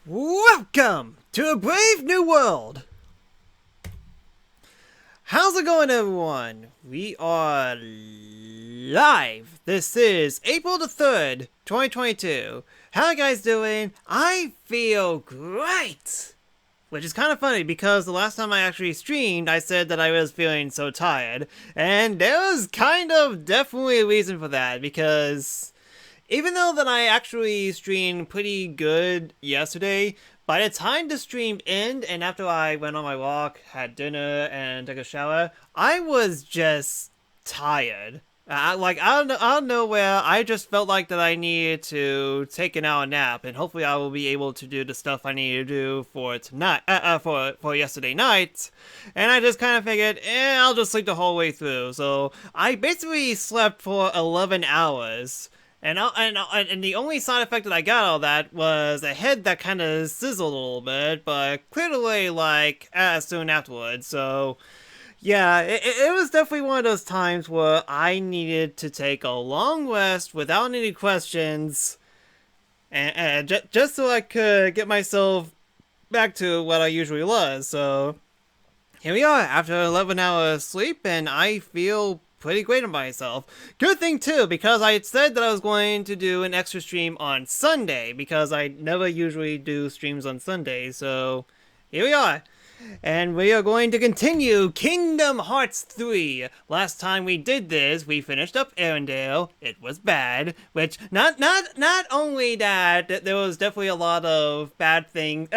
Welcome to a brave new world! How's it going, everyone? We are live. This is April the 3rd, 2022. How you guys doing? I feel great! Which is kind of funny because the last time I actually streamed, I said that I was feeling so tired. And there was kind of definitely a reason for that because even though that I actually streamed pretty good yesterday, by the time the stream ended and after I went on my walk, had dinner, and took a shower, I was just tired. I don't know where, I just felt like that I needed to take an hour nap, and hopefully I will be able to do the stuff I need to do for tonight, for yesterday night. And I just kind of figured, I'll just sleep the whole way through. So I basically slept for 11 hours. And the only side effect that I got out of that was a head that kind of sizzled a little bit, but cleared away like soon afterwards. So yeah, it was definitely one of those times where I needed to take a long rest without any questions, and just so I could get myself back to what I usually was. So here we are after 11 hours sleep, and I feel pretty great on myself. Good thing too, because I had said that I was going to do an extra stream on Sunday, because I never usually do streams on Sundays, so here we are. And we are going to continue Kingdom Hearts 3. Last time we did this, we finished up Arendelle. It was bad, which not only that, there was definitely a lot of bad things,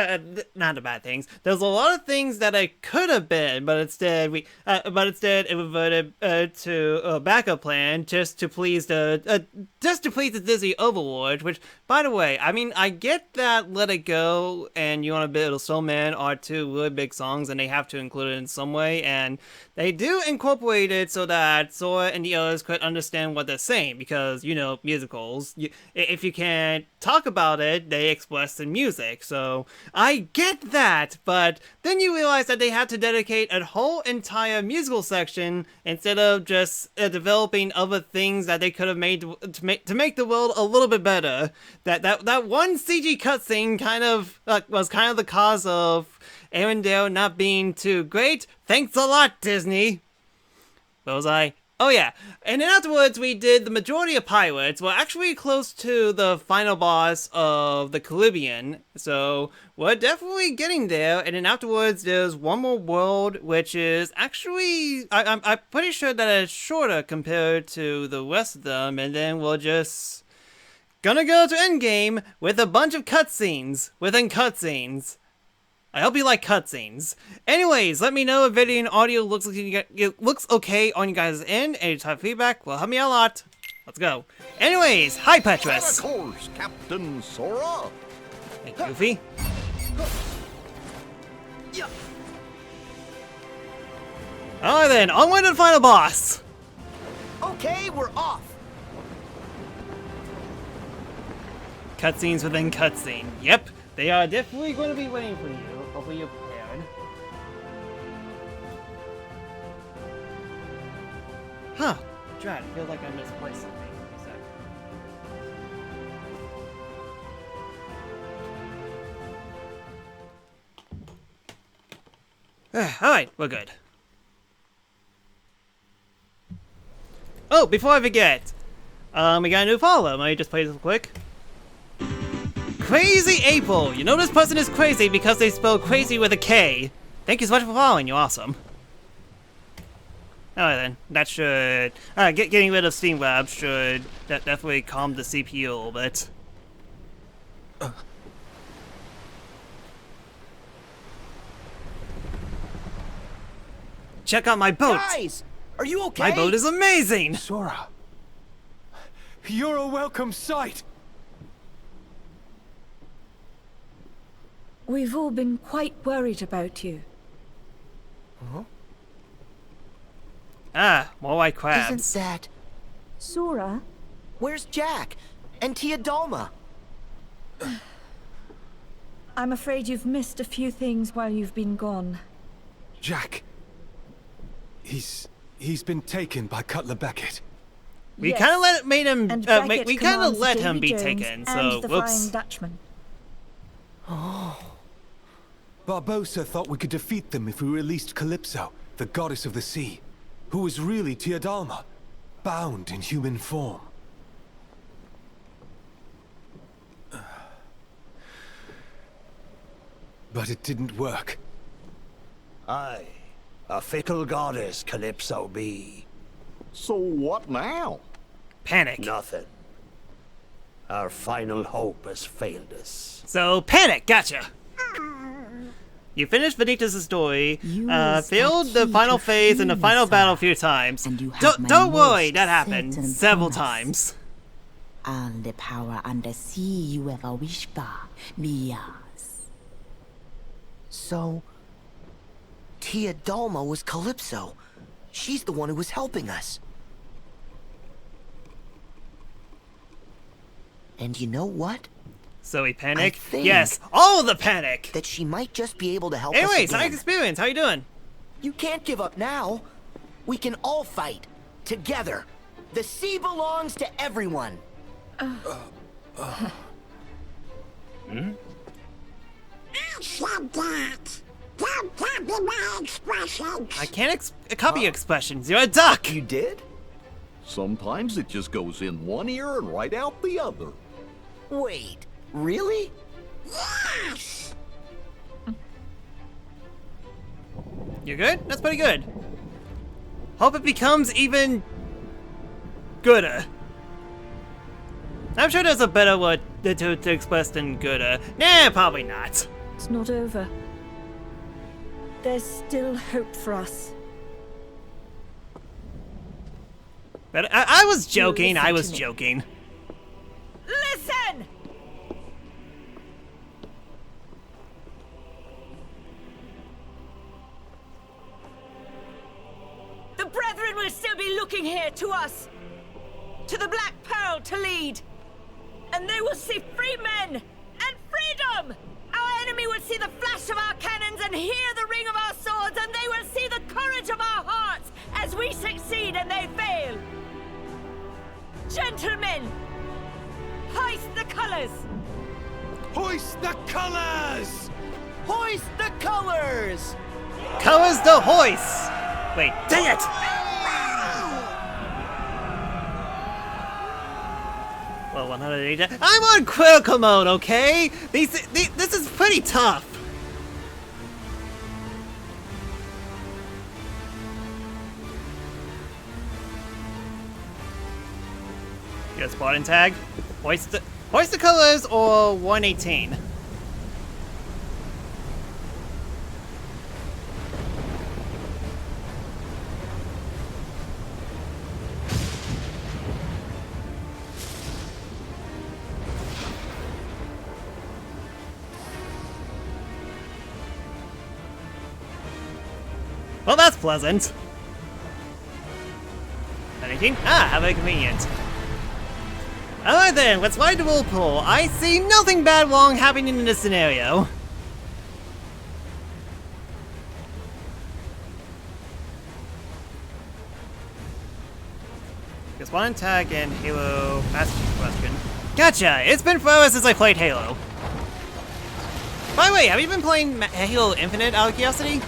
not the bad things. There's a lot of things that it could have been, but instead it reverted to a backup plan just to please the Disney Overlord. Which, by the way, I mean, I get that Let It Go and You Want a Bit of Snowman are two really big songs and they have to include it in some way, and they do incorporate it so that Sora and the others could understand what they're saying, because, you know, musicals, if you can't talk about it, they express in music. So I get that, but then you realize that they had to dedicate a whole entire musical section instead of just developing other things that they could have made to make the world a little bit better. That one CG cutscene kind of was kind of the cause of Arendelle not being too great. Thanks a lot, Disney. Where was I? Oh yeah, and then afterwards we did the majority of pirates. We're actually close to the final boss of the Caribbean, so we're definitely getting there. And then afterwards there's one more world, which is actually, I'm pretty sure that it's shorter compared to the rest of them, and then we're just gonna go to endgame with a bunch of cutscenes within cutscenes. I hope you like cutscenes. Anyways, let me know if video and audio looks okay on you guys' end. Any type of feedback will help me out a lot. Let's go. Anyways, hi Petrus. Of course, Captain Sora. Hey, Goofy. Alright then, onward to the final boss. Okay, we're off. Cutscenes within cutscene. Yep, they are definitely going to be waiting for you. Hopefully you're prepared. Huh. Drat, I feel like I misplaced something. Alright, we're good. Oh, before I forget, we got a new follow. Let me just play this real quick. Crazy April! You know this person is crazy because they spell crazy with a K. Thank you so much for following, you're awesome. Alright then, that should... getting rid of Steam Web should definitely calm the CPU a little bit. Check out my boat! Guys, are you okay? My boat is amazing! Sora, you're a welcome sight. We've all been quite worried about you. Ah, more white crabs. Isn't that... Sora? Where's Jack? And Tia Dalma? I'm afraid you've missed a few things while you've been gone. Jack. He's been taken by Cutler Beckett. We Yes. kind of made him. And Beckett We kind of commands let him Davy be Jones taken. and So the whoops. Flying Dutchman. Barbossa thought we could defeat them if we released Calypso, the goddess of the sea, who was really Teodalma, bound in human form. But it didn't work. Aye, a fickle goddess Calypso be. So what now? Panic. Nothing. Our final hope has failed us. So, panic, gotcha. You finished Vanitas' story, failed the final phase and the final battle a few times. Don't worry, that happened several times. All the power under sea you ever wished for, be yours. So, Teodalma was Calypso. She's the one who was helping us. And you know what? So we panic? I think Yes, all the panic! That she might just be able to help us Anyways, again. nice experience, how you doing? You can't give up now. We can all fight. Together. The sea belongs to everyone. I said that. Don't copy my expressions. I can't copy expressions, you're a duck! You did? Sometimes it just goes in one ear and right out the other. Wait, really? Yes. You're good? That's pretty good. Hope it becomes even gooder. I'm sure there's a better word to express than gooder. Nah, probably not. It's not over. There's still hope for us. But I was joking, listen I was to me. joking. Listen! The Brethren will still be looking here to us. To the Black Pearl to lead. And they will see free men and freedom! Our enemy will see the flash of our cannons and hear the ring of our swords, and they will see the courage of our hearts as we succeed and they fail. Gentlemen, hoist the colors! Hoist the colors! Hoist the colors! Colors the hoist! Wait, dang it! Well, 180. I'm on critical mode, okay? This is pretty tough. Get a spot and tag. Hoist the colors or 118. Well, that's pleasant. 118? Ah, how very convenient. Alright then, let's ride the whirlpool. I see nothing bad wrong happening in this scenario. Just one tag and Halo Master Question. Gotcha! It's been forever since I played Halo. By the way, have you been playing Halo Infinite out of curiosity?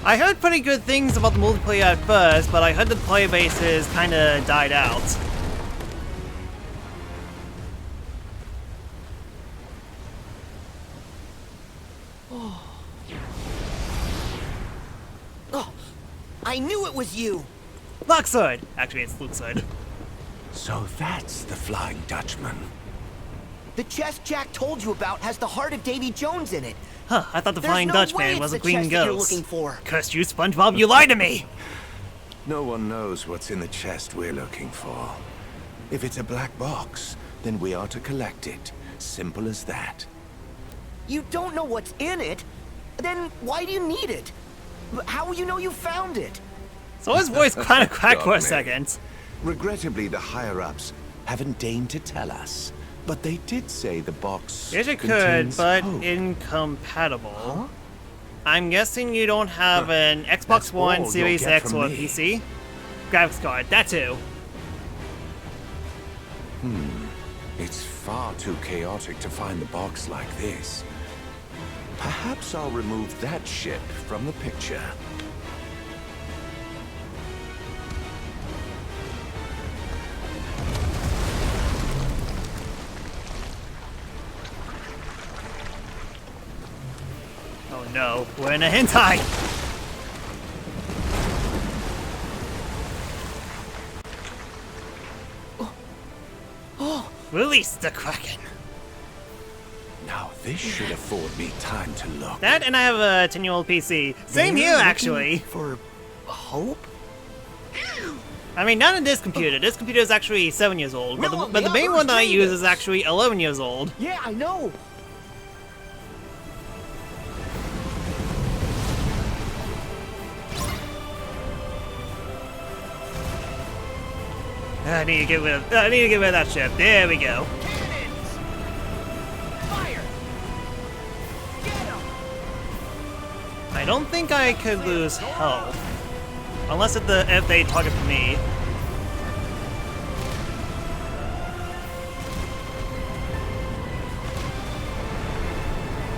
I heard pretty good things about the multiplayer at first, but I heard the player bases kinda died out. Oh, I knew it was you! Locksword! Actually, it's Luxword. So that's the Flying Dutchman. The chest Jack told you about has the heart of Davy Jones in it. Huh, I thought the There's Flying no way Dutchman it's was a the green chest that you're ghost. looking for. Curse you, SpongeBob, you lied to me! No one knows what's in the chest we're looking for. If it's a black box, then we are to collect it. Simple as that. You don't know what's in it? Then why do you need it? How will you know you found it? So his voice kinda cracked for a Got me. second. Regrettably, the higher-ups haven't deigned to tell us. But they did say the box Yes, it could, contains but hope. incompatible. Huh? I'm guessing you don't have an Xbox That's One, all Series you'll get X, from or a me. PC. Graphics card, that too. It's far too chaotic to find the box like this. Perhaps I'll remove that ship from the picture. Oh no, we're in a hentai! Release the Kraken! Now this should afford me time to look. That and I have a 10-year-old PC. Same They're here, looking actually. For hope? I mean, not in this computer. This computer is actually 7 years old, but, No, the main others one that I made use it. is actually 11 years old. Yeah, I know. I need to get rid of that ship. There we go. Cannons! Fire! Get 'em! I don't think I could lose health. Unless if they target me.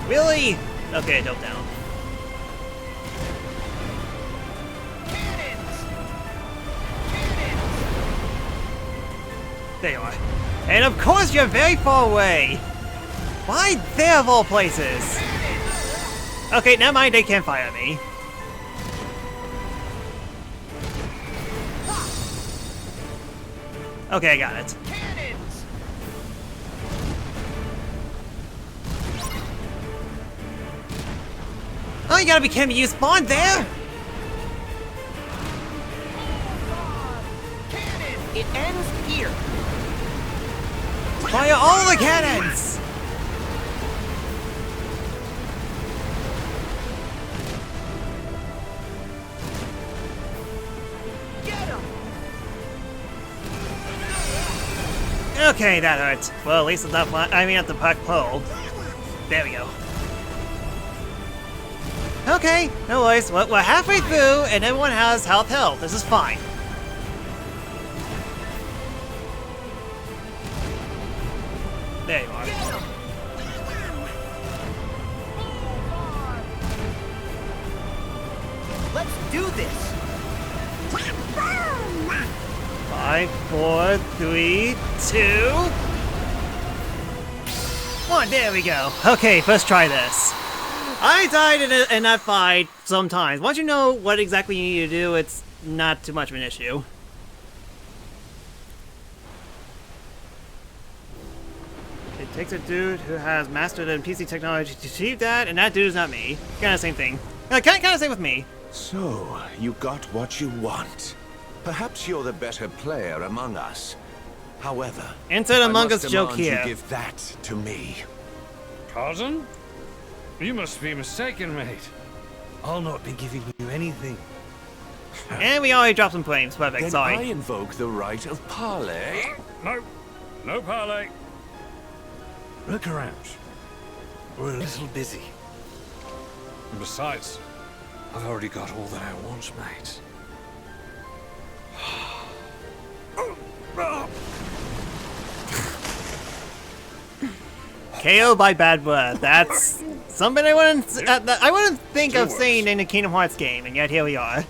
Really? Okay, no down. Cannons! Cannons! There you are. And of course you're very far away! Why there of all places? Okay, never mind, they can't fire at me. Okay, I got it. Cannons! Oh, you gotta be kidding me, you spawned there? Cannon! It ends here. Fire all the cannons! Get 'em! Okay, that hurts. Well, at least it's not at the puck pole. There we go. Okay, no worries. We're halfway through, and everyone has health. This is fine. There you are. Let's do this. 5, 4, 3, 2, 1. There we go. Okay, let's try this. I died in that fight sometimes. Once you know what exactly you need to do, it's not too much of an issue. It takes a dude who has mastered PC technology to achieve that, and that dude is not me. Kind of same thing. Kind of same with me. So, you got what you want. Perhaps you're the better player among us. However, Insert Among I Us must joke demand here. you give that to me. Pardon? You must be mistaken, mate. I'll not be giving you anything. And we already dropped some flames. Perfect, Then sorry. I invoke the right of parley. No. No parley. Look around. We're a little busy. And besides, I've already got all that I want, mate. KO by bad word. That's something I wouldn't think of saying in a Kingdom Hearts game, and yet here we are.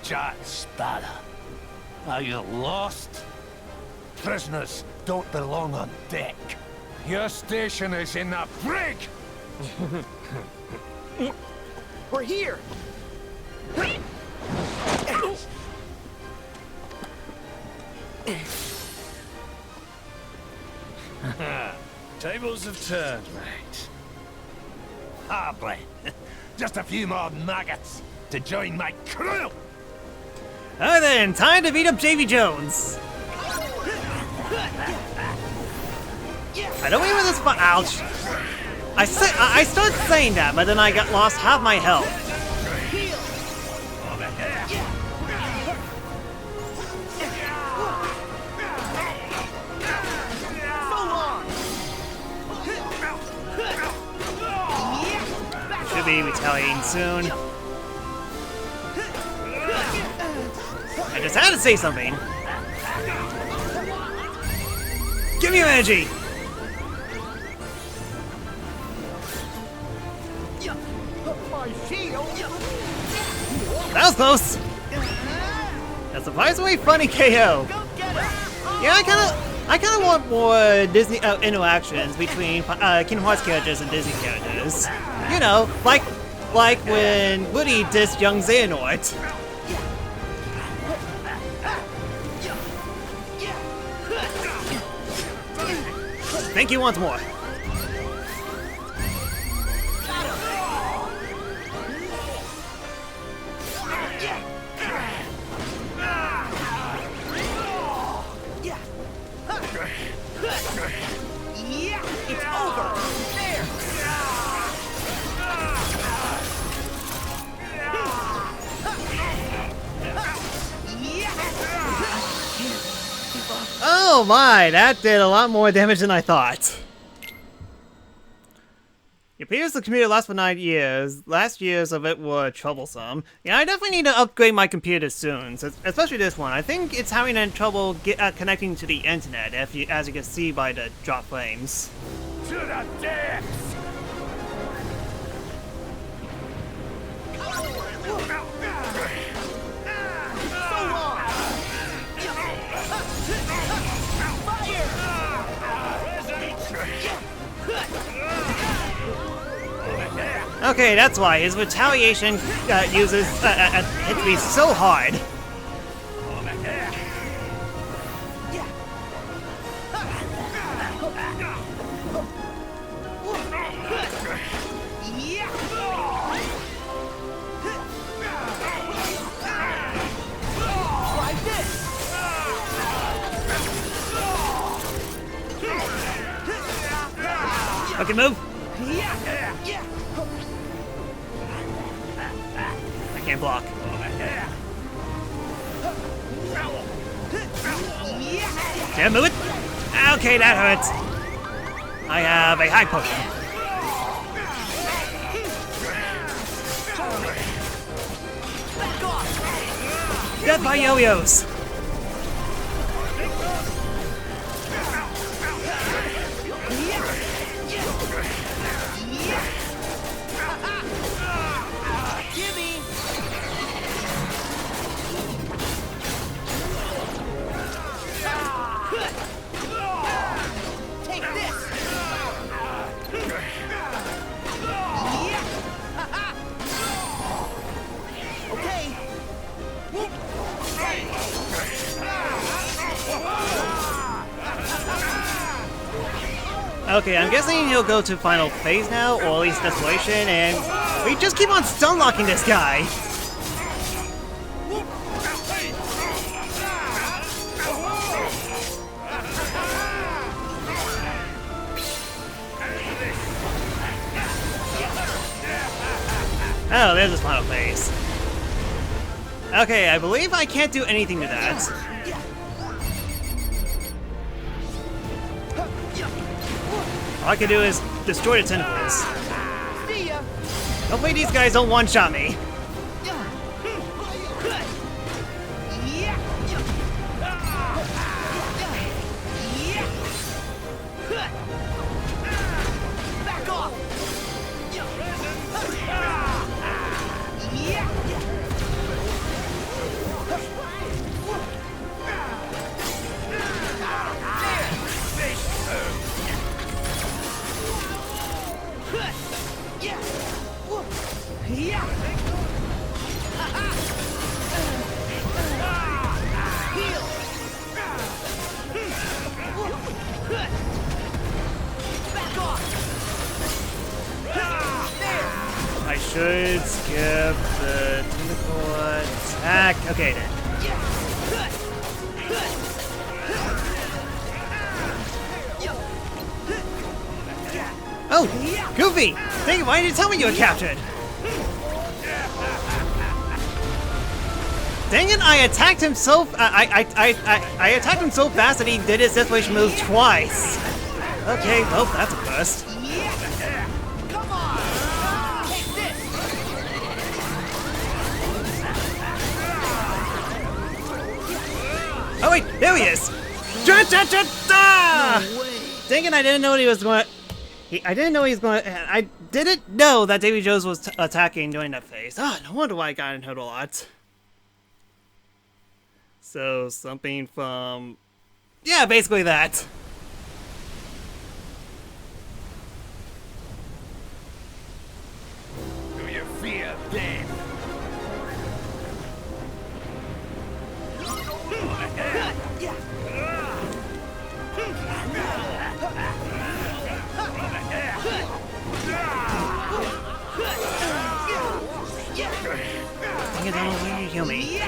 Jack Sparrow, are you lost? Prisoners don't belong on deck. Your station is in the brig! We're here. Tables have turned, mate. Hardly. Just a few more maggots to join my crew! Alright then, time to beat up JV Jones. I don't even this fun. Ouch. I started saying that, but then I lost half my health. Should be retaliating soon. I just had to say something. Give me your energy! My shield! That was close! A surprisingly funny KO. Yeah, I kinda want more Disney interactions between Kingdom Hearts characters and Disney characters. You know, like when Woody dissed young Xehanort. Thank you once more. It's over! There! Oh my, that did a lot more damage than I thought. It appears the computer lasts for 9 years. Last years of it were troublesome. Yeah, I definitely need to upgrade my computer soon, especially this one. I think it's having trouble connecting to the internet, as you can see by the drop frames. To the depths! Okay, that's why his retaliation hits me so hard. Okay, move. I can't block. Yeah, move it. Okay, that hurts. I have a high potion. Death by yo-yos. Okay, I'm guessing he'll go to final phase now, or at least Desolation, and we just keep on stun locking this guy. Oh, there's his final phase. Okay, I believe I can't do anything to that. All I can do is destroy the tentacles. Hopefully these guys don't one-shot me. I should skip the tentacle attack. Okay then. Oh, Goofy! Dang it, why didn't you tell me you were captured? Dang it! I attacked him so I attacked him so fast that he did his desperation move twice. Okay, well that's a first. Oh wait, there he is! No way. Dang it! I didn't know he was going. I didn't know he was going. I didn't know that Davy Jones was attacking during that phase. Ah, no wonder why I got hit a lot. So something from, yeah, basically that. Do you fear death? Dang it, Donald, why did you kill me?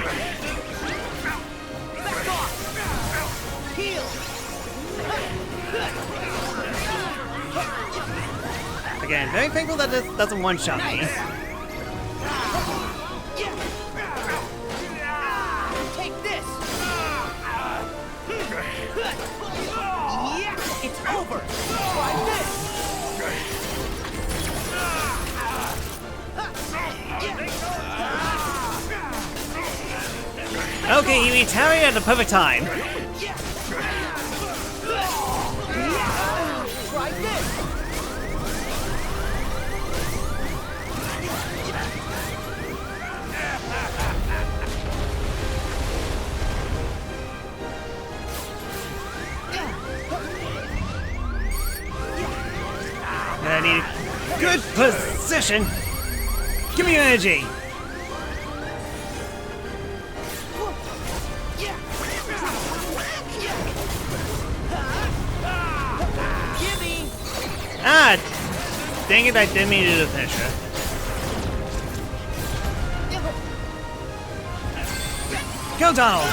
Back off! Heal! Again, very thankful that this doesn't one-shot me. Take this! Yeah, it's over! Try this! Okay, he retaliated at the perfect time. Try this! I need a good position. Give me your energy. Ah, dang it, I didn't mean to do the finisher. Go, Donald!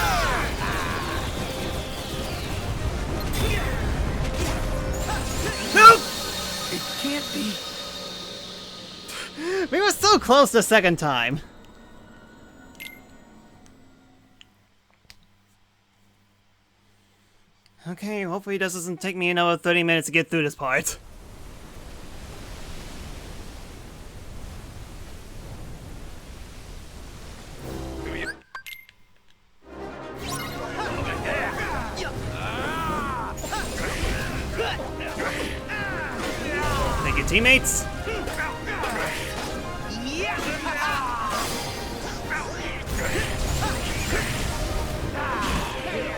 Nope! It can't be. We were so close the second time. Okay, hopefully this doesn't take me another 30 minutes to get through this part. Thank you, teammates.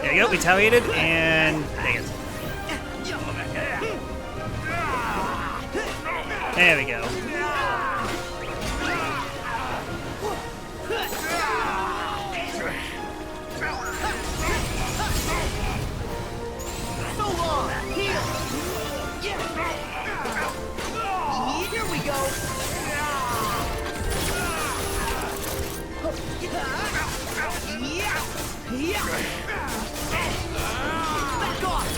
There you go, retaliated, and dang it. There we go. So long! Heal! Here we go! Back off!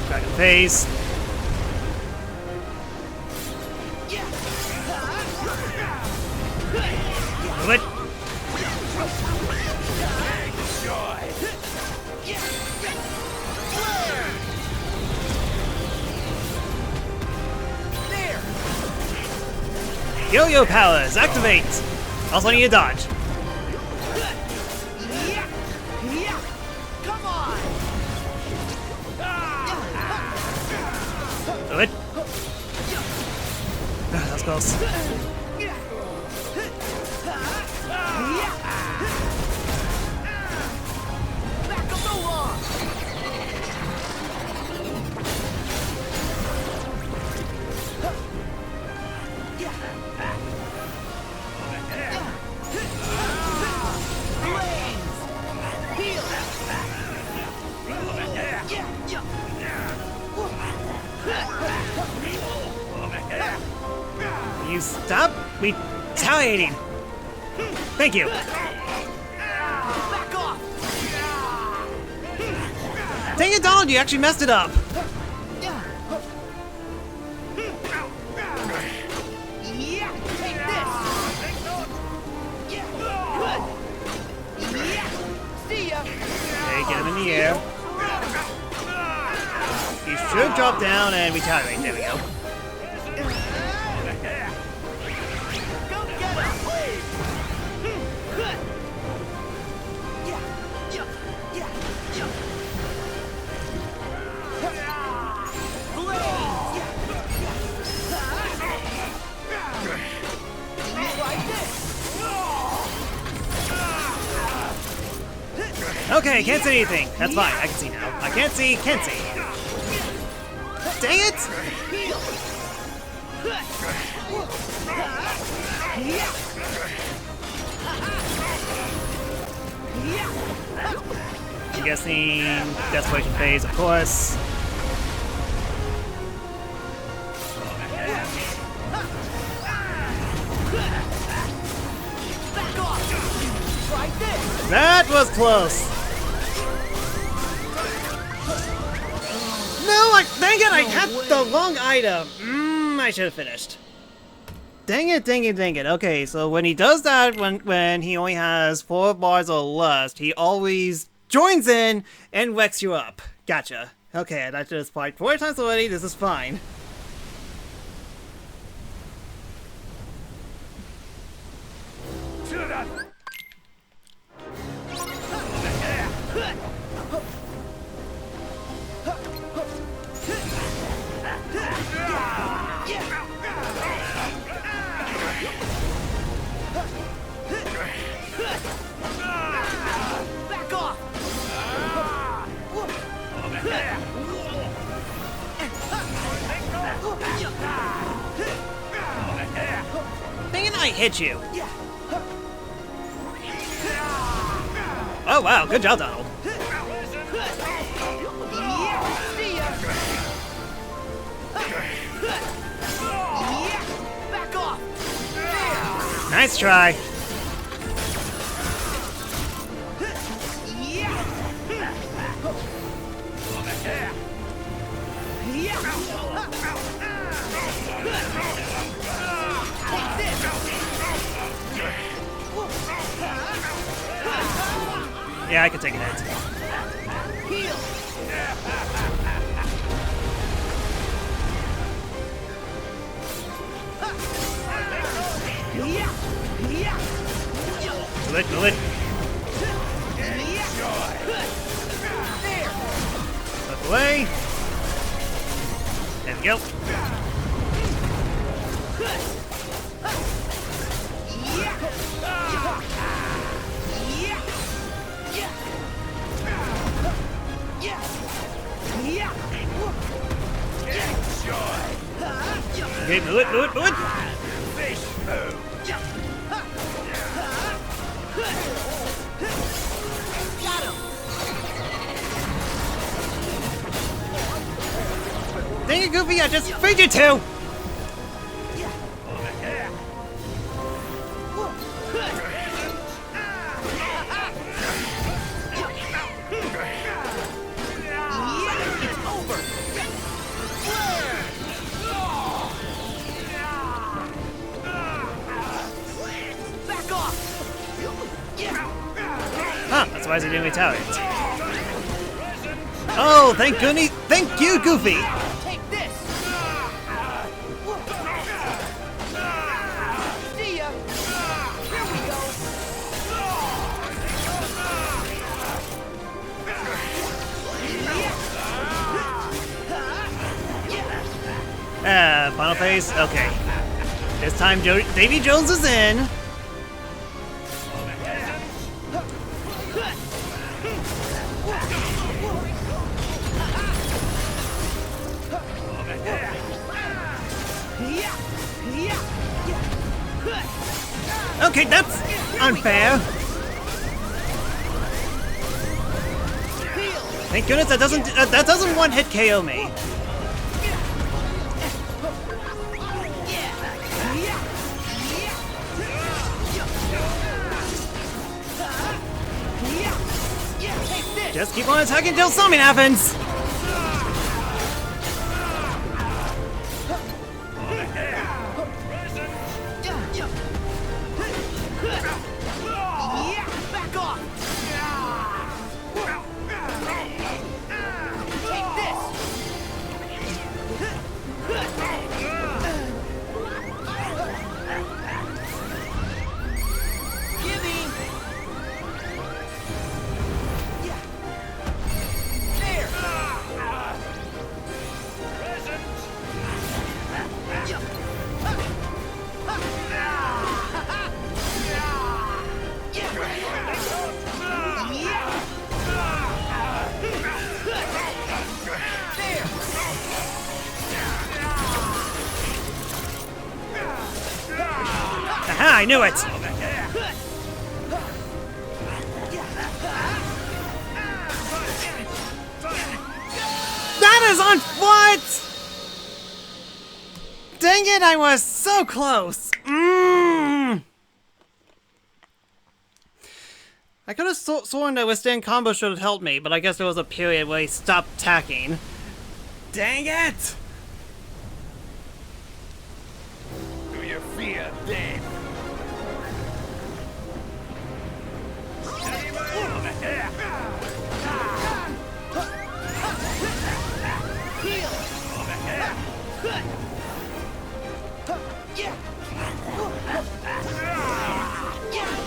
Dragon face. Move it. Yo-yo powers, activate! Also need a dodge. Come on! Do it. Ah, that was close. Back up so long! You stop retaliating. Thank you. Back off! Dang it, Donald, you actually messed it up. Yeah, take this! See ya! Okay, get him in the air. He should drop down and retaliate. There we go. Go get him! Okay, I can't see anything. That's fine. I can see now. I can't see. Can't see. Dang it! I'm guessing desperation phase, of course. That was close. No, dang it! I had the wrong item. I should have finished. Dang it, dang it, dang it. Okay, so when he does that, when he only has 4 bars or less, he always joins in and wrecks you up. Gotcha. Okay, I died to this part 4 times already. This is fine. Back off! Dang it, I hit you. Oh wow, good job, Donald. Back off! Nice try. Yeah, I can take a hit. Do it, do it. Slip away. There we go. Okay, do it, do it, do it. Dang it, Goofy, I just freed you two! Huh, that's why he's doing retaliate. Oh, thank goodness! Thank you, Goofy! Take this! See ya! Here we go! Final phase? Okay. This time Davy Jones is in. Okay, that's unfair. Thank goodness that doesn't one hit KO me. Just keep on attacking until something happens. Back off! Take this! Gimme! There! I knew it! That is on what? Dang it, I was so close. I could have sworn that withstand combo should have helped me, but I guess there was a period where he stopped attacking. Dang it! Do you fear death?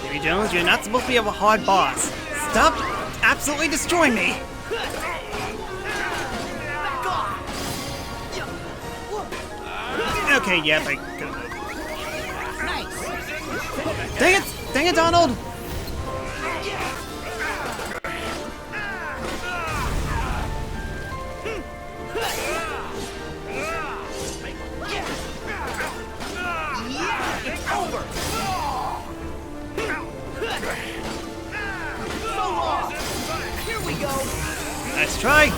Davy Jones, you're not supposed to be a hard boss. Stop absolutely destroying me! Okay, yep, I could have. Dang it! Dang it, Donald! Nice try!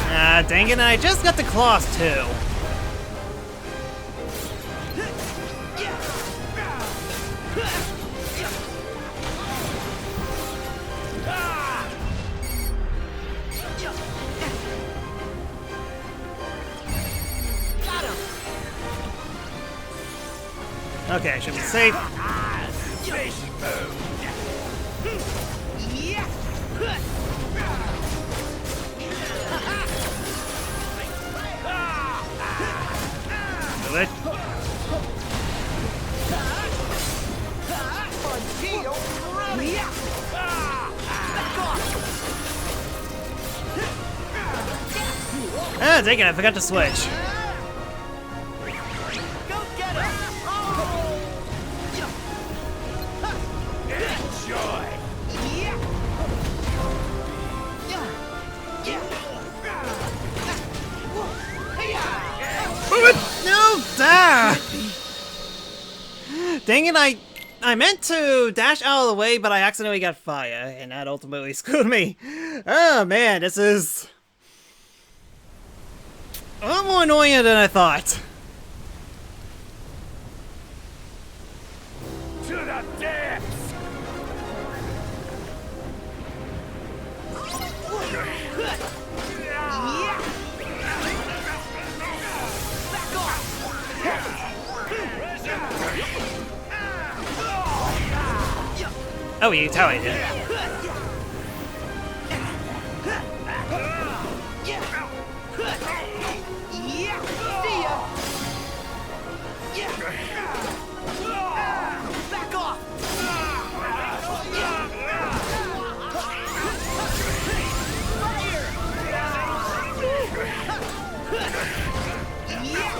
Ah, dang it, I just got the claws too. Okay, I should be safe. Do it. Ah, dang it, I forgot to switch. No! Ah! Dang it, I meant to dash out of the way, but I accidentally got fire, and that ultimately screwed me. Oh man, this is a lot more annoying than I thought. To the depths! Oh, you totally did.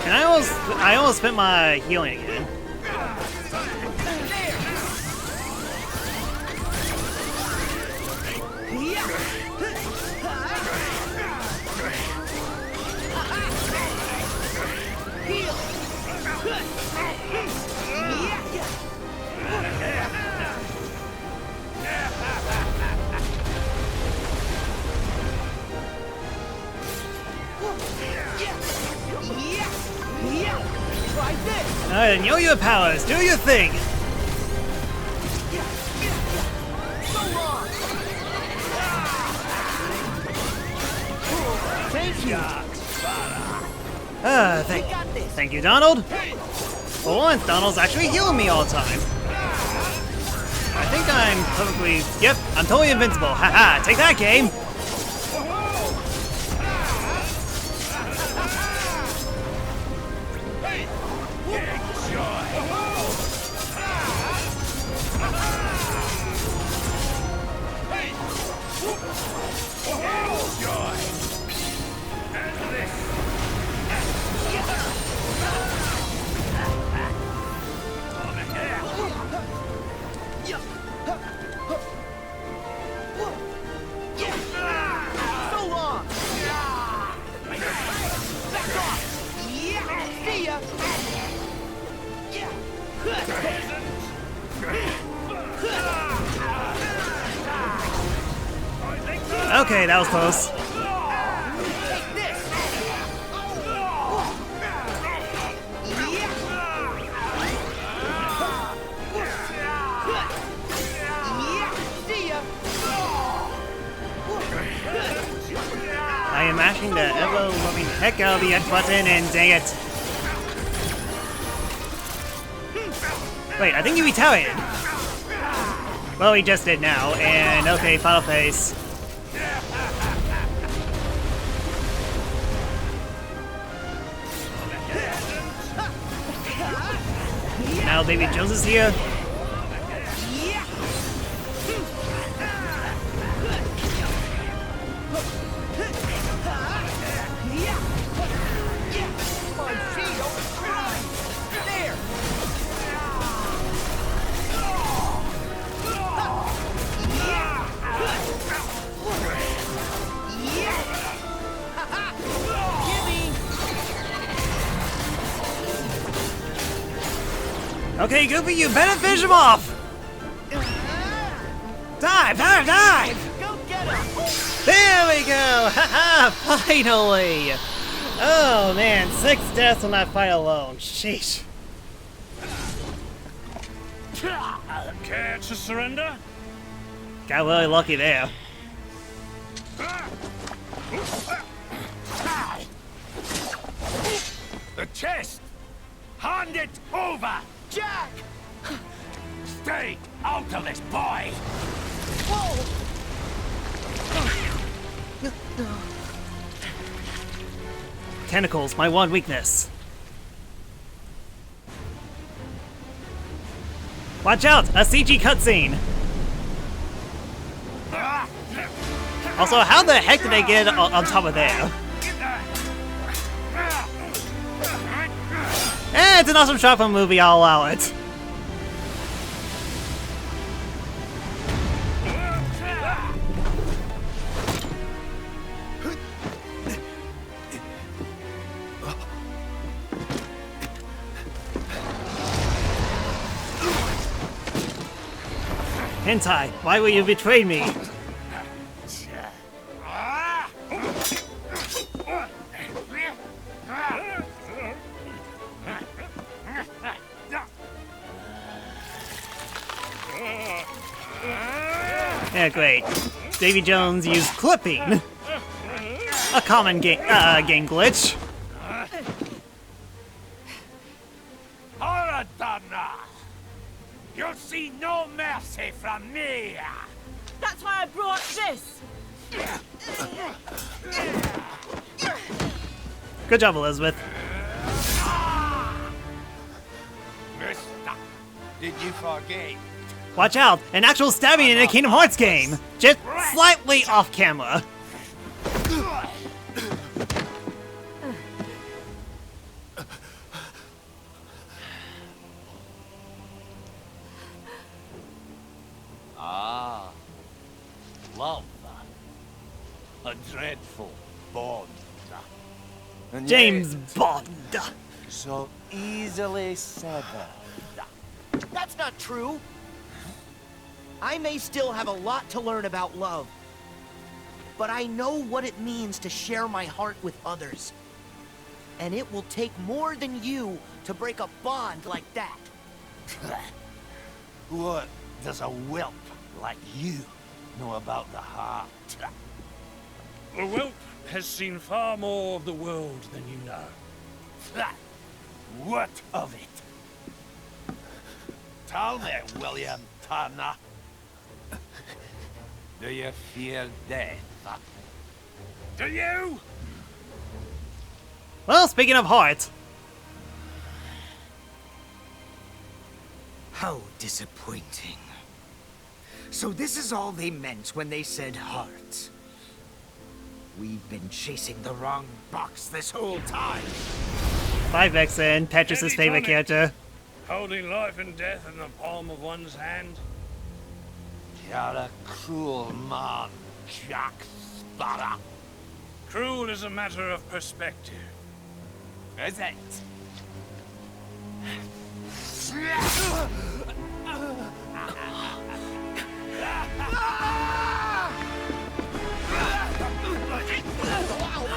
And I almost spent my healing again. Alright, know your powers, do your thing! Thank you, Donald! For once, Donald's actually healing me all the time. I think I'm perfectly... Yep, I'm totally invincible. Haha, take that, game! Okay, that was close. I am mashing the ever-loving heck out of the X button, and dang it. Wait, I think he retaliated. Well, he just did now, and okay, final phase. Now Davy Jones is here. Okay, Goofy, you better finish him off! Dive, dive, dive! Go get him! There we go! Haha, finally! Oh man, 6 deaths on that fight alone. Sheesh. Care to surrender? Got really lucky there. The chest! Hand it over! Jack! Stay out of this, boy! Whoa! Tentacles, my one weakness. Watch out! A CG cutscene! Also, how the heck did they get on top of there? Eh, it's an awesome shot from a movie, I'll allow it. Hentai, why will you betray me? Yeah, great. Davy Jones used clipping. A common game glitch. Horadana! You'll see no mercy from me! That's why I brought this. Good job, Elizabeth. Mister, did you forget? Watch out! An actual stabbing in a Kingdom Hearts game! Just slightly off camera. Ah, love. A dreadful bond. And James yet, Bond. so easily severed. That's not true. I may still have a lot to learn about love, but I know what it means to share my heart with others. And it will take more than you to break a bond like that. What does a whelp like you know about the heart? The whelp has seen far more of the world than you know. What of it? Tell me, William Turner. Do you fear death? Do you? Well, speaking of heart. How disappointing. So this is all they meant when they said heart. We've been chasing the wrong box this whole time. 5X in, Petrus's favorite character. Holding life and death in the palm of one's hand. You're a cruel man, Jack Sparrow. Cruel is a matter of perspective. Is it?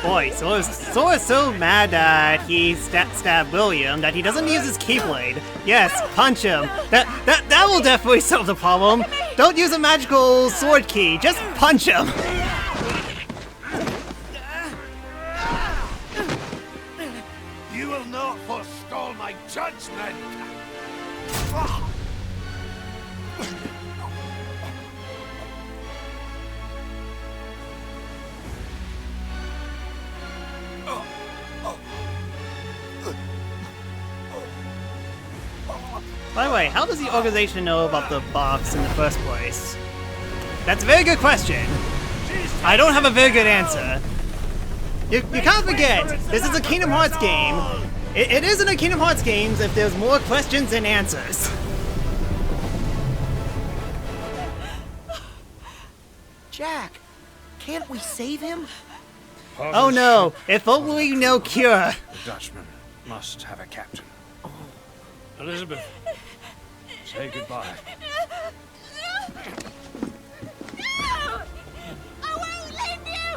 Boy, Sora's so mad that he stabbed William that he doesn't use his Keyblade. Yes, punch him. That will definitely solve the problem. Don't use a magical sword key, just punch him. You will not forestall my judgment! By the way, how does the organization know about the box in the first place? That's a very good question. I don't have a very good answer. You can't forget, this is a Kingdom Hearts game. It isn't a Kingdom Hearts game if there's more questions than answers. Jack, can't we save him? Oh no, if only no cure. The Dutchman must have a captain. Elizabeth, say goodbye. No! I won't leave you!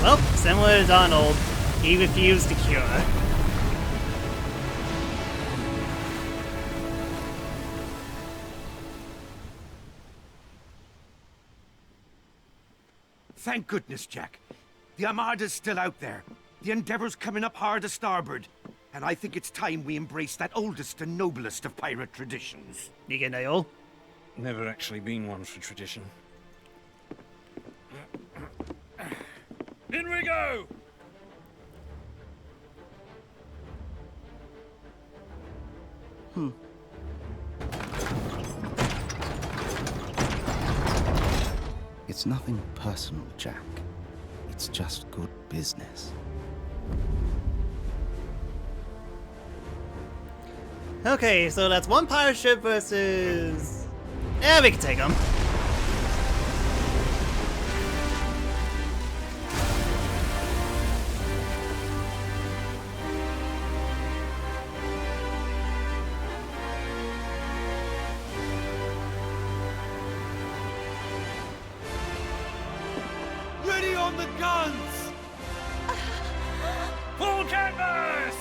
Well, similar to Donald, he refused to cure. Thank goodness, Jack. The Armada's still out there. The Endeavor's coming up hard to starboard. And I think it's time we embrace that oldest and noblest of pirate traditions. Nail. Never actually been one for tradition. In we go! It's nothing personal, Jack. It's just good business. Okay, so that's one pirate ship versus... Yeah, we can take them. Ready on the guns! Full canvas!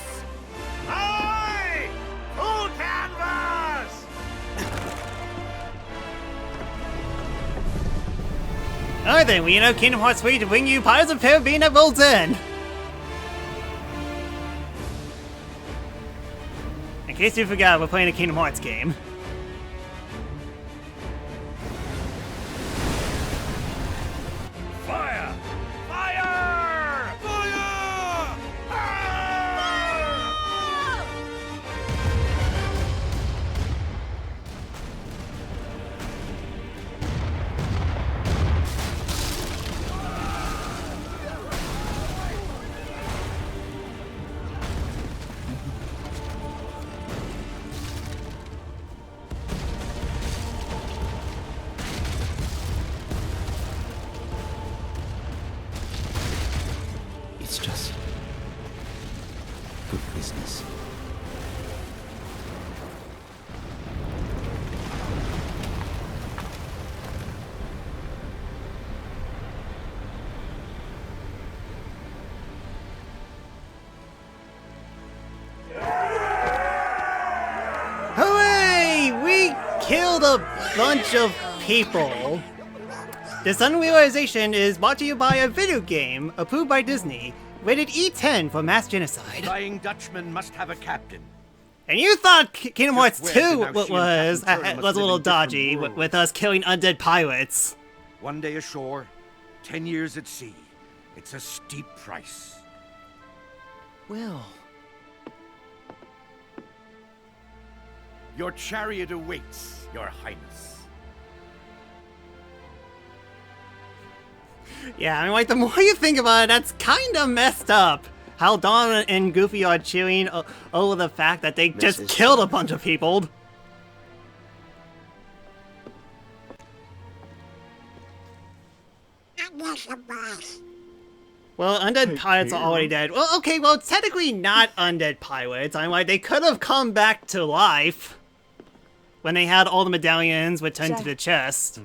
Aye! Full canvas! Alright then, we know Kingdom Hearts 3 to bring you Pirates of the Caribbean that rolls in. In case you forgot, we're playing a Kingdom Hearts game. Fire! Fire! Fire! It's just good business. Hooray! We killed a bunch of people. This unrealization is brought to you by a video game approved by Disney, rated E10 for mass genocide. Flying Dutchman must have a captain. And you thought Kingdom Hearts Just 2 where did was Naoshi and Captain Turtle a must little live in different dodgy worlds? with us killing undead pirates. One day ashore, 10 years at sea. It's a steep price. Will. Your chariot awaits, Your Highness. Yeah, I mean, like, the more you think about it, that's kinda messed up. How Donald and Goofy are cheering over the fact that they just killed a bunch of people. I'm not the boss. Well, undead pirates are already dead. Well, okay, well, technically not undead pirates. I'm like, they could have come back to life. when they had all the medallions would turn to the chest.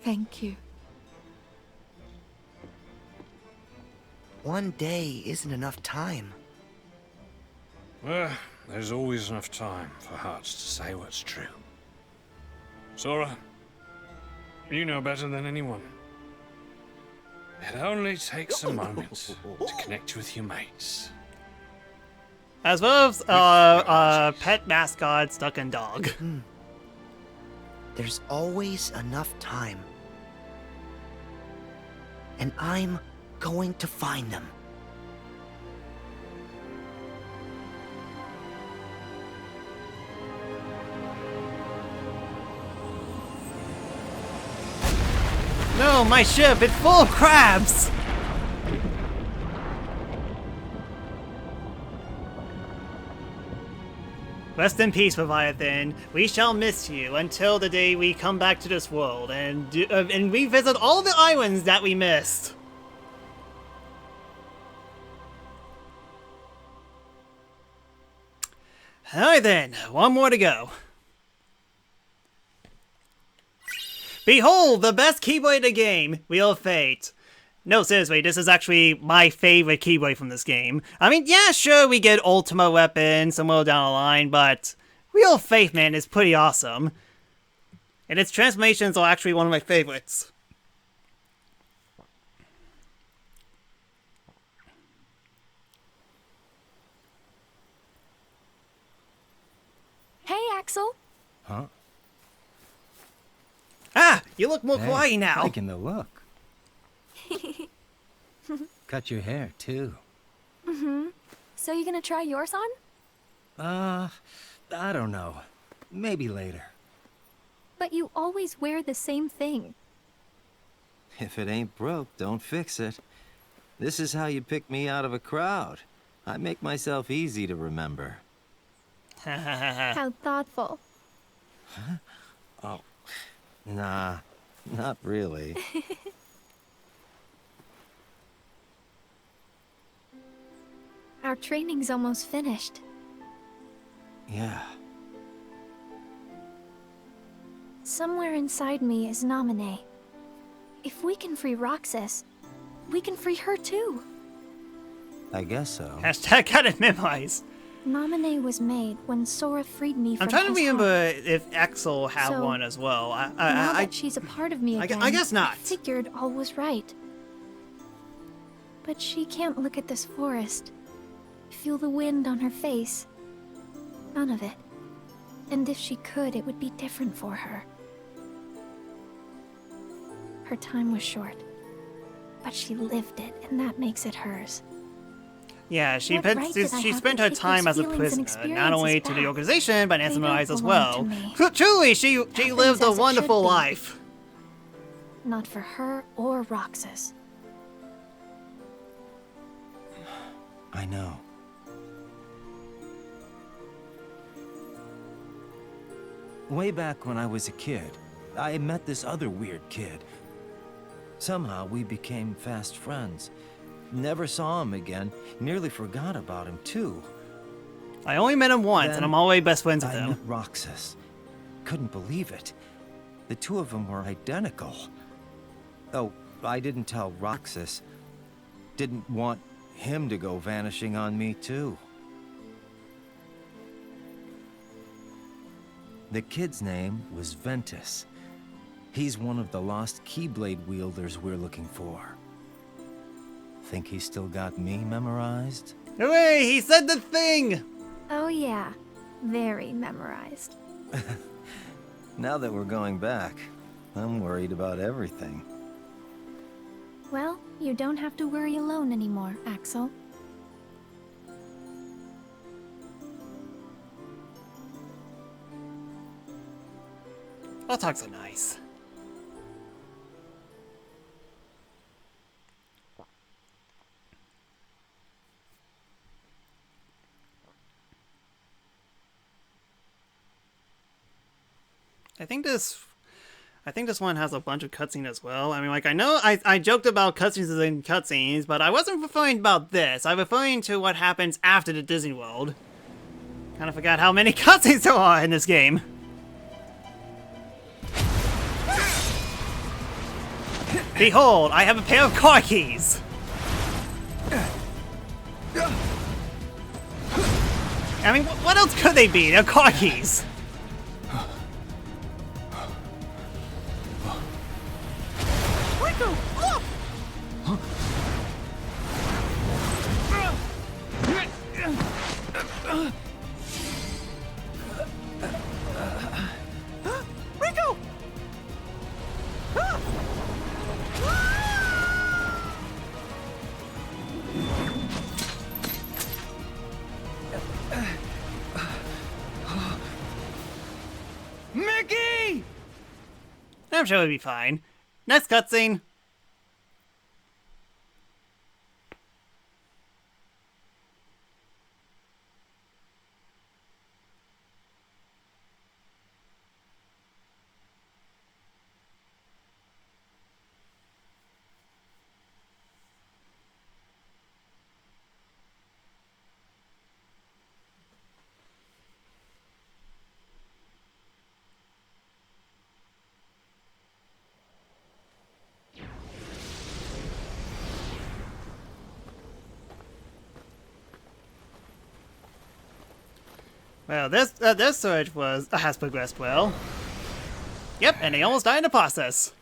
Thank you. One day isn't enough time. Well, there's always enough time for hearts to say what's true. Sora, you know better than anyone. It only takes a moment to connect with your mates. As well as pet mascot stuck in dog. There's always enough time. And I'm going to find them. No, my ship, it's full of crabs! Rest in peace, Leviathan. We shall miss you until the day we come back to this world and revisit all the islands that we missed. Alright then, one more to go. Behold, the best keyblade in the game, Wheel of Fate. No, seriously, this is actually my favorite keyblade from this game. I mean, yeah, sure, we get Ultima Weapon somewhere down the line, but Wheel of Fate, man, is pretty awesome. And its transformations are actually one of my favorites. Hey, Axel. Huh? Ah, you look more kawaii now. Liking the look. Cut your hair, too. Mm-hmm. So you gonna try yours on? I don't know. Maybe later. But you always wear the same thing. If it ain't broke, don't fix it. This is how you pick me out of a crowd. I make myself easy to remember. How thoughtful. Huh? Oh, nah, not really. Our training's almost finished. Yeah. Somewhere inside me is Naminé. If we can free Roxas, we can free her too. I guess so. Hashtag got it memorized. Naminé was made when Sora freed me from I'm trying to his remember heart. if Axel had So, one as well. Now that she's a part of me again, I guess not. I figured all was right. But she can't look at this forest, feel the wind on her face. None of it. And if she could, it would be different for her. Her time was short, but she lived it, and that makes it hers. Yeah, she What right did I she have spent to her take time those as a feelings and prisoner, not only to the experiences organization, but They Nancy don't Eyes as belong well. to me. Truly, she lived Happens a as it should wonderful be. life. Not for her or Roxas. I know. Way back when I was a kid, I met this other weird kid. Somehow we became fast friends. Never saw him again. Nearly forgot about him, too. I only met him once, and I'm always best friends with I him. met Roxas. Couldn't believe it. The two of them were identical. Oh, I didn't tell Roxas. Didn't want him to go vanishing on me, too. The kid's name was Ventus. He's one of the lost Keyblade wielders we're looking for. Think he's still got me memorized? Hooray! He said the thing! Oh yeah, very memorized. Now that we're going back, I'm worried about everything. Well, you don't have to worry alone anymore, Axel. All talks are nice. I think this one has a bunch of cutscenes as well. I mean, like, I know I joked about cutscenes in cutscenes, but I wasn't referring about this. I'm referring to what happens after the Disney World. Kind of forgot how many cutscenes there are in this game. Behold, I have a pair of car keys. I mean, what else could they be? They're car keys. Rico, look! Rico! Mickey! I'm sure it'll be fine. Next cutscene. Well, this search has progressed well. Yep, and they almost died in the process.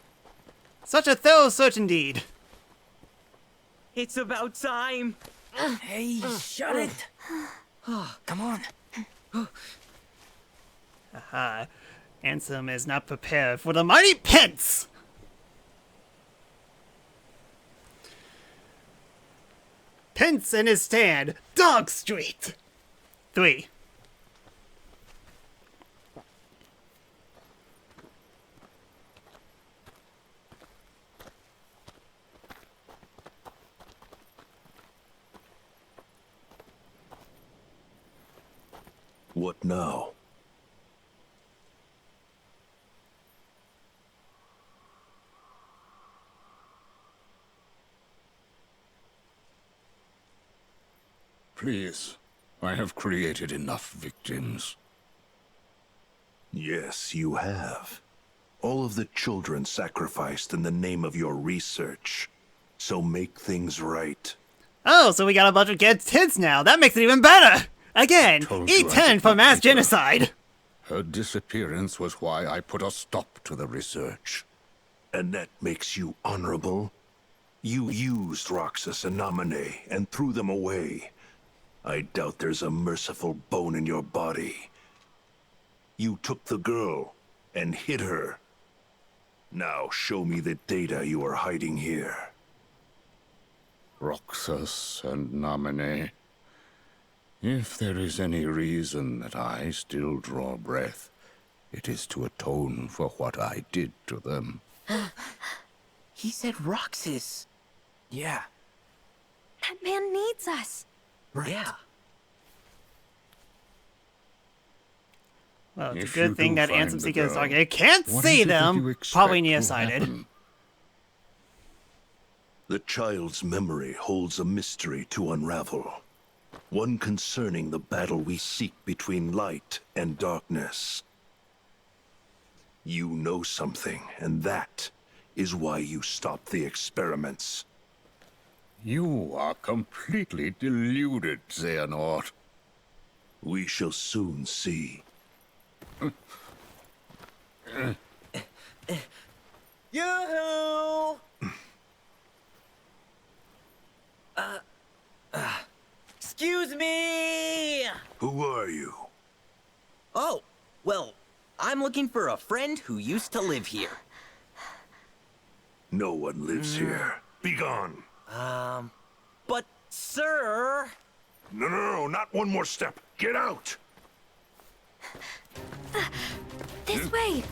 Such a thorough search indeed. It's about time. Hey, shut it. Come on. Aha. Ansem is not prepared for the mighty Pence! Pence in his stand, Dog Street! 3. What now? Please, I have created enough victims. Yes, you have. All of the children sacrificed in the name of your research. So make things right. Oh, so we got a bunch of kids now. That makes it even better! Again, E10 for mass genocide! Her disappearance was why I put a stop to the research. And that makes you honorable? You used Roxas and Namine and threw them away. I doubt there's a merciful bone in your body. You took the girl and hid her. Now show me the data you are hiding here. Roxas and Namine. If there is any reason that I still draw breath, it is to atone for what I did to them. He said Roxas. Yeah. That man needs us. Right. Yeah. Well, it's If a good you thing do that find Ansem the Seeker is girl, talking. I can't what see is it that them. you expect Probably will nearsighted. happen? The child's memory holds a mystery to unravel. One concerning the battle we seek between light and darkness. You know something, and that is why you stopped the experiments. You are completely deluded, Xehanort. We shall soon see. Yoo-hoo! Excuse me! Who are you? Oh, well, I'm looking for a friend who used to live here. No one lives here. Be gone. But, sir... No, not one more step. Get out! This way!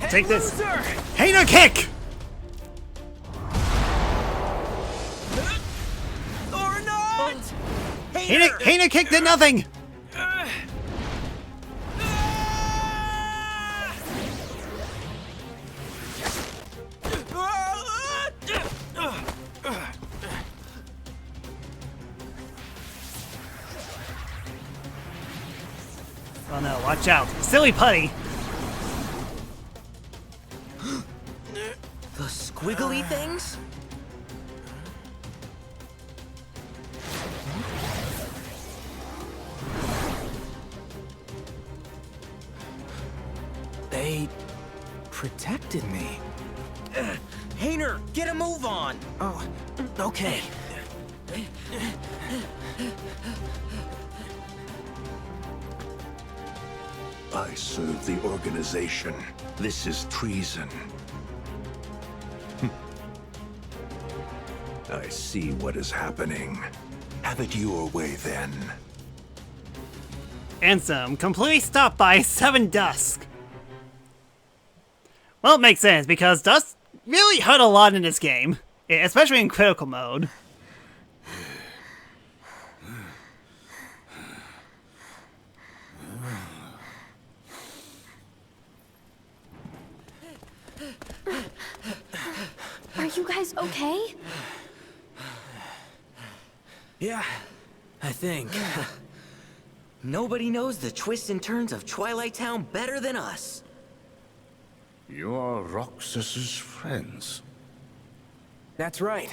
Take this. Hater kick! Or not! Hater kick did nothing! Oh no, watch out. Silly putty! The squiggly things? They protected me. Hayner, get a move on! Oh, okay. I serve the organization. This is treason. I see what is happening. Have it your way, then. Ansem, completely stopped by 7 Dusk. Well, it makes sense, because Dusk really hurt a lot in this game, especially in critical mode. Are you guys okay? Yeah, I think. Nobody knows the twists and turns of Twilight Town better than us. You are Roxas's friends. That's right.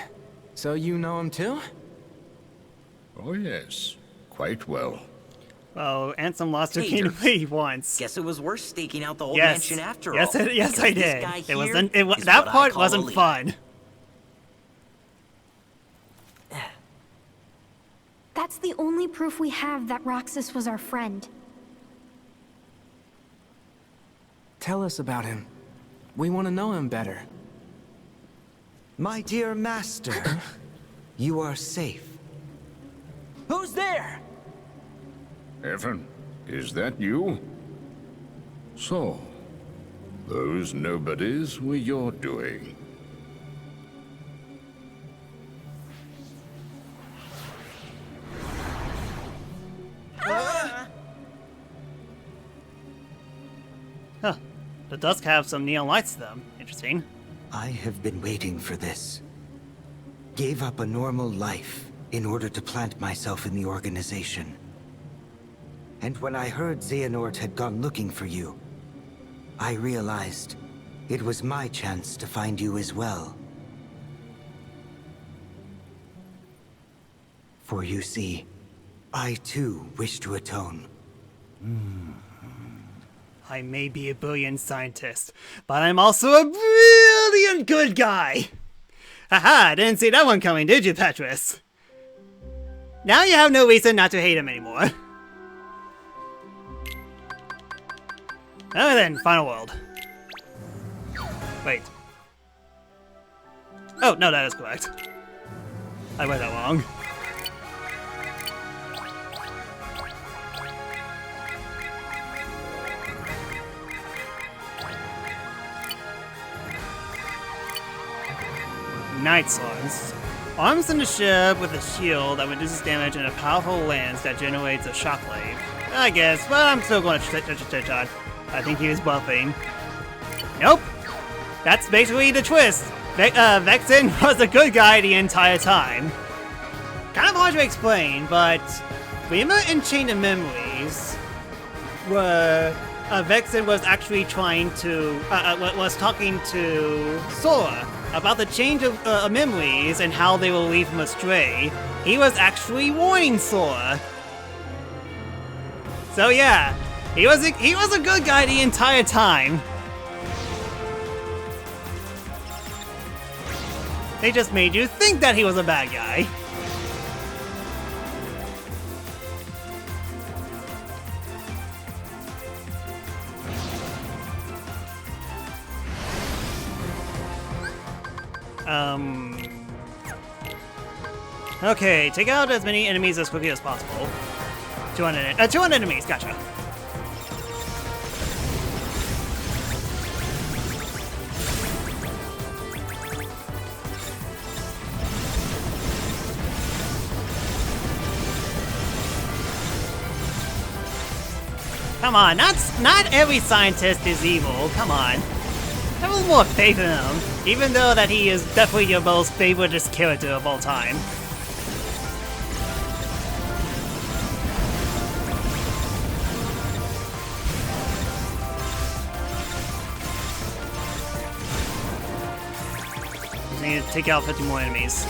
So you know him too? Oh yes, quite well. Oh, Ansem lost her Hey, kingdom Dirk. lead once. Guess it was worth staking out the whole Yes, mansion after yes, all. yes, I Because this did. guy It here wasn't. is That what I part call a wasn't leader. fun. That's the only proof we have that Roxas was our friend. Tell us about him. We want to know him better. My dear master, you are safe. Who's there? Evan, is that you? So, those nobodies were your doing. Huh. The Dusk have some neon lights to them. Interesting. I have been waiting for this. Gave up a normal life in order to plant myself in the organization. And when I heard Xehanort had gone looking for you, I realized it was my chance to find you as well. For you see, I too wish to atone. I may be a brilliant scientist, but I'm also a brilliant good guy. Haha, didn't see that one coming, did you, Petrus? Now you have no reason not to hate him anymore. Alright then, final world. Wait. Oh, no, that is correct. I read that wrong. Night Swords. Arms in the ship with a shield that reduces damage and a powerful lance that generates a shockwave. I guess, but I'm still going to shot. I think he was buffing. Nope. That's basically the twist. Vexen was a good guy the entire time. Kind of hard to explain, but remember in Chain of Memories, where Vexen was actually trying to, was talking to Sora about the change of memories and how they will lead him astray. He was actually warning Sora. So yeah, he was a good guy the entire time. They just made you think that he was a bad guy. Okay, take out as many enemies as quickly as possible. 200 enemies, gotcha. Come on, not every scientist is evil, come on. Have a little more faith in him, even though that he is definitely your most favoriteest character of all time. need to take out 50 more enemies.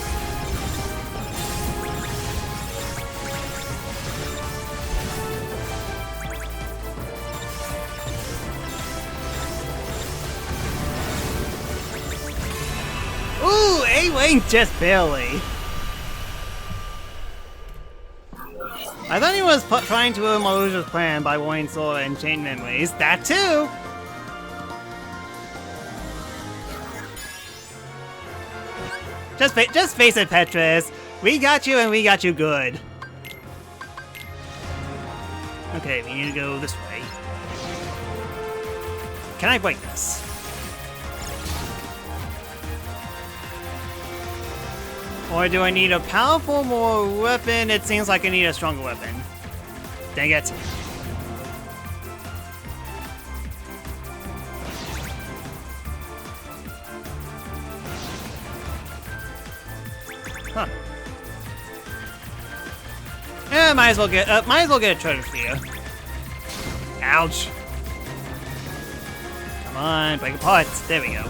Ooh, A-Wing just barely. I thought he was trying to ruin Maruja's plan by warning Sora and chain memories. That too! Just face it, Petrus. We got you and we got you good. Okay, we need to go this way. Can I break this? Or do I need a powerful more weapon? It seems like I need a stronger weapon. Dang it. Huh. Yeah, might as well get a treasure sphere. Ouch. Come on, break apart. There we go.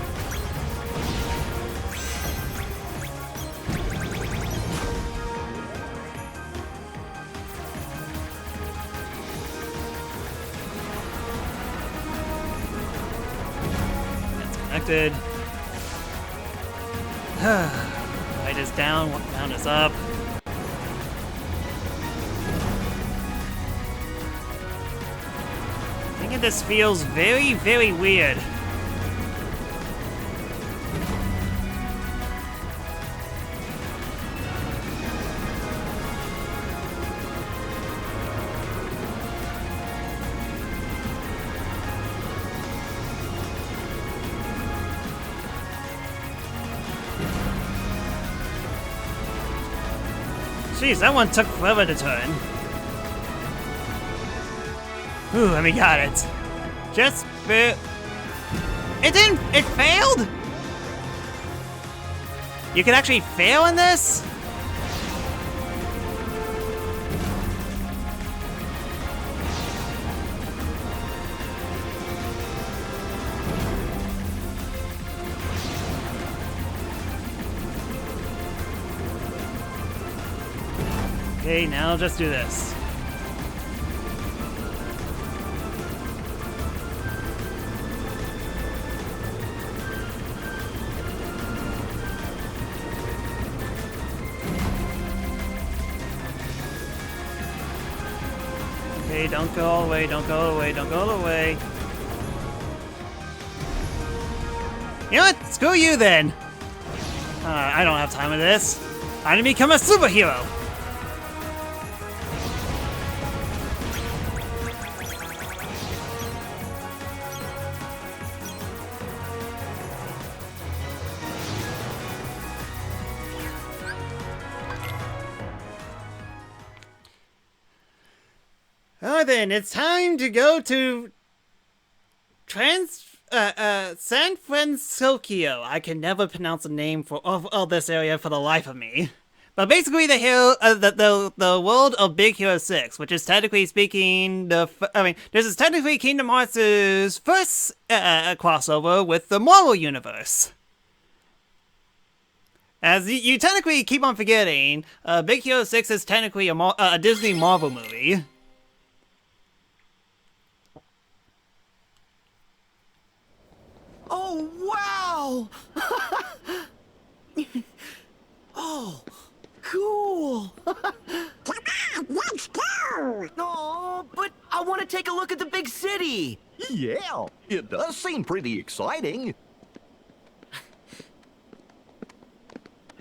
Connected. Light is down, down is up. I think this feels very, very weird. Jeez, that one took forever to turn. Ooh, and we got it. Just it didn't. It failed? You can actually fail in this? Okay, now just do this. Okay, don't go all the way, don't go all the way, don't go all the way. You know what? Screw you then! I don't have time for this. I'm gonna become a superhero! Alright then, it's time to go to San Francisco. I can never pronounce the name of this area for the life of me. But basically the world of Big Hero 6, which is technically speaking this is technically Kingdom Hearts' first crossover with the Marvel Universe. As you technically keep on forgetting, Big Hero 6 is technically a Disney Marvel movie. Oh, wow! Oh, cool! Come on, let's go! No, but I want to take a look at the big city! Yeah, it does seem pretty exciting.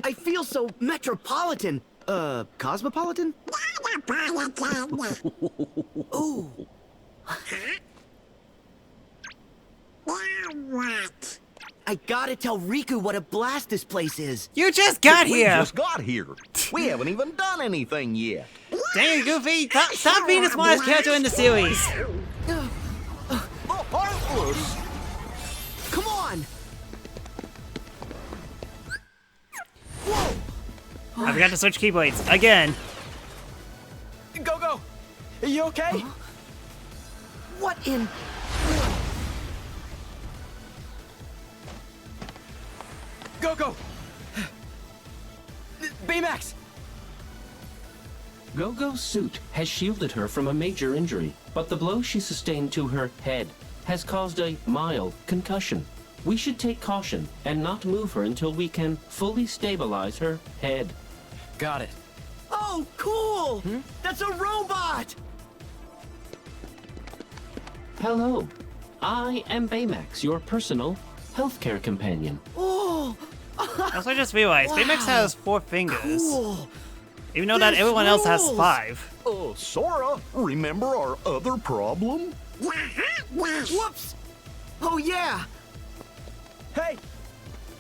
I feel so metropolitan. Cosmopolitan? Metropolitan! Ooh. Now what? I gotta tell Riku what a blast this place is. You just got We here! just got here. We haven't even done anything yet. Dang it, Goofy! Stop being the smartest character in the series! The Heartless! Come on! Whoa! I forgot to switch keyblades again. Go! Are you okay? What in... Go! Baymax! Go-Go's suit has shielded her from a major injury, but the blow she sustained to her head has caused a mild concussion. We should take caution and not move her until we can fully stabilize her head. Got it. Oh, cool! That's a robot! Hello. I am Baymax, your personal healthcare companion. Oh! Also, I just realized Baymax has 4 fingers. Cool. Even though that everyone else has rules. 5. Sora, remember our other problem? Whoops! Oh, yeah! Hey!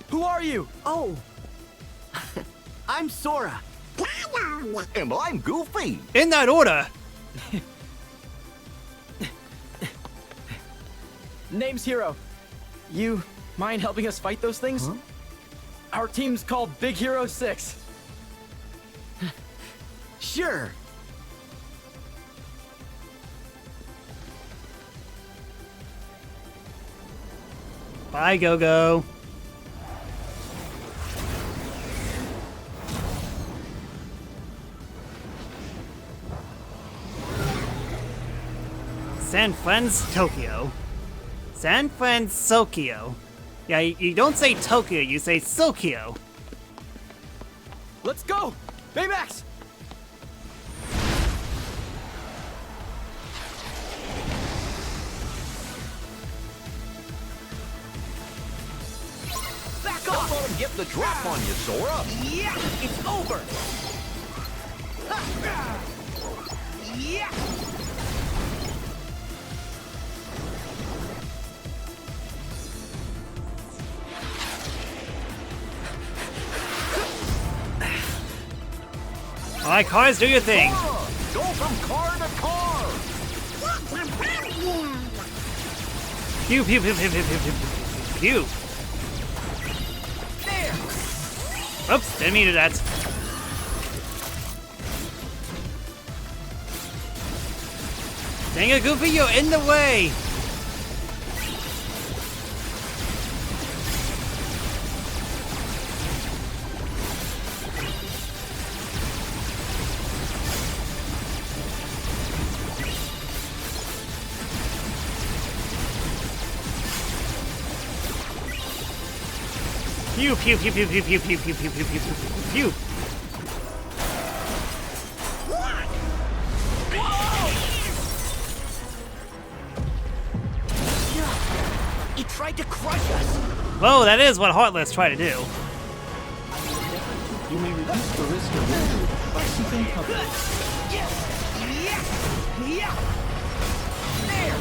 Who are you? Oh. I'm Sora. And I'm Goofy. In that order! Name's Hero. You mind helping us fight those things? Huh? Our team's called Big Hero 6. Sure. Bye, Go-Go. San Tokyo. San Francisco. Yeah, you don't say Tokyo, you say Sokyo. Let's go! Baymax! Back Don't off! let him get the drop on you, Sora. Yeah! It's over! Yeah! Alright, cars, do your thing. Go from car to car. Pew, pew, pew, pew, pew, pew, pew, pew. There! Oops, didn't mean to do that. Dang it, Goofy, you're in the way! Pew, pew, pew, pew, pew, pew, pew, pew, pew, pew, pew, pew, pew. He tried to crush us! Whoa, that is what Heartless try to do. You may reduce the risk of injury by seeking cover. Yeah! There!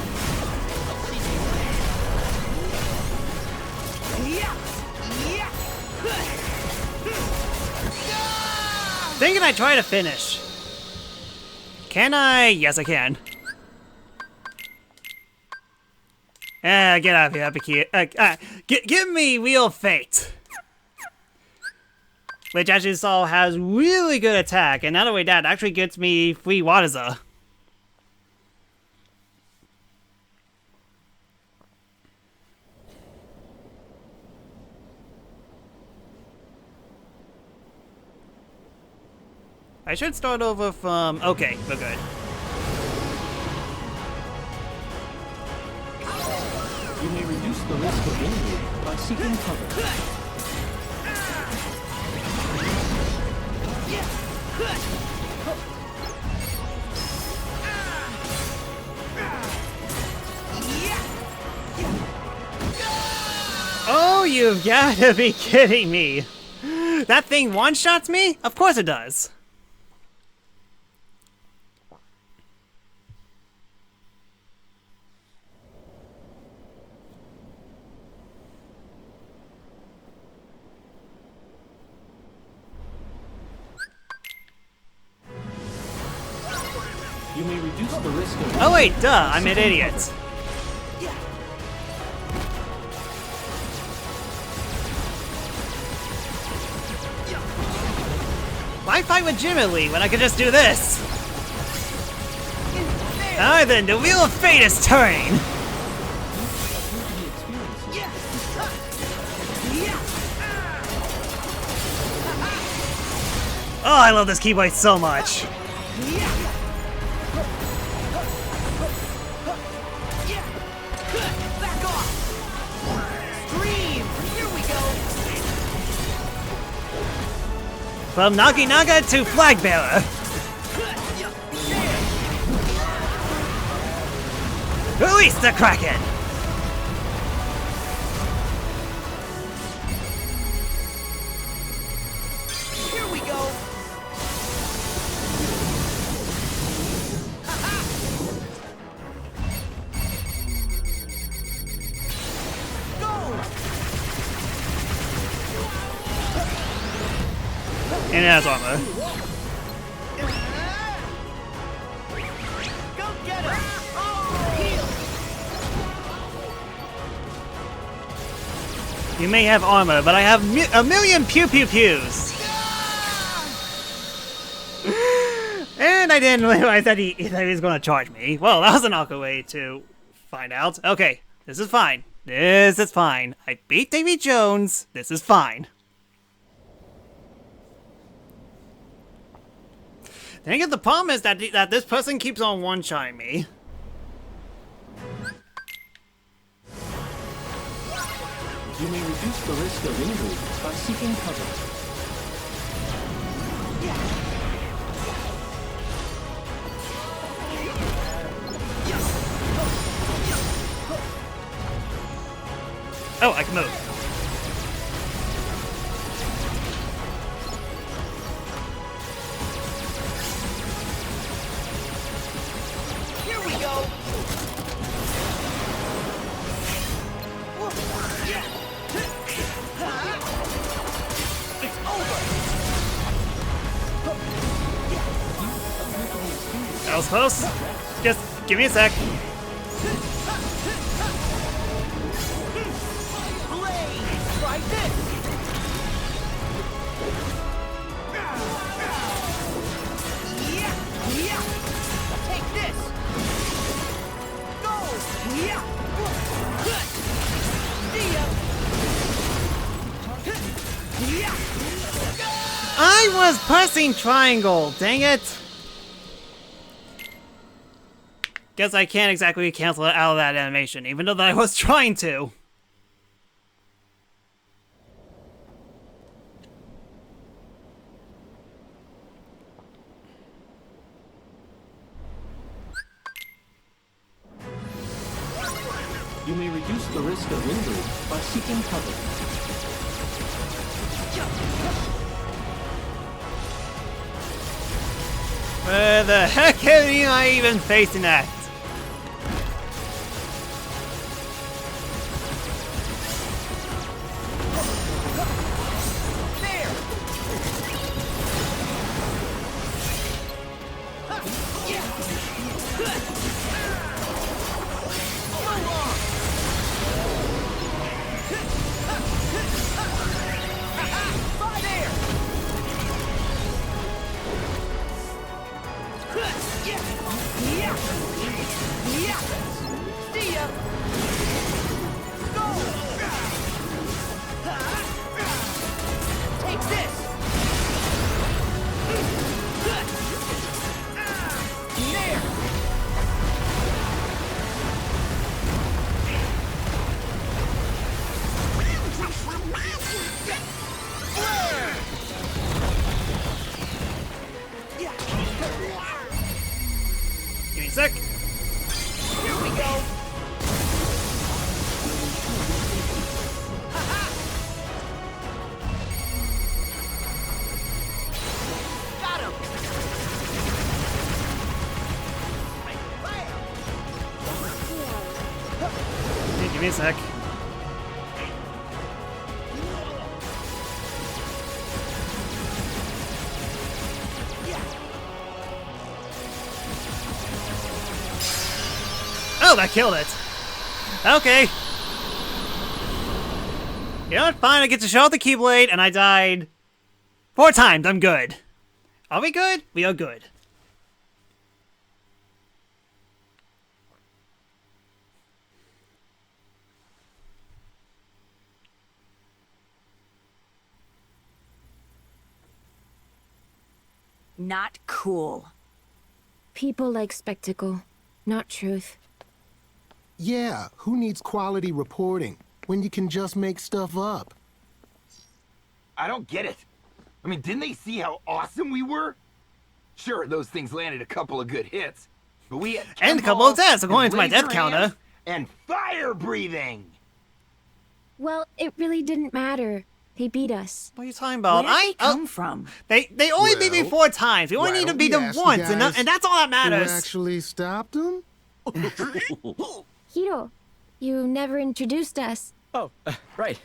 Dang it, I try to finish. Can I? Yes, I can. Get out of here, Happy give me Wheel of Fate. Which, as you saw, has really good attack, and not only that, actually gets me free Wadaza. I should start over from... Okay, we're good. You may reduce the risk of injury by seeking cover. Oh, you've gotta be kidding me! That thing one-shots me? Of course it does. You may reduce the risk of... Oh wait, duh, I'm an idiot. Why fight with Jimmy when I could just do this? Alright then, the Wheel of Fate is turning! Oh, I love this Keyblade so much. Back off! Scream! Here we go! From Naginaga to Flagbearer. Release the Kraken! Here we go! And it has armor. Go get him! Heal! You may have armor, but I have a million pew-pew-pews. And I didn't realize that he was going to charge me. Well, that was an awkward way to find out. Okay, this is fine. This is fine. I beat Davy Jones. This is fine. Then again, the problem is that this person keeps on one-shotting me. You may reduce the risk of injury by seeking cover. Oh, I can move. Here we go! It's over! That was close. Just give me a sec. Try this! Yeah! Take this! Go! Yeah! See ya! I was pressing triangle, dang it! Guess I can't exactly cancel it out of that animation, even though I was trying to. You may reduce the risk of injury by seeking cover. Where the heck am I even facing that? Give me a sec. Here we go! Got him! Hey, give me a sec. Oh, that killed it. Okay. You know what? Fine, I get to show off the Keyblade, and I died 4 times. I'm good. Are we good? We are good. not cool. People like spectacle, not truth. Yeah, who needs quality reporting when you can just make stuff up? I don't get it. I mean, didn't they see how awesome we were? Sure, those things landed a couple of good hits, but we had and a couple of deaths, according to my laser death counter. hands and fire breathing. Well, it really didn't matter. They beat us. What are you talking about? Where did they come from? They only beat me 4 times. We only need to beat them once, and that's all that matters. Who actually stopped them? Hiro, you never introduced us. Oh, right.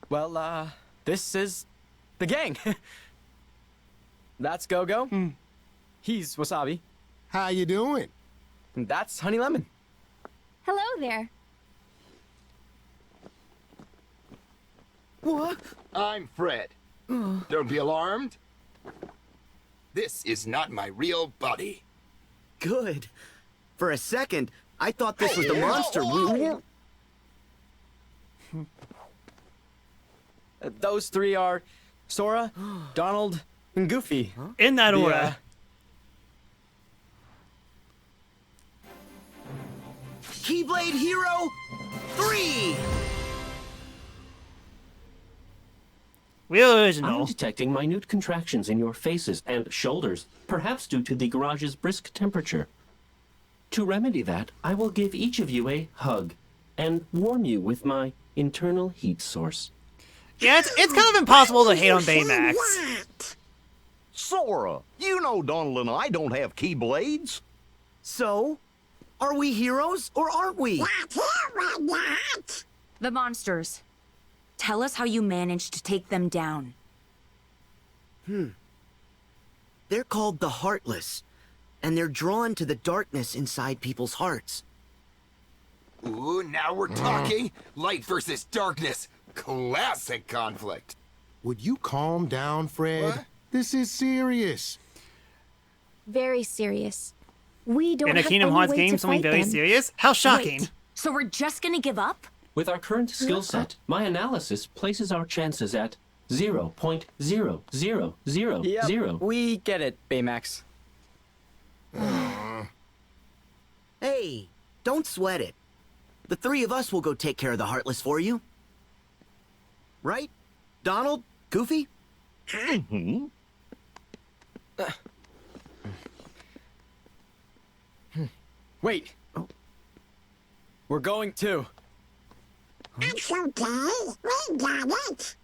Well, this is the gang. That's Go-Go. He's Wasabi. How you doing? And that's Honey Lemon. Hello there. What? I'm Fred. Don't be alarmed. This is not my real body. Good. For a second, I thought this was the monster we... Those three are Sora, Donald, and Goofy. In that order. Keyblade Hero 3! Real original. I'm detecting minute contractions in your faces and shoulders, perhaps due to the garage's brisk temperature. To remedy that, I will give each of you a hug and warm you with my internal heat source. Yeah, it's kind of impossible to hate on Baymax. Sora, you know Donald and I don't have keyblades. So, are we heroes or aren't we? The monsters. Tell us how you managed to take them down. They're called the Heartless, and they're drawn to the darkness inside people's hearts. Ooh, now we're talking. Light versus darkness. Classic conflict. Would you calm down, Fred? What? This is serious. Very serious. We don't In a have Kingdom any Hearts way game, to something fight very them. serious? How shocking. Wait, so we're just gonna give up? With our current skill set, my analysis places our chances at 0.00000. Yep, we get it, Baymax. Hey, don't sweat it. The three of us will go take care of the Heartless for you. Right? Donald? Goofy? Wait. We're going too. It's okay. We got it.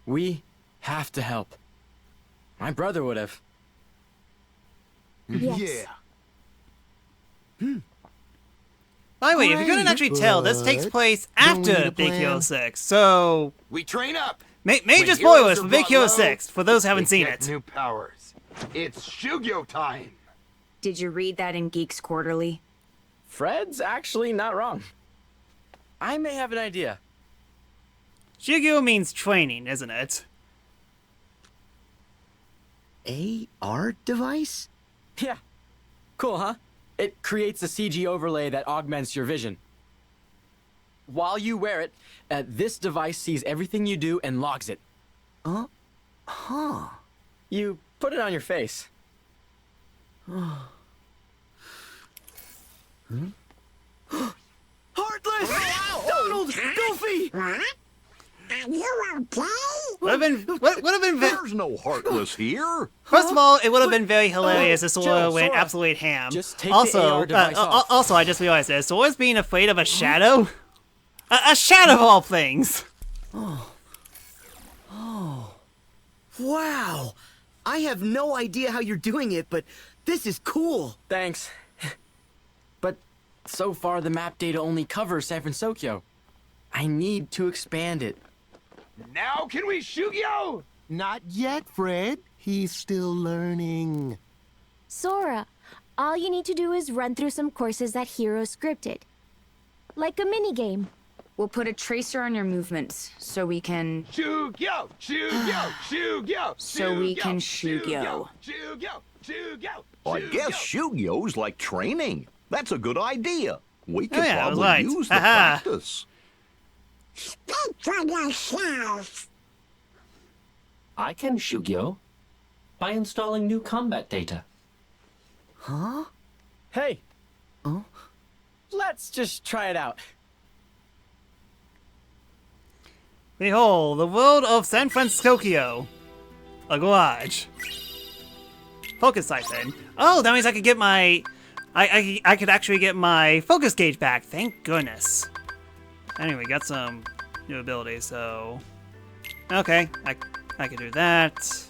We have to help. My brother would have. Yes. By the way, if you couldn't actually tell, this takes place after Big Hero 6, so... We train up. Major When spoilers heroes for are Big brought Hero low, 6, for those who haven't they seen get it. New powers. It's Shugyo time. Did you read that in Geeks Quarterly? Fred's actually not wrong. I may have an idea. Shugyo means training, isn't it? AR device? Yeah. Cool, huh? It creates a CG overlay that augments your vision. While you wear it, this device sees everything you do and logs it. Huh. You put it on your face. Heartless! Donald! Goofy! What? Are you okay? Would have been There's no Heartless here. First of all, it would have been very hilarious if Sora Joe, went Sora, absolute ham. just take the Also, AR device off. also, I just realized this. Sora's being afraid of a shadow? A shadow of all things! Wow! I have no idea how you're doing it, but this is cool. Thanks. But so far the map data only covers San Francisco. I need to expand it. Now can we Shugyo? Not yet, Fred. He's still learning. Sora, all you need to do is run through some courses that Hero scripted. Like a minigame. We'll put a tracer on your movements so we can... Shugyo! Shugyo! Shugyo! So we can Shugyo. Shugyo! Shugyo! I guess Shugyo's like training. That's a good idea. We could yeah, I was probably right. use the Haha. practice. Speak for yourself. I can, Shugyo. By installing new combat data. Huh? Hey. Oh? Let's just try it out. Behold, the world of San Francisco. A garage. Focus siphon. Oh, that means I could get my... I could actually get my focus gauge back. Thank goodness. Anyway, got some new abilities, so... Okay, I could do that.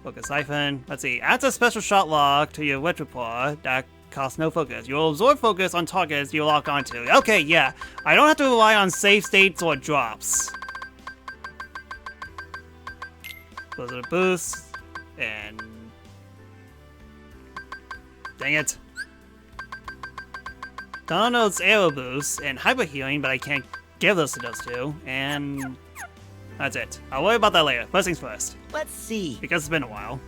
Focus siphon. Let's see. Adds a special shot lock to your repertoire that costs no focus. You'll absorb focus on targets you lock onto. Okay, yeah. I don't have to rely on save states or drops. Those are the boosts. And... Dang it. Donald's arrow boost and hyper healing, but I can't give those to those two. And... that's it. I'll worry about that later. First things first. Let's see. Because it's been a while.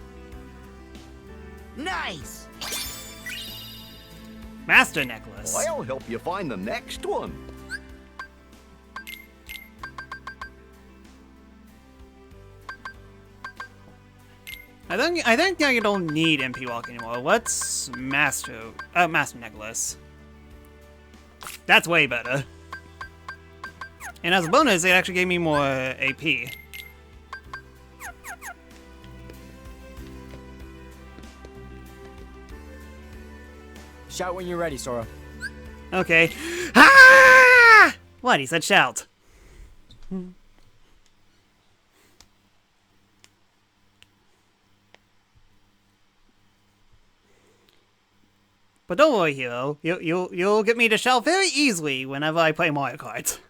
Nice! Master necklace. I'll help you find the next one. I think I don't need MP Walk anymore. What's Master necklace? That's way better. And as a bonus, it actually gave me more AP. Shout when you're ready, Sora. Okay. Ah! What? He said shout. But don't worry, Hero. You'll get me to shout very easily whenever I play Mario Kart.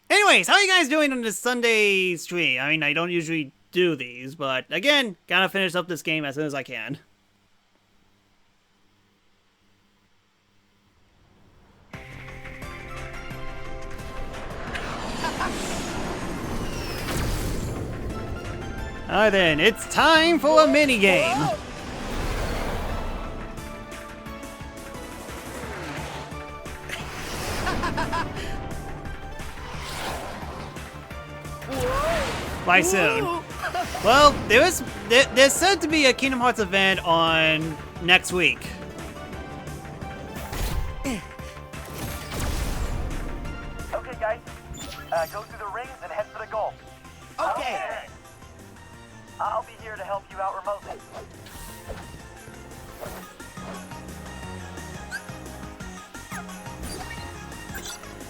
Anyways, how are you guys doing on this Sunday stream? I mean, I don't usually do these, but again, gotta finish up this game as soon as I can. Alright then, it's time for a minigame! By soon. Well, there's said to be a Kingdom Hearts event on next week. Okay, guys. Go through the rings and head for the goal. Okay. I'll be here to help you out remotely.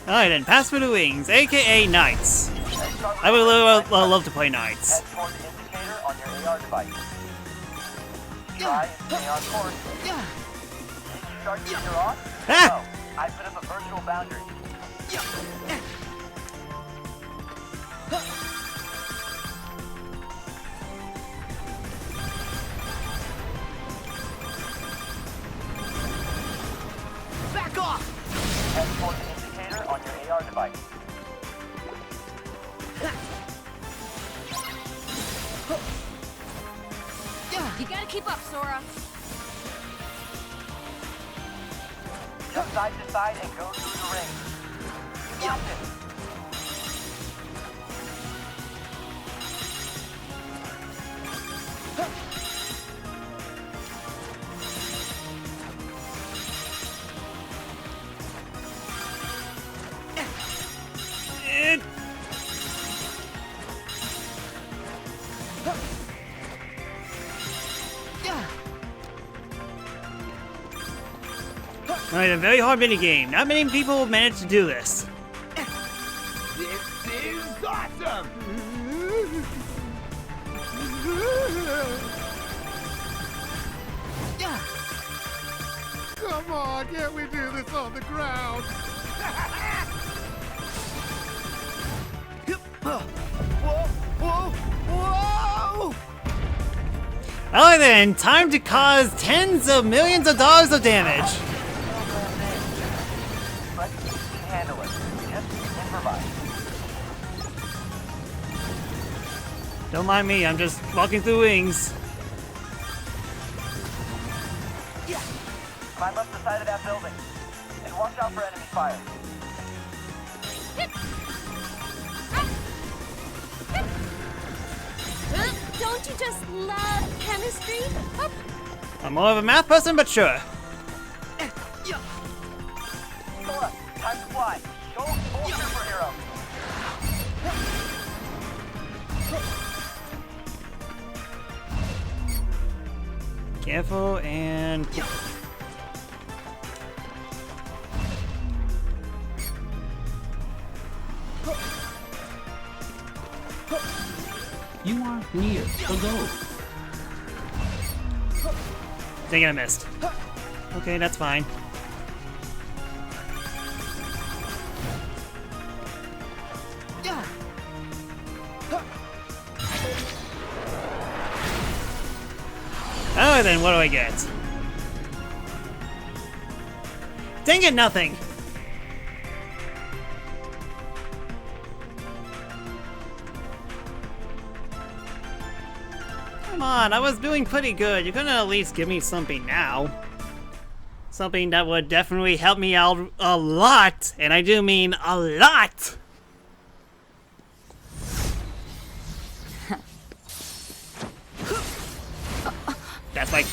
Alright then, pass for the wings, aka Knights. I would love to play Knights. Head toward the indicator on your AR device. Try and stay on course. Did you start to veer off? No, I put up a virtual boundary. Back off! Head toward the indicator on your AR device. You gotta keep up, Sora. Jump side to side and go through the ring. You got this. Alright, a very hard minigame. Not many people manage to do this. This is awesome! Come on, can't we do this on the ground? Whoa! Whoa! Whoa! Alright then, time to cause tens of millions of dollars of damage. But you can handle it. Just improvise. Don't mind me, I'm just walking through wings. Climb up the side of that building. And watch out for enemy fire. Don't you just love chemistry? I'm more of a math person, but sure. Sora, time to fly. Go full superhero. Careful and... You are near the goal. Dang it, I missed. Okay, that's fine. Oh, then what do I get? Dang it, nothing! Come on, I was doing pretty good. You're gonna at least give me something now. Something that would definitely help me out a lot, and I do mean a lot!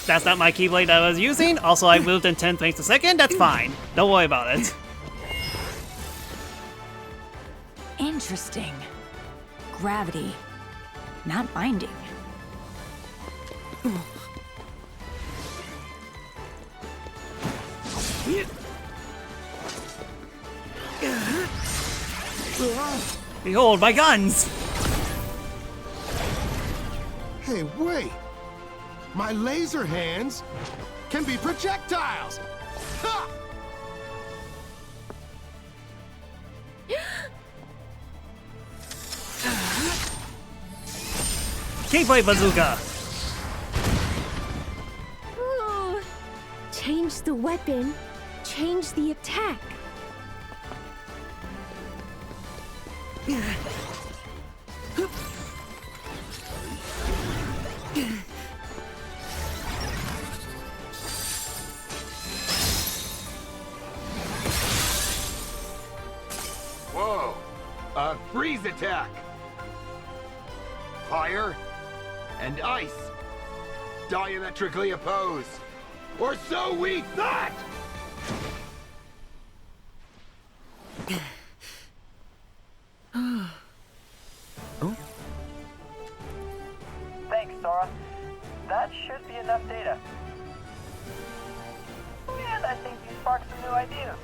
That's not my Keyblade I was using. Also, I moved in 10 frames a second. That's fine. Don't worry about it. Interesting. Gravity. Not binding. Behold, my guns! Hey, wait! My laser hands can be projectiles! Ha! Keyblade bazooka! Ooh. Change the weapon, change the attack. Whoa! A freeze attack! Fire and ice diametrically opposed. Or so we thought! Thanks, Sora. That should be enough data. And I think you sparked some new ideas.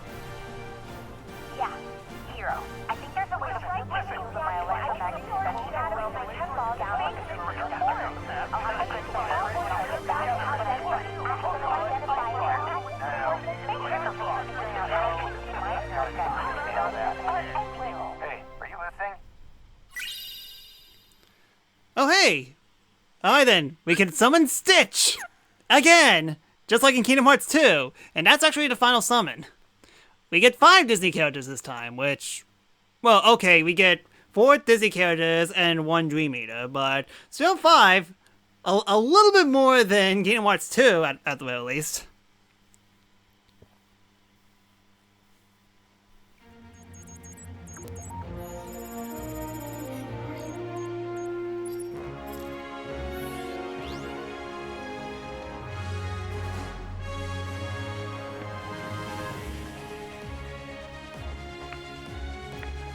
Yeah, Hero. I think there's a way to flip the rules of my electromagnetic suspension and will my head log down on the Hey, are you listening? Oh, hey! Alright then, we can summon Stitch! Again! Just like in Kingdom Hearts 2, and that's actually the final summon. We get 5 Disney characters this time, which... Well, okay, we get 4 Disney characters and 1 Dream Eater, but still 5. A little bit more than Kingdom Hearts 2, at the very least.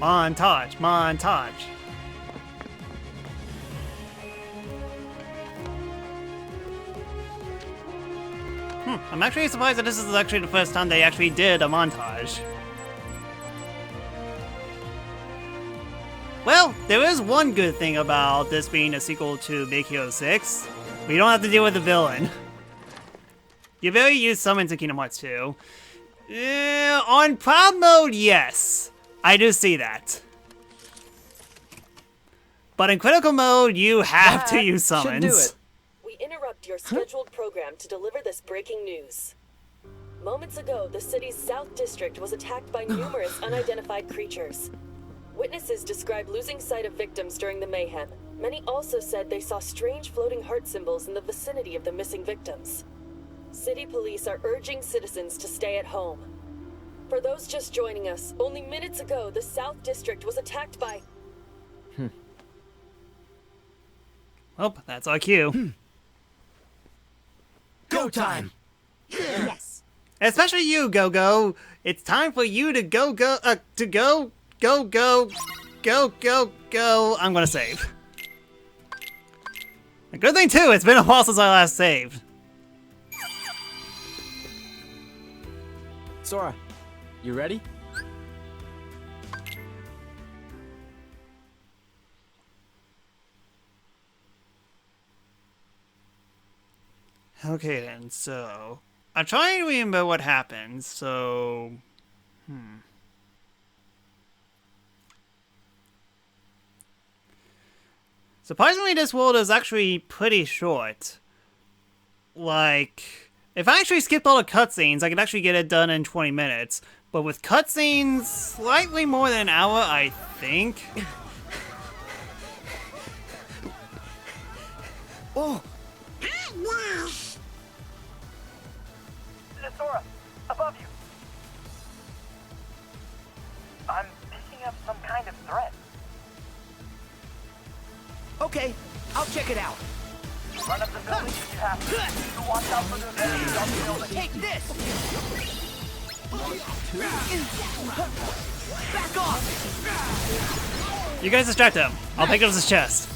Montage, montage. I'm actually surprised that this is actually the first time they actually did a montage. Well, there is one good thing about this being a sequel to Big Hero 6. We don't have to deal with the villain. You very used summons in Kingdom Hearts 2. On Proud Mode, yes. I do see that. But in Critical Mode, you have to use summons. Should do it. We interrupt your scheduled program to deliver this breaking news. Moments ago, the city's South District was attacked by numerous unidentified creatures. Witnesses described losing sight of victims during the mayhem. Many also said they saw strange floating heart symbols in the vicinity of the missing victims. City police are urging citizens to stay at home. For those just joining us, only minutes ago, the South District was attacked by... Oh, that's our cue. Go time! Yes. Especially you, Go-Go. It's time for you to go. I'm gonna save. A good thing too, it's been a while since I last saved. Sora, you ready? Okay then, so I'm trying to remember what happened, so surprisingly this world is actually pretty short. Like, if I actually skipped all the cutscenes, I could actually get it done in 20 minutes. But with cutscenes, slightly more than an hour, I think. Oh! Sora, above you. I'm picking up some kind of threat. Okay, I'll check it out. Run up the building if you have to. Watch out for those enemies on the building. Take this! Back off! You guys distract him. I'll pick up his chest.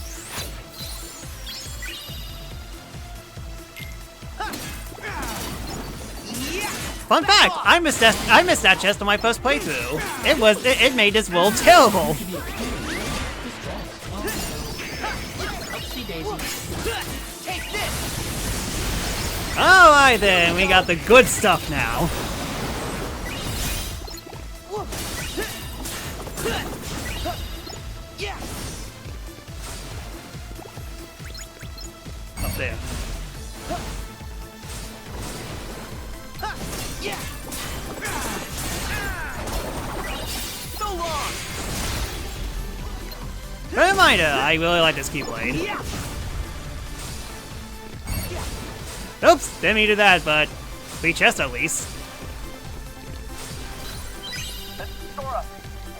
Fun fact, I missed that chest on my first playthrough. It made this world terrible. Take this! Alright then, we got the good stuff now. Up there. So long! Reminder, I really like this Keyblade. Oops, didn't mean to do that, but free chest at least. Sora,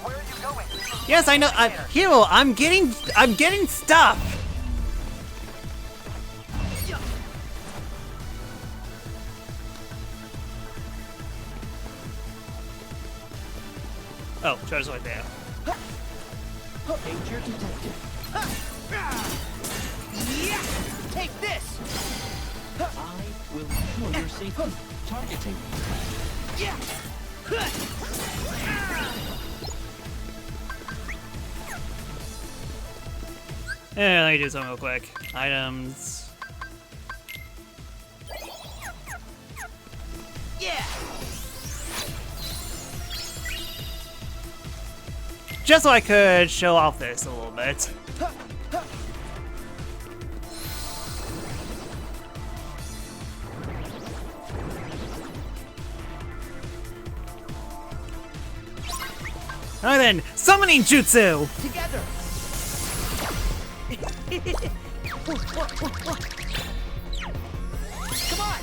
where are you going? Yes, I know. Hero, I'm getting stuff. Oh, treasure's right there. Danger detected. Take this! I will ensure your safety. Targeting. Yeah, let me do something real quick. Items. Yeah! Just so I could show off this a little bit. Alright then, summoning jutsu! Together! Come on!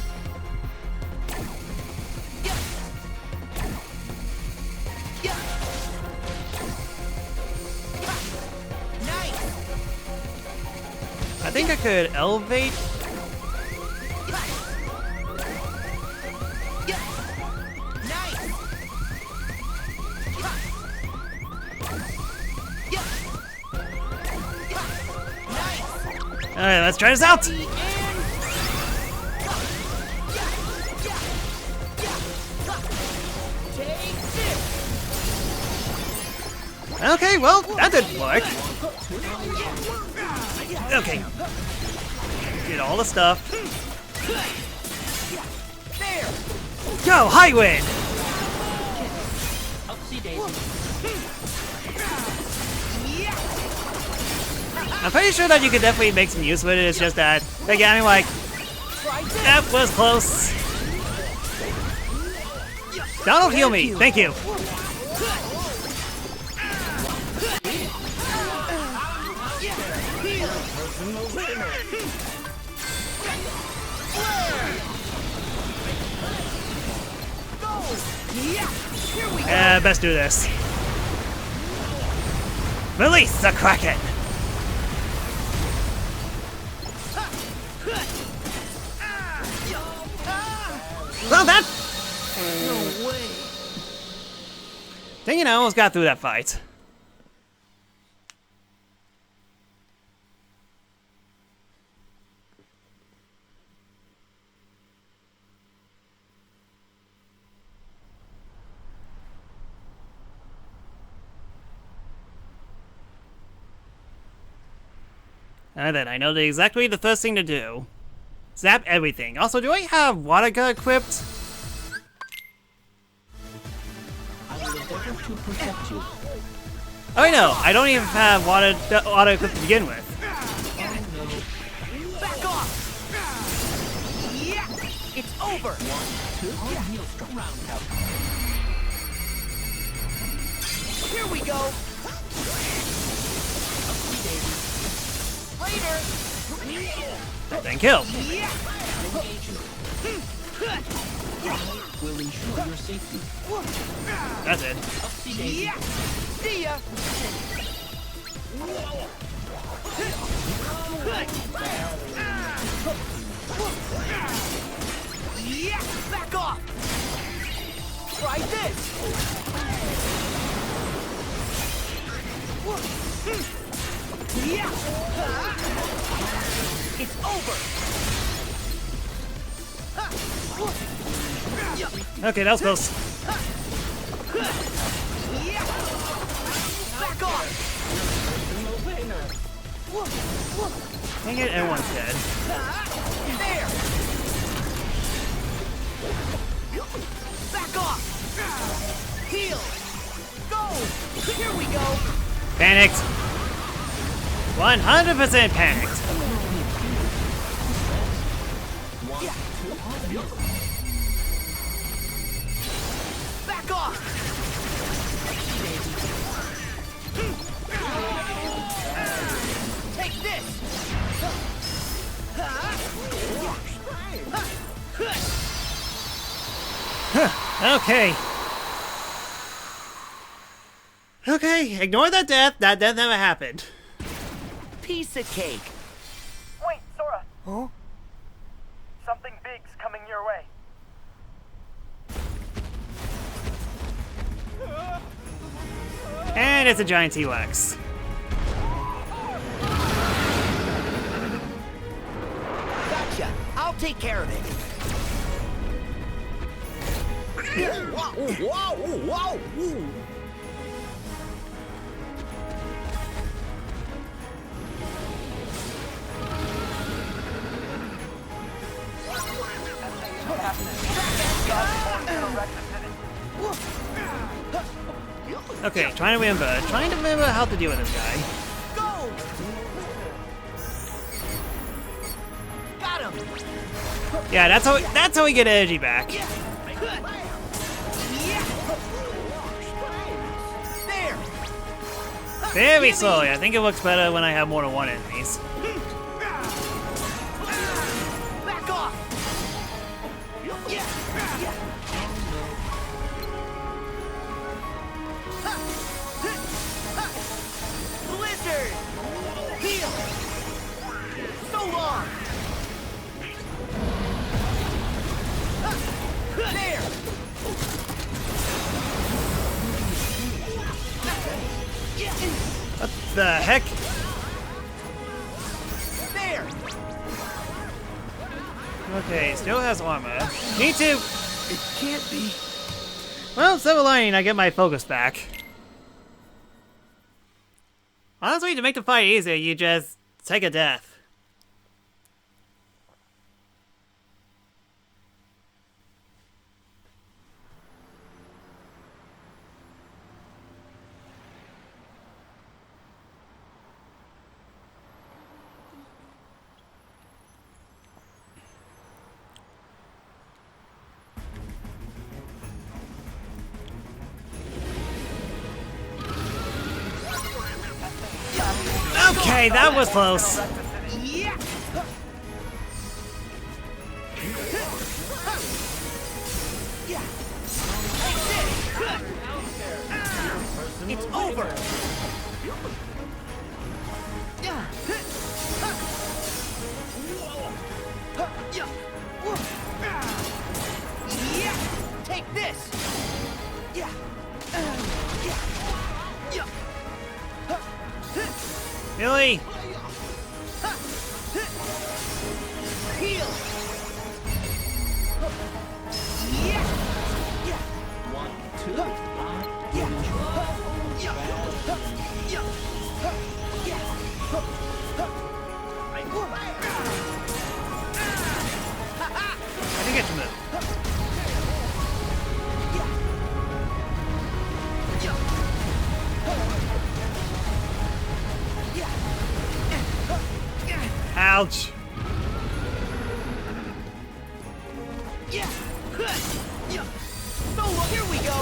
I think I could elevate. Alright, let's try this out! Okay, well, that didn't work. Okay. Get all the stuff. Go, high wind! I'm pretty sure that you could definitely make some use of it. It's just that, again, I mean, like, that was close. Donald, heal me. Thank you. Best do this. Release the Kraken! No way. Dang it, I almost got through that fight. And then I know exactly the first thing to do. Zap everything. Also, do I have water gun equipped? I will endeavor to protect you. Oh no, I don't even have water equipped to begin with. Back off! Yeah! It's over! Here we go! Later! Then kill. Will ensure your safety. That's it. Yeah! See ya! Yeah! Back off! Try this! Yeah! It's over! Okay, that was close. Back off! Dang it, everyone's dead. There! Back off! Heal! Go! Here we go! Panicked. 100% panicked. Back off! Take this! Okay. Okay, ignore that death. That death never happened. Piece of cake. Wait, Sora. Huh? Something big's coming your way. And it's a giant T-Rex. Gotcha. I'll take care of it. Whoa! Okay, trying to remember how to deal with this guy. Go! Got him. Yeah, that's how we get energy back. There. Very slowly. I think it looks better when I have more than one enemies. Back off. Blizzard. Heal. So long. There. What the heck? There. Okay, still has armor. Me too. It can't be. Well, silver lining, I get my focus back. Honestly, to make the fight easier, you just take a death. Okay, that was close. Yeah. It's over. Take Billy! Heal! I didn't get to move. Ouch! Solo, here we go!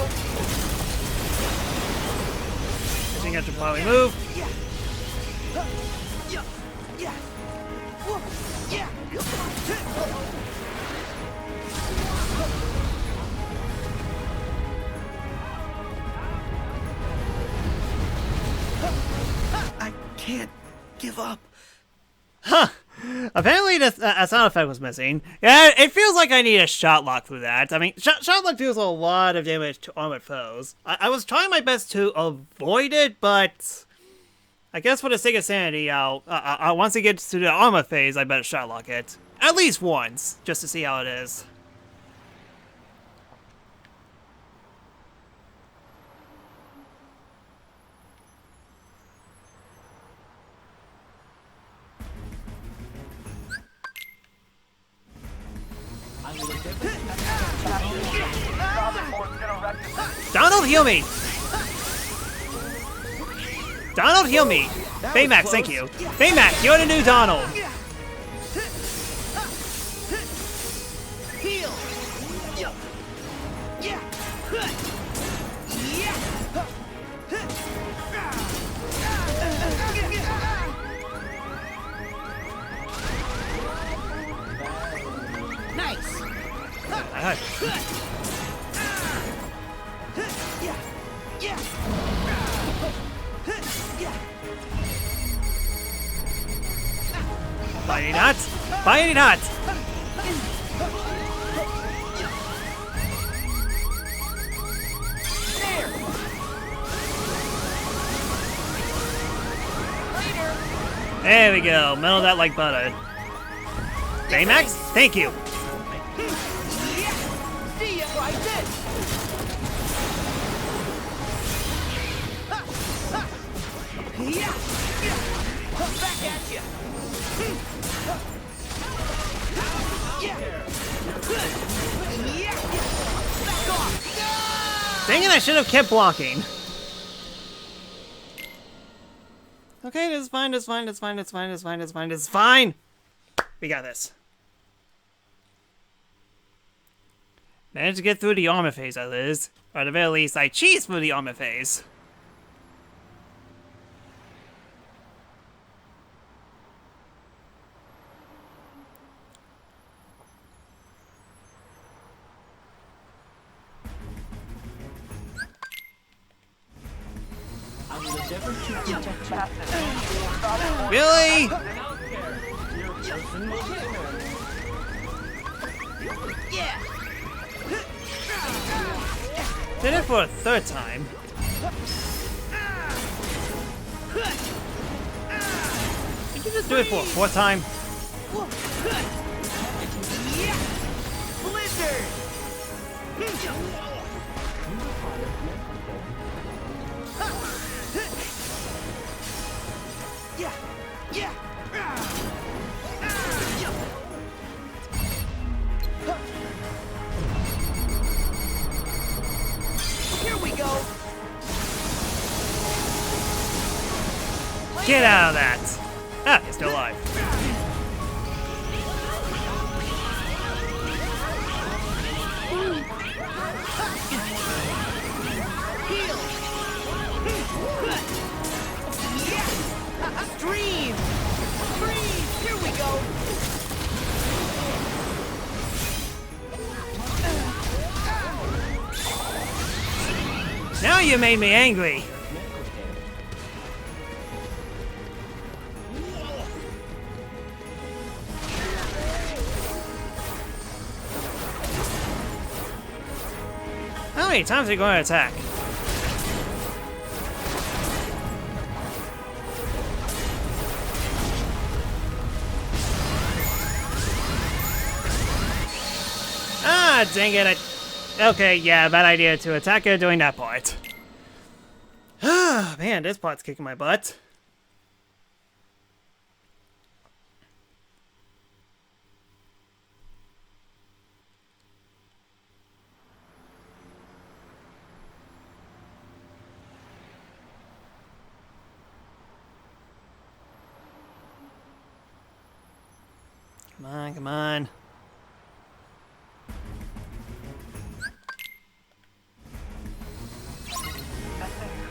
I think I should probably move. I can't give up. Huh. Apparently a sound effect was missing. Yeah, it feels like I need a shot lock through that. I mean, shot lock deals a lot of damage to armored foes. I was trying my best to avoid it, but I guess for the sake of sanity, I'll once it gets to the armor phase, I better shot lock it. At least once, just to see how it is. Donald, heal me! Donald, heal me! Baymax, thank you. Baymax, you're the new Donald! Heal! Nice! Binding knot! Binding knot! There we go. Melt that like butter. Baymax, thank you. See ya! Try this! Back at you! Back off! Dang it, I should have kept blocking. Okay, it's fine, it's fine, it's fine, it's fine, it's fine, it's fine, it's fine! We got this. Managed to get through the armor phase, that is. Or at the very least, I cheesed through the armor phase. Really? Did it for a third time. Did you just do it for a fourth time? Blizzard! Here we go. Get out of that! Ah, you're still alive. Stream! Freeze! Here we go! Now you made me angry! How many times are you going to attack? Ah, dang it. Okay, yeah, bad idea to attack her doing that part. Ah, man, this part's kicking my butt. Come on, come on.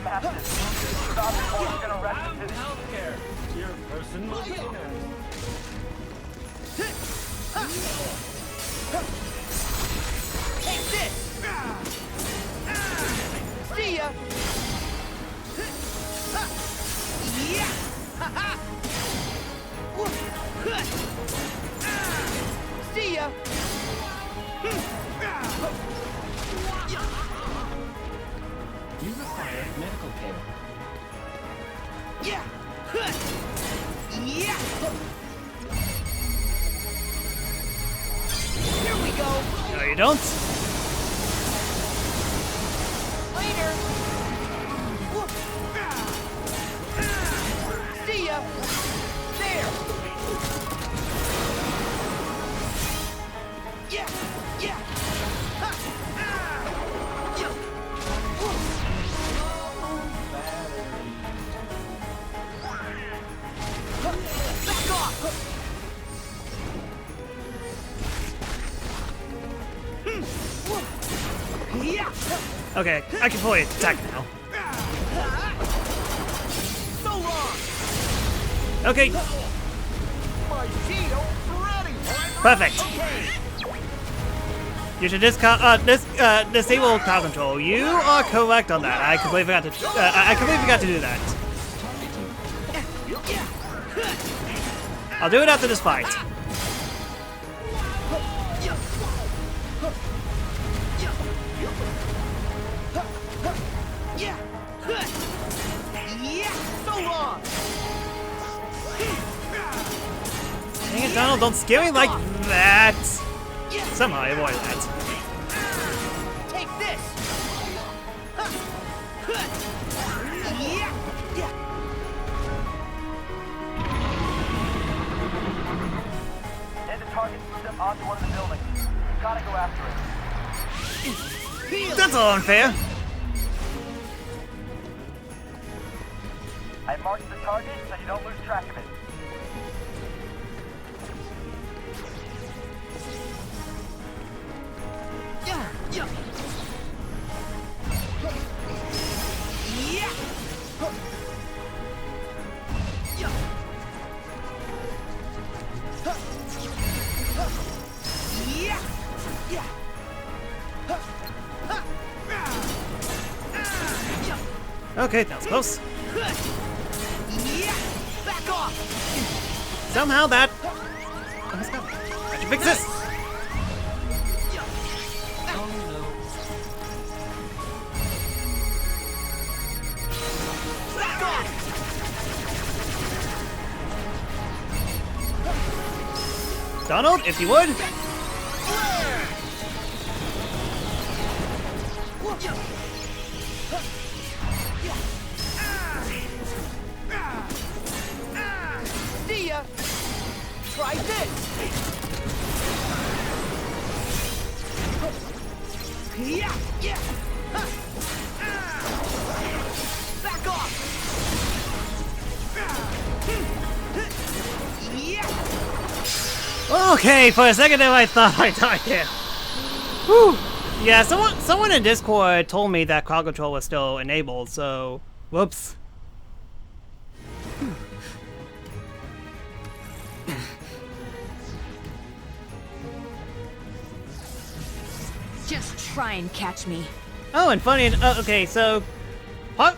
Massive. Stop it or we're gonna wreck the city. Healthcare. Your personal trainer. Take this! See ya! Yeah! See ya! You require medical care. Yeah! Yeah! Here we go! No, you don't. Later! See ya! There! Yeah! Yeah! Ha! Yeah! Back off! Yeah! Okay, I can fully attack now. So long! Okay, My shield's ready! perfect. Okay! You should disable crowd control. You are correct on that. I completely forgot to. I completely forgot to do that. I'll do it after this fight. Yeah! Yeah! So long! Dang it, Donald! Don't scare me like that. Somehow I avoid that. Take this! Yeah! Yeah! Hit the target system onto one of the buildings. You gotta go after it. That's all unfair. I marked the target so you don't lose track of it. Yeah! Yeah! Yeah! Yeah! Yeah! Yeah! Okay, that was close. Yeah! Back off! Somehow that. I should fix this. Back off! Donald, if you would. See ya! Try this! Yeah! Yeah! Back off! Yeah! Okay, for a second there I thought I died here. Whew. Yeah, someone in Discord told me that crowd control was still enabled, so whoops. Just try and catch me. Oh, and funny, okay, so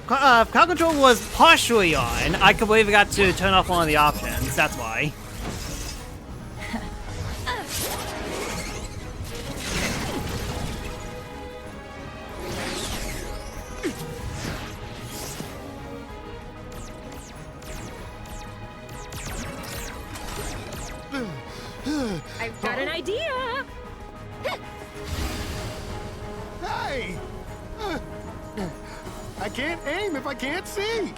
crowd control was partially on. I completely forgot to turn off one of the options, that's why. I've got an idea. Hey! I can't aim if I can't see!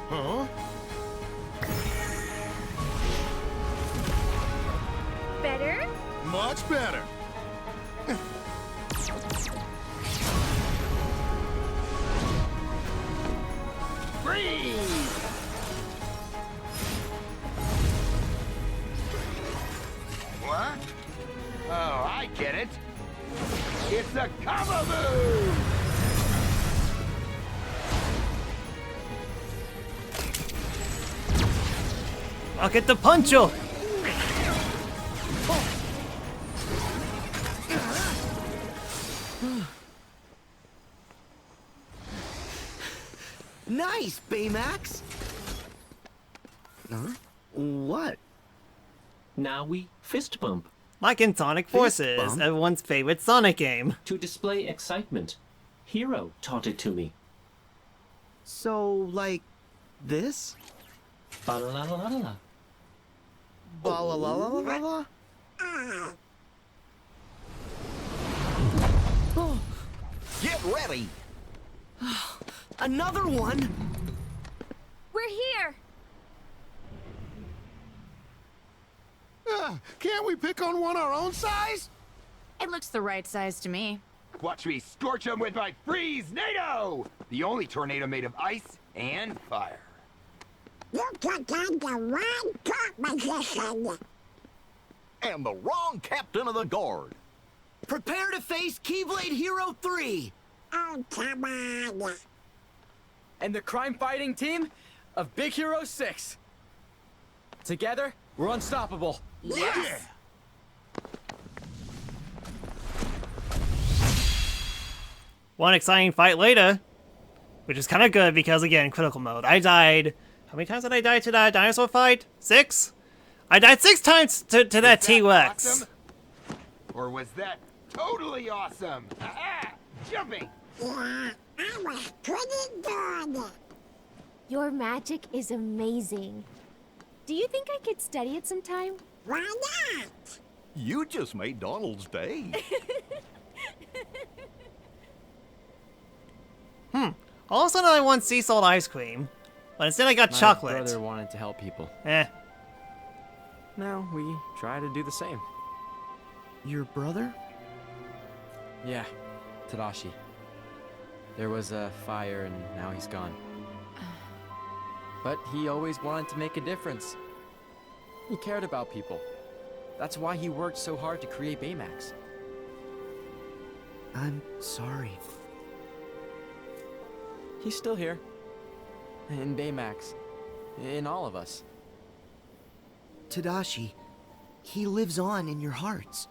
Huh? Better? Much better. Freeze! What? Oh, I get it. It's a combo move! I'll get the puncho! Nice, Baymax! Huh? What? Now we fist bump. Like in Sonic Forces, bump? everyone's favorite Sonic game. To display excitement. Hero taught it to me. So, like, this? Ba-la-la-la-la-la. Ba-la-la-la-la-la? Oh. Get ready! Another one? We're here! Can't we pick on one our own size? It looks the right size to me. Watch me scorch them with my Freeze-nado! The only tornado made of ice and fire. You took on the wrong composition. And the wrong captain of the guard. Prepare to face Keyblade Hero 3! Oh, come on. And the crime-fighting team of Big Hero 6. Together, we're unstoppable. Yes! One exciting fight later, which is kind of good because, again, critical mode. I died. How many times did I die to that dinosaur fight? 6? I died 6 times to that T-Rex. Awesome? Or was that totally awesome? Aha! Jumping! Yeah, I was pretty good. Your magic is amazing. Do you think I could study it sometime? Why not? You just made Donald's day. All of a sudden I want sea salt ice cream, but instead I got My chocolate. brother wanted to help people. Now we try to do the same. Your brother? Yeah, Tadashi. There was a fire and now he's gone. But he always wanted to make a difference. He cared about people. That's why he worked so hard to create Baymax. I'm sorry. He's still here. In Baymax. In all of us. Tadashi, he lives on in your hearts.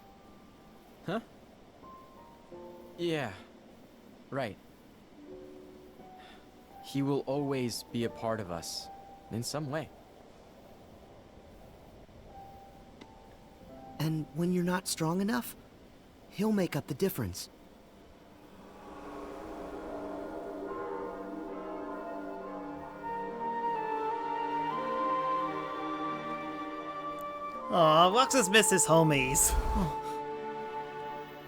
Huh? Yeah. Right. He will always be a part of us. In some way. And when you're not strong enough, he'll make up the difference. Aw, Roxas missed his homies.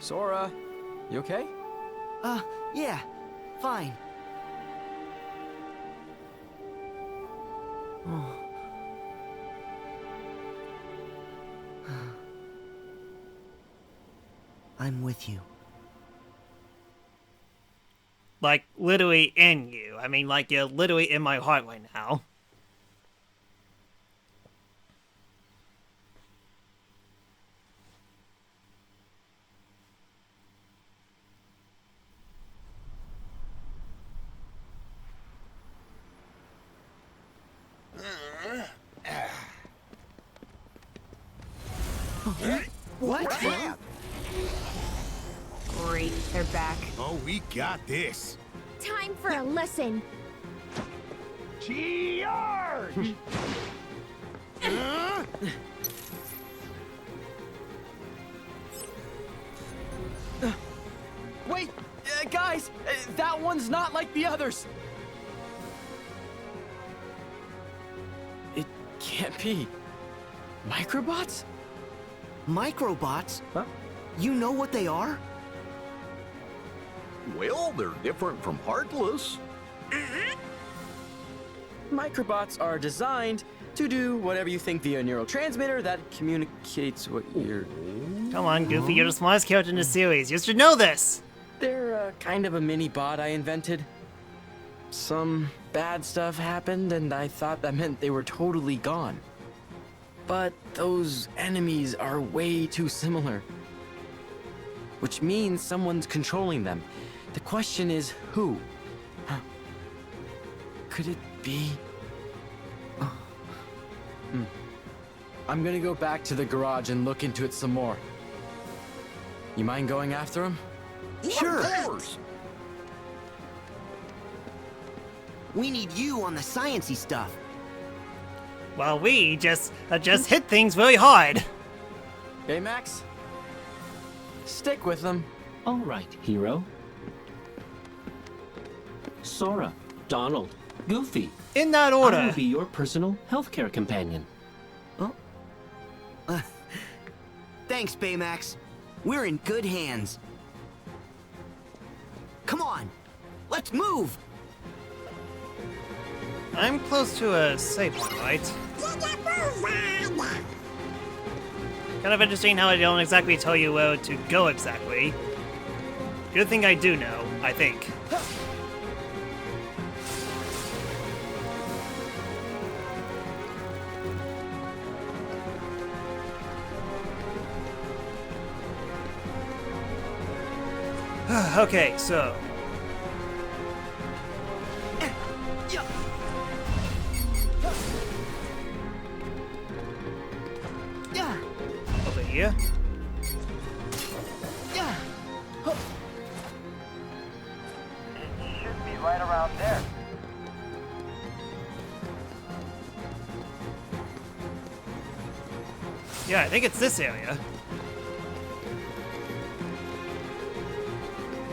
Sora, you okay? Yeah, fine. Oh. I'm with you. Like, literally in you. I mean, like, you're literally in my heart right now. What? Great, they're back. Oh, we got this. Time for a lesson. Charge! Wait! Guys! That one's not like the others! It can't be. Microbots? Microbots? Huh? You know what they are? Well, they're different from Heartless. Microbots are designed to do whatever you think via a neurotransmitter that communicates what you're... Come on, Goofy, you're the smartest character in the series. You should know this! They're kind of a mini bot I invented. Some bad stuff happened, and I thought that meant they were totally gone. But those enemies are way too similar. Which means someone's controlling them. The question is, who? Could it be... I'm gonna go back to the garage and look into it some more. You mind going after him? Sure. Of course. We need you on the sciencey stuff. Well, we just hit things really hard. Hey, Max. Stick with them. All right, hero. Sora, Donald, Goofy. In that order. I will be your personal healthcare companion. Thanks, Baymax. We're in good hands. Come on, let's move! I'm close to a safe one, right? Kind of interesting how I don't exactly tell you where to go exactly. Good thing I do know, I think. Okay, so... over here. It should be right around there. Yeah, I think it's this area.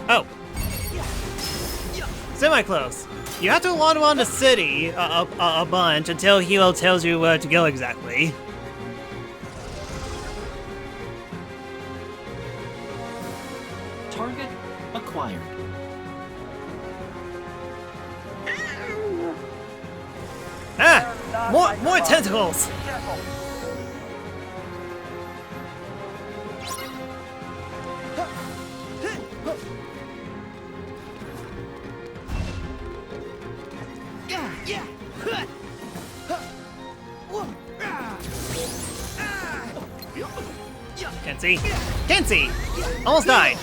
Oh. Semi-close. You have to wander around the city a bunch until Hero tells you where to go exactly. Target acquired. Ah! More tentacles! Kenzie! Kenzie! Almost died!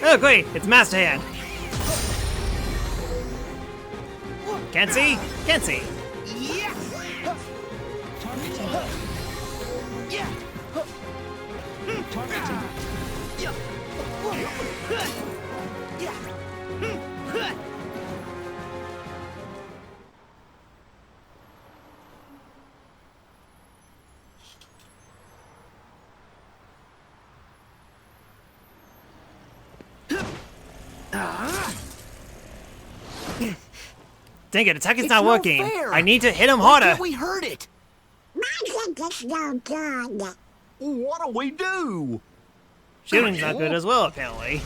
Oh great, it's Master Hand! Kenzie! Kenzie! Dang it, attack is not working. Fair. I need to hit him harder. We heard it. Magic is no good. What do we do? Shooting's not good as well, apparently.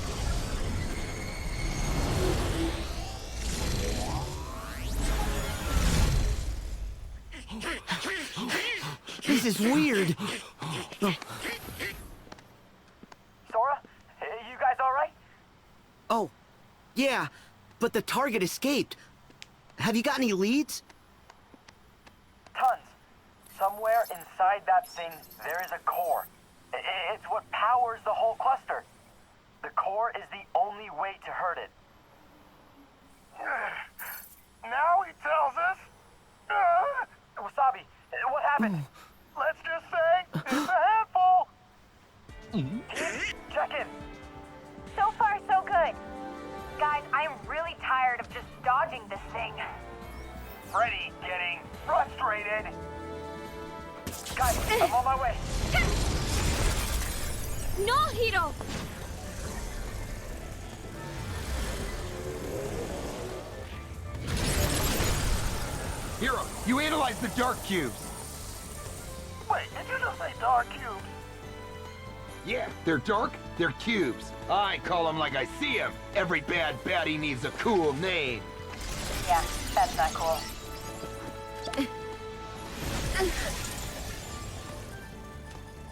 This is weird. Sora, you guys all right? Oh, yeah, but the target escaped. Have you got any leads? Tons. Somewhere inside that thing, there is a core. It's what powers the whole cluster. The core is the only way to hurt it. Now he tells us. Wasabi, what happened? Let's just say it's a handful. Check in. So far, so good. Guys, I am really tired of just dodging this thing. Freddy getting frustrated. Guys, I'm on my way. No, Hiro! You analyzed the dark cubes. Wait, did you just say dark cubes? Yeah, they're dark, they're cubes. I call them like I see them. Every bad baddie needs a cool name. Yeah, that's not cool.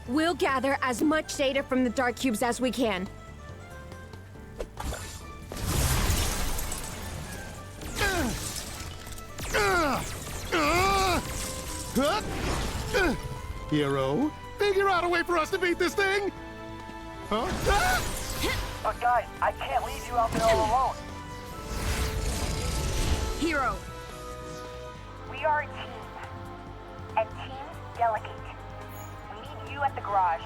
We'll gather as much data from the dark cubes as we can. Hero, figure out a way for us to beat this thing! Huh? But guys, I can't leave you out there all alone. Hero. We are a team. And teams delegate. We need you at the garage.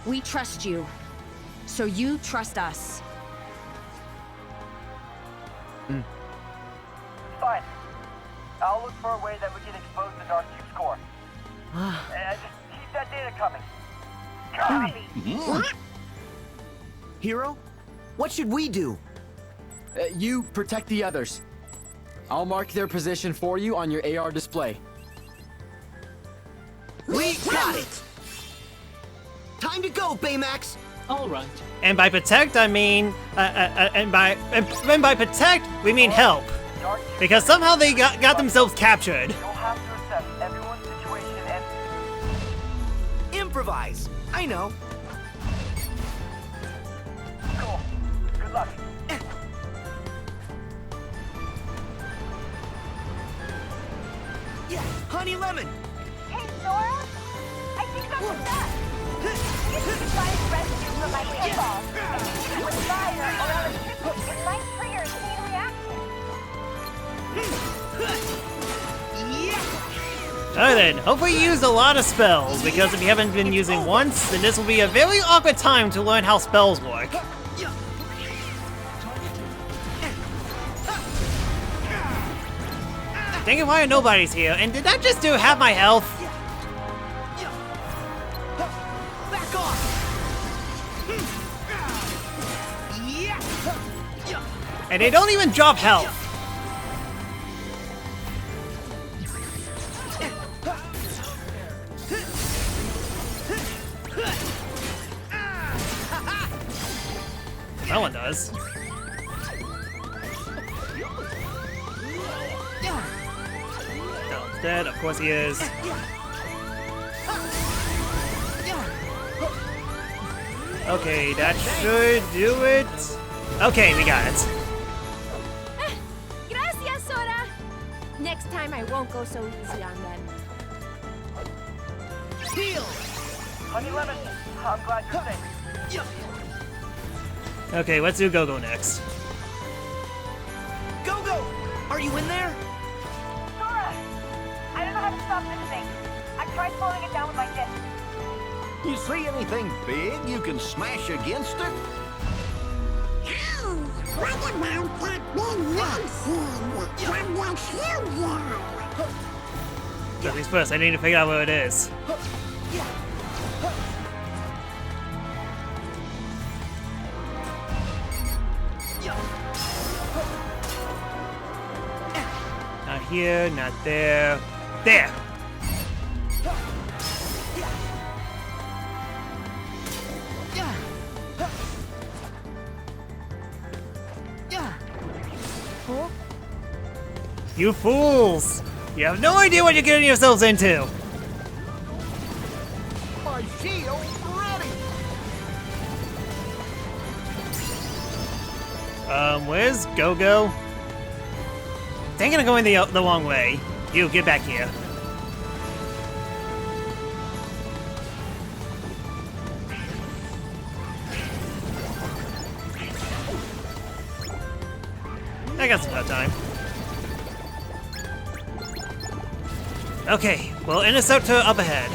We trust you. So you trust us. Fine. I'll look for a way that we can expose the Dark Cube's core. And just keep that data coming. Copy! Hero, what should we do? You protect the others. I'll mark their position for you on your AR display. We got it! Time to go, Baymax! All right. And by protect, I mean, and by protect, we mean help. Because somehow they got themselves captured. You'll have to assess everyone's situation and... Improvise! I know. Cool. Good luck. Yeah, Honey Lemon! Hey, Sora? I think I'm stuck. This is find residue from my handball. I can use it with fire or electricity. It might trigger a chain reaction. Alright then, hopefully you used a lot of spells, because if you haven't been using once, then this will be a very awkward time to learn how spells work. Dang it, why nobody's here? And did that just do half my health? Back off! And they don't even drop health. That one does. Dylan's dead, of course he is. Okay, that should do it. Okay, we got it. Gracias, Sora! Next time I won't go so easy on them. Heal! Honey Lemon, I'm glad you're safe. Okay, let's do Go-Go next. Go-Go! Are you in there? Sora! I don't know how to stop this thing. I tried pulling it down with my fist. You see anything big you can smash against it? Oh, what about that big red thing from the studio? So at least first, I need to figure out where it is. Not here, not there. There! You fools! You have no idea what you're getting yourselves into! My shield's ready! Where's Go-Go? They're gonna go in the wrong way. You, get back here. I got some time. Okay, we'll intercept her up ahead.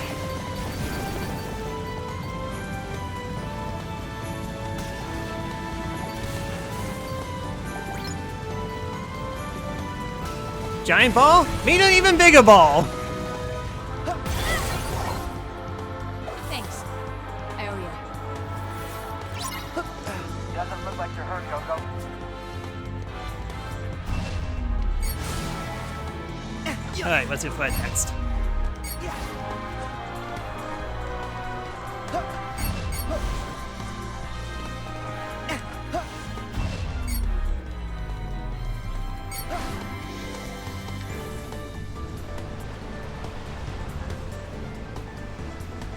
Giant ball? Mean an even bigger ball! Thanks. I owe you. Doesn't look like you're hurt, Go-Go. Alright, what's your fight next?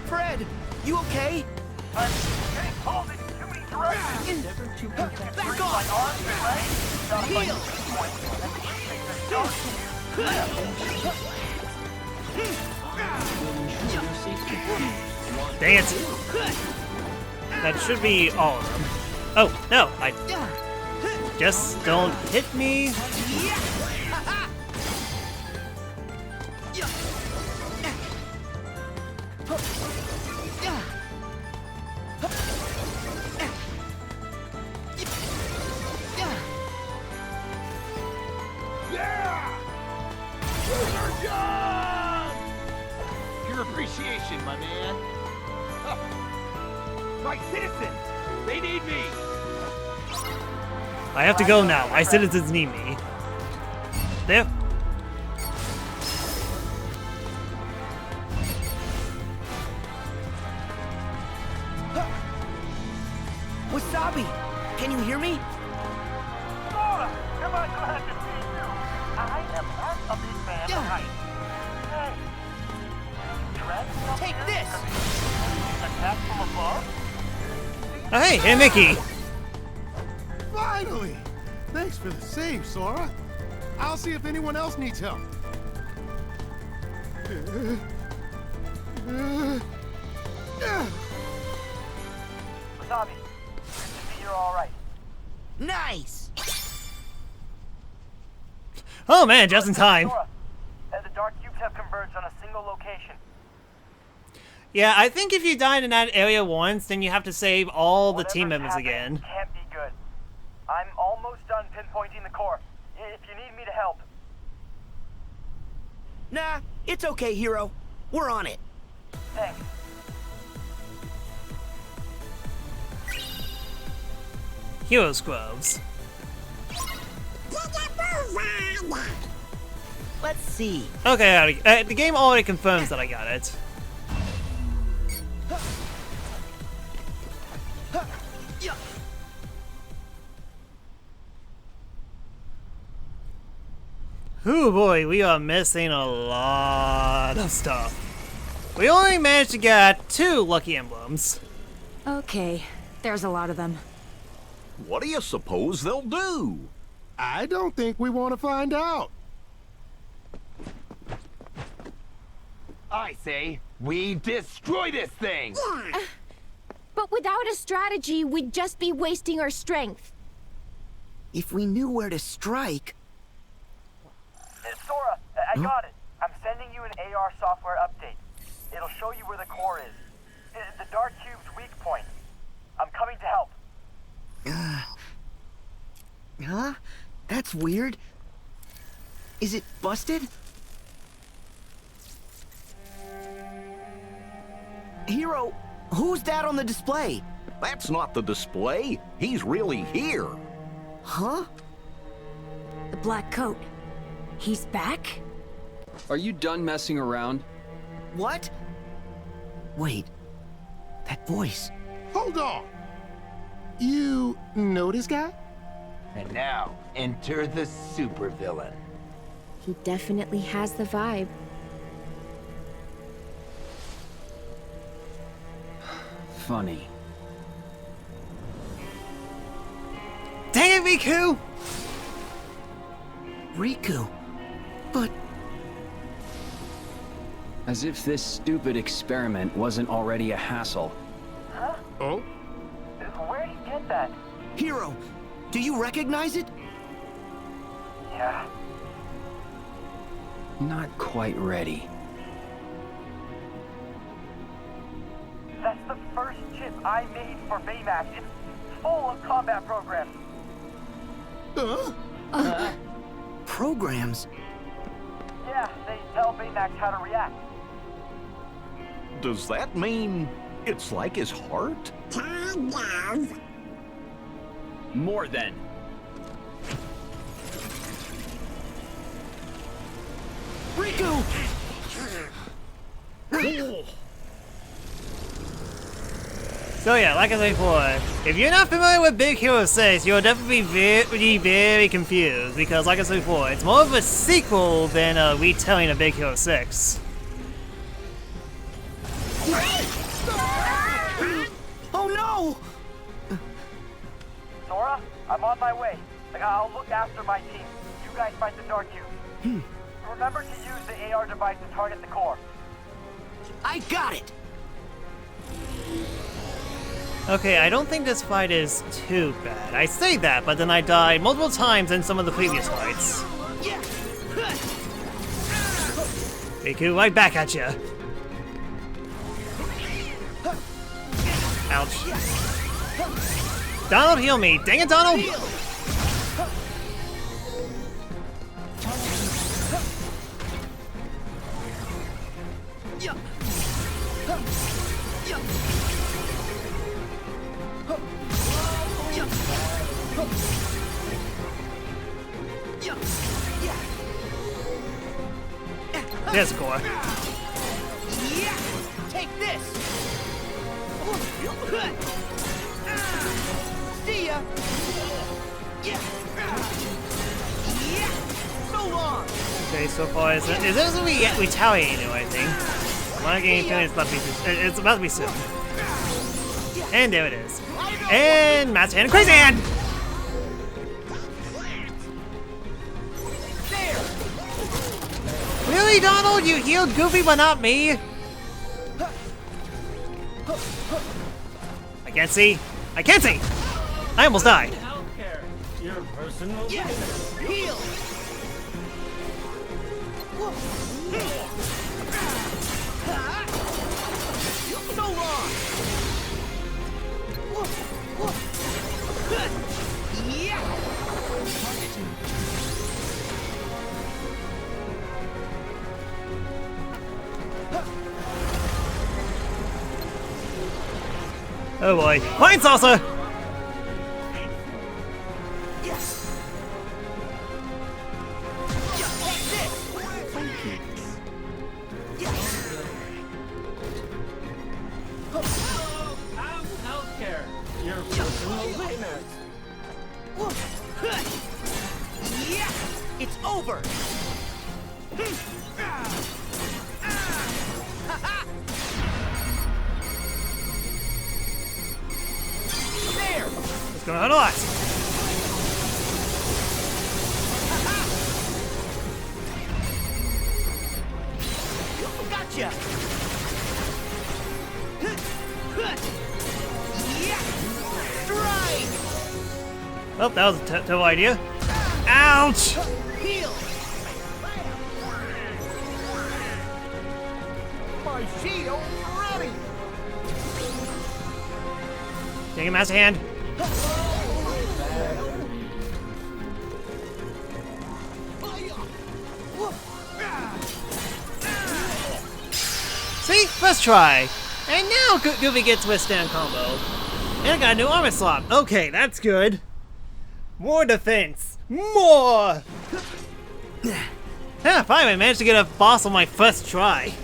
Fred, you okay? I'm getting pulled in too many directions. Never to back off! My arms and legs. Sounds like a weak point. And the instincts are dark. Dang it! That should be all of them. Oh, no, I... Just don't hit me. Your appreciation, my man. Huh. My citizens, they need me. I have to go now. My citizens need me. There. Wasabi, can you hear me? Sora, am I glad to see you? I am not a big fan of heights. Hey, take this. Attack from above? Oh, hey, Mickey. Finally! Thanks for the save, Sora. I'll see if anyone else needs help. Wasabi, good to see you're all right. Nice. Oh man, just in time. Sora, the dark cubes have converged on a single location. Yeah, I think if you died in that area once, then you have to save all the team members again. Can't be good. I'm almost done pinpointing the core. If you need me to help. Nah, it's okay, Hero. We're on it. Thanks. Hero Scrubs. Let's see. Okay, the game already confirms that I got it. Ooh boy, we are missing a lot of stuff. We only managed to get 2 lucky emblems. Okay, there's a lot of them. What do you suppose they'll do? I don't think we want to find out. I say, we destroy this thing! But without a strategy, we'd just be wasting our strength. If we knew where to strike... Sora, I got it. I'm sending you an AR software update. It'll show you where the core is. The Dark Cube's weak point. I'm coming to help. Huh? That's weird. Is it busted? Hero, who's that on the display? That's not the display. He's really here. Huh? The black coat. He's back? Are you done messing around? What? Wait. That voice. Hold on. You know this guy? And now, enter the supervillain. He definitely has the vibe. Funny. Dang it, Riku! Riku? But... As if this stupid experiment wasn't already a hassle. Huh? Oh? Where'd you get that? Hero, do you recognize it? Yeah. Not quite ready. That's the first chip I made for Baymax. It's full of combat programs. Programs? Yeah, they tell Baymax how to react. Does that mean it's like his heart? Kind of. More than. Riku! So yeah, like I said before, if you're not familiar with Big Hero 6, you'll definitely be very confused, because like I said before, it's more of a sequel than a retelling of Big Hero 6. Oh no! Sora, I'm on my way. I'll look after my team. You guys fight the Dark Cube. Remember to use the AR device to target the core. I got it! Okay, I don't think this fight is too bad. I say that, but then I died multiple times in some of the previous fights. Riku, right back at you. Ouch. Donald, heal me. Dang it, Donald! There's a core. Yeah! Take this! See ya! Yeah! So long! Okay, so far is this retaliating or anything? My game feeling it's about to be soon. And there it is. And Master Hand, Crazy Hand! Really, Donald? You healed Goofy, but not me? I can't see. I can't see! I almost died. Your personal heal! So long! Yeah! Oh boy. Fine salsa! healthcare. Your personal payment. Yeah! It's over! There! What's going on a lot? Gotcha! Yeah! Strike! Oh, that was a terrible idea. Ouch! Heal! My shield ready! Dang it, Master Hand. See? Let's try. And now Goofy gets withstand combo. And I got a new armor slot. Okay, that's good. More defense. More! Yeah, finally managed to get a boss on my first try.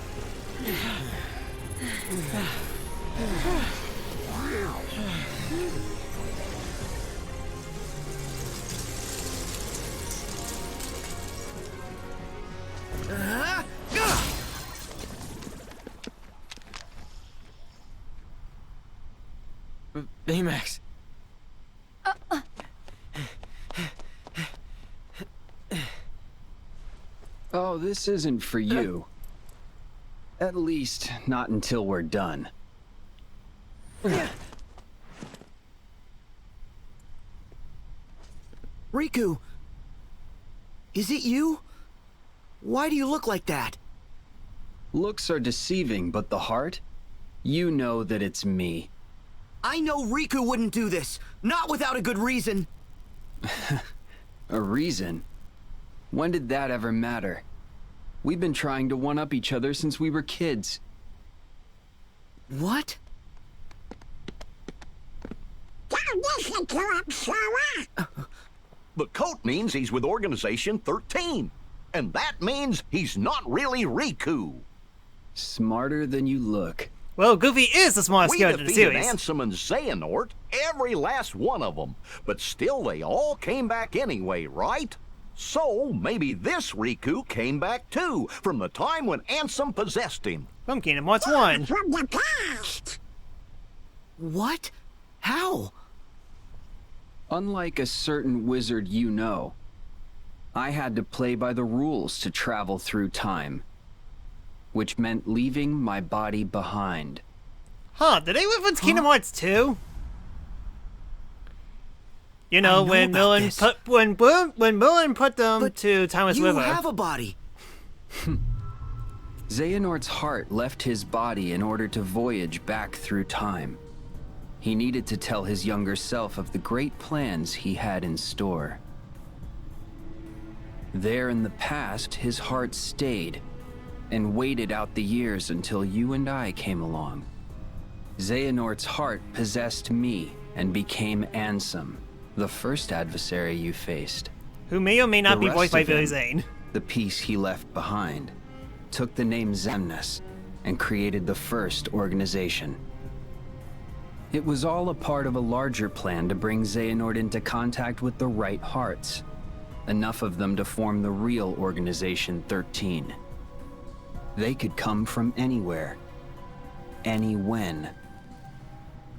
Baymax. Oh, this isn't for you. At least, not until we're done. Riku! Is it you? Why do you look like that? Looks are deceiving, but the heart? You know that it's me. I know Riku wouldn't do this. Not without a good reason. A reason? When did that ever matter? We've been trying to one-up each other since we were kids. What? The coat means he's with Organization 13. And that means he's not really Riku. Smarter than you look. Well, Goofy is the smartest character in the defeated series. Ansem and Xehanort, every last one of them. But still, they all came back anyway, right? So, maybe this Riku came back too, from the time when Ansem possessed him. From Kingdom Hearts 1. From the past. What? How? Unlike a certain wizard you know, I had to play by the rules to travel through time, which meant leaving my body behind. Huh, did they reference Kingdom Hearts 2? You know, when Millen put them to Timeless River. You have a body. Xehanort's heart left his body in order to voyage back through time. He needed to tell his younger self of the great plans he had in store. There in the past, his heart stayed and waited out the years until you and I came along. Xehanort's heart possessed me and became Ansem, the first adversary you faced. Who may or may not be voiced by Billy Zane. The piece he left behind, took the name Xemnas and created the first organization. It was all a part of a larger plan to bring Xehanort into contact with the right hearts, enough of them to form the real Organization 13. They could come from anywhere, any when,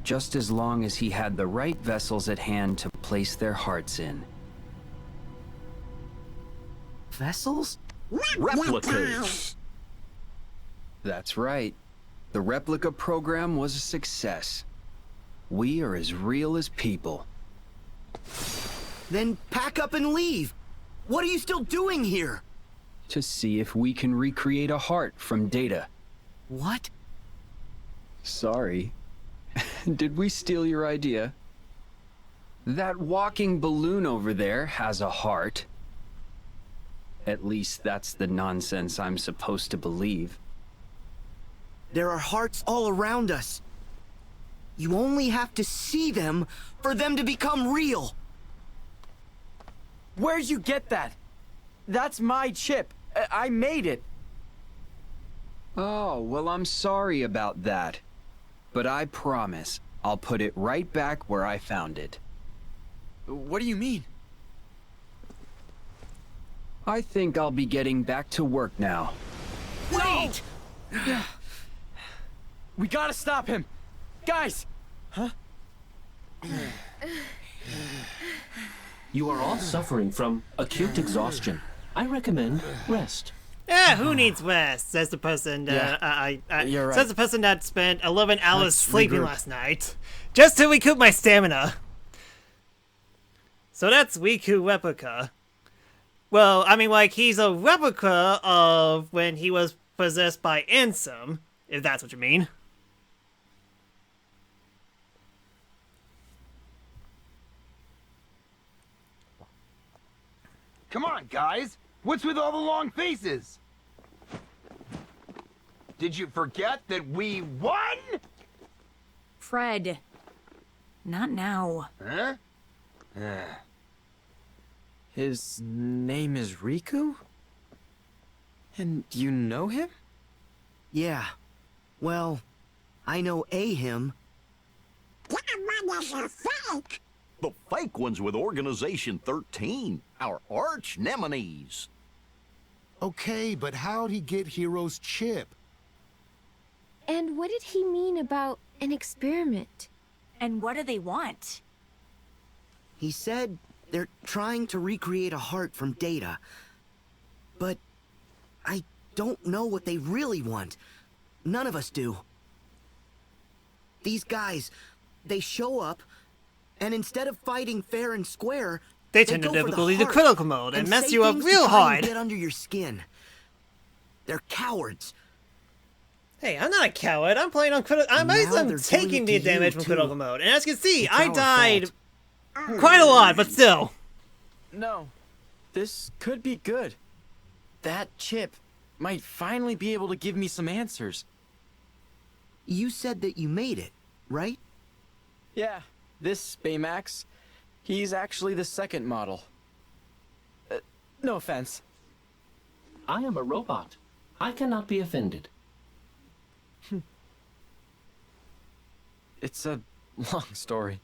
just as long as he had the right vessels at hand to place their hearts in. Vessels? Replicas. That's right. The replica program was a success. We are as real as people. Then pack up and leave. What are you still doing here? To see if we can recreate a heart from data. What? Sorry. Did we steal your idea? That walking balloon over there has a heart. At least that's the nonsense I'm supposed to believe. There are hearts all around us. You only have to see them for them to become real. Where'd you get that? That's my chip. I made it. Oh, well, I'm sorry about that. But I promise I'll put it right back where I found it. What do you mean? I think I'll be getting back to work now. Wait! We gotta stop him! Guys! Huh? You are all suffering from acute exhaustion. I recommend rest. Yeah, who needs rest? Says the person. You're right. Says the person that spent 11 hours sleeping last night, just to recoup my stamina. So that's Riku replica. Well, I mean, like, he's a replica of when he was possessed by Ansem, if that's what you mean. Come on, guys. What's with all the long faces? Did you forget that we won? Fred. Not now. Huh? His name is Riku? And you know him? Yeah. Well, I know him. That one is a fake. The fake one's with Organization 13, our arch nemesis. Okay, but how'd he get Hero's chip? And what did he mean about an experiment? And what do they want? He said they're trying to recreate a heart from data. But I don't know what they really want. None of us do. These guys, they show up, and instead of fighting fair and square, they turn the difficulty to critical mode and mess say you up things real to try and hard. Get under your skin. They're cowards. Hey, I'm not a coward. I'm playing on critical. I'm taking the damage from critical mode, and as you can see, I died quite a lot, but still. No, this could be good. That chip might finally be able to give me some answers. You said that you made it, right? Yeah, this Baymax, he's actually the second model. No offense. I am a robot. I cannot be offended. It's a long story,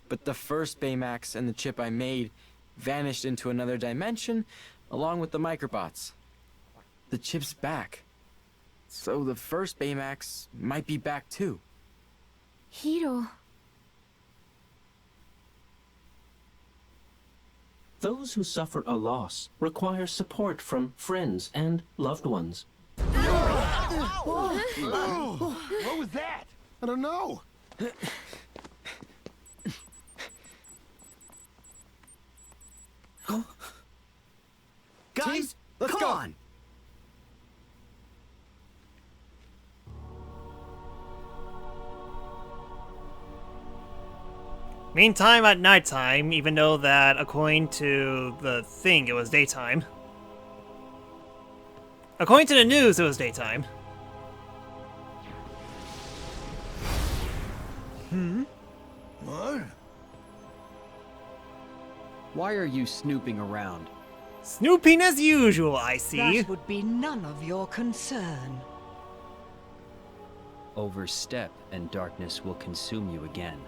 but the first Baymax and the chip I made vanished into another dimension along with the microbots. The chip's back. So the first Baymax might be back too. Hiro. Those who suffer a loss require support from friends and loved ones. What was that? I don't know. Guys, let's come go. on! Meantime, at nighttime, even though that, according to the thing, it was daytime. According to the news, it was daytime. What? Why are you snooping around? Snooping as usual, I see. That would be none of your concern. Overstep and darkness will consume you again.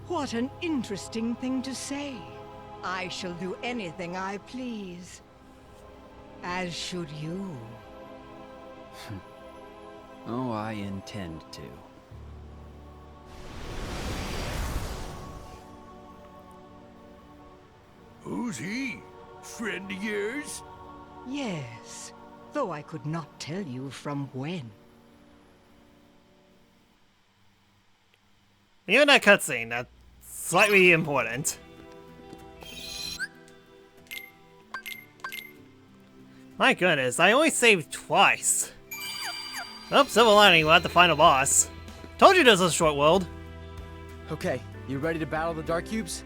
What an interesting thing to say. I shall do anything I please. As should you. Oh, I intend to. Who's he? Friend of yours? Yes, though I could not tell you from when. Even that cutscene, that's slightly important. My goodness, I only saved twice. Oh, silver lining, we'll have to find a boss. Told you this was a short world. Okay, you ready to battle the Dark Cubes?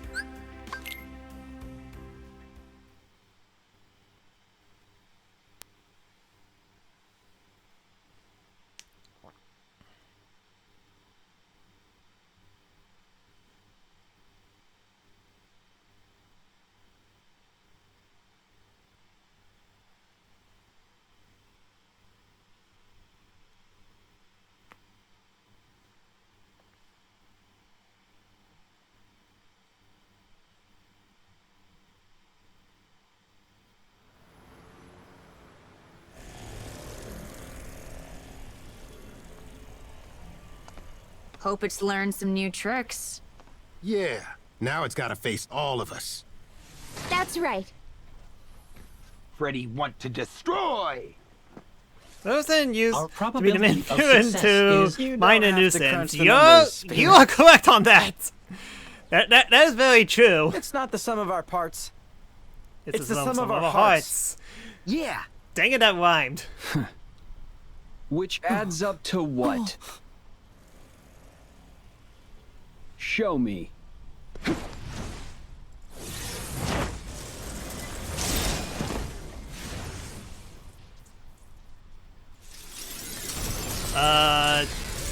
Hope it's learned some new tricks. Yeah, now it's gotta face all of us. That's right. Freddy want to destroy! Those didn't use Our to be the probability main of villain success to is- You mind a don't have to nuisance. crunch the numbers, You are correct on that. That is very true. It's not the sum of our parts. It's the sum of our hearts. Yeah. Dang it, that rhymed. Which adds up to what? Show me.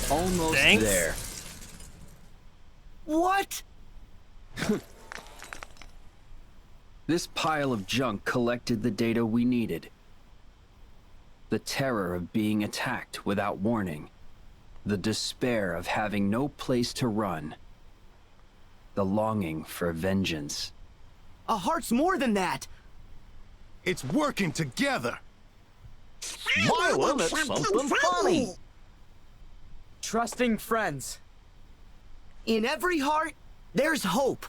Almost thanks. there. What? This pile of junk collected the data we needed. The terror of being attacked without warning. The despair of having no place to run. The longing for vengeance. A heart's more than that. It's working together. Smiling at something funny. Trusting friends. In every heart, there's hope.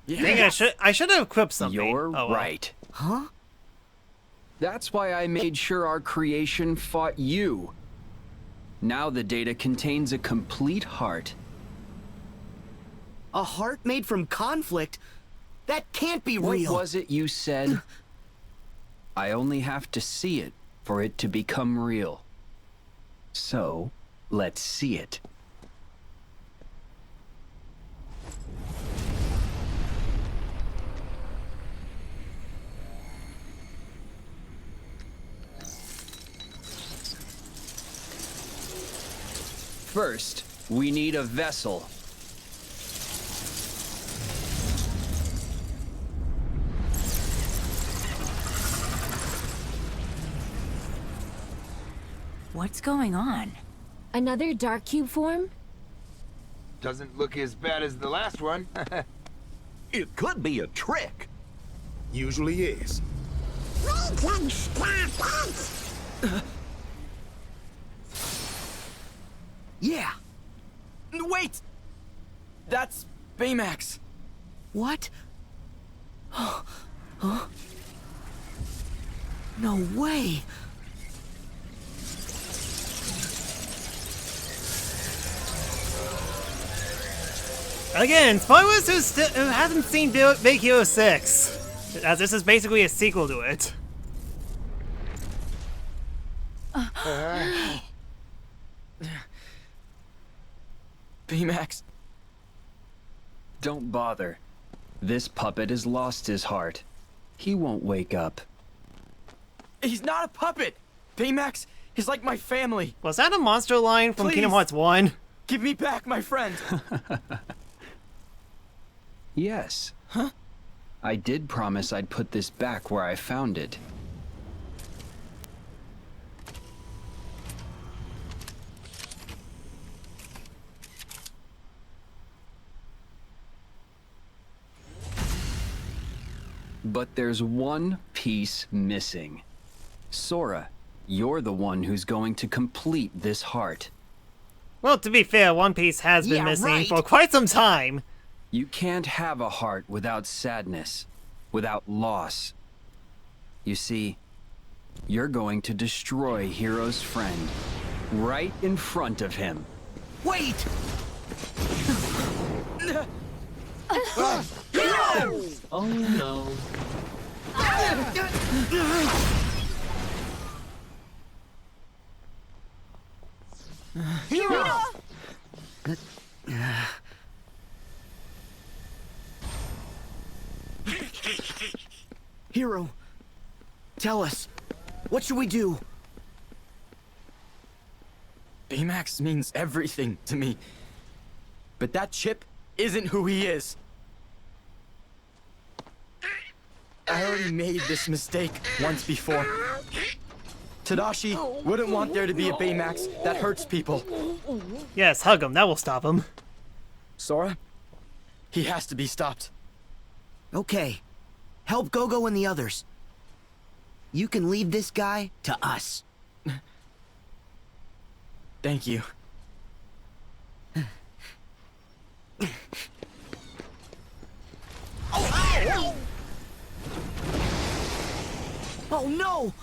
Dang it, I should have equipped something. You're Oh, well. right. Huh? That's why I made sure our creation fought you. Now the data contains a complete heart. A heart made from conflict? That can't be What real. was it you said? I only have to see it for it to become real. So, let's see it. First, we need a vessel. What's going on? Another dark cube form? Doesn't look as bad as the last one. It could be a trick. Usually is. We can stop it! Yeah. Wait! That's Baymax. What? Huh? No way! Again, spoilers who hasn't seen Big Hero 6, as this is basically a sequel to it. Baymax. Don't bother. This puppet has lost his heart. He won't wake up. He's not a puppet! Baymax is like my family. Was that a monster line from Please. Kingdom Hearts 1? Give me back my friend. Yes. Huh? I did promise I'd put this back where I found it. But there's one piece missing. Sora, you're the one who's going to complete this heart. Well, to be fair, One Piece has been missing for quite some time. You can't have a heart without sadness, without loss. You see, you're going to destroy Hero's friend right in front of him. Wait! Oh no. Hero! Hero, tell us, what should we do? Baymax means everything to me. But that chip isn't who he is. I already made this mistake once before. Tadashi wouldn't want there to be a Baymax that hurts people. Yes, hug him. That will stop him. Sora, he has to be stopped. Okay, help Go-Go and the others. You can leave this guy to us. Thank you. Oh no!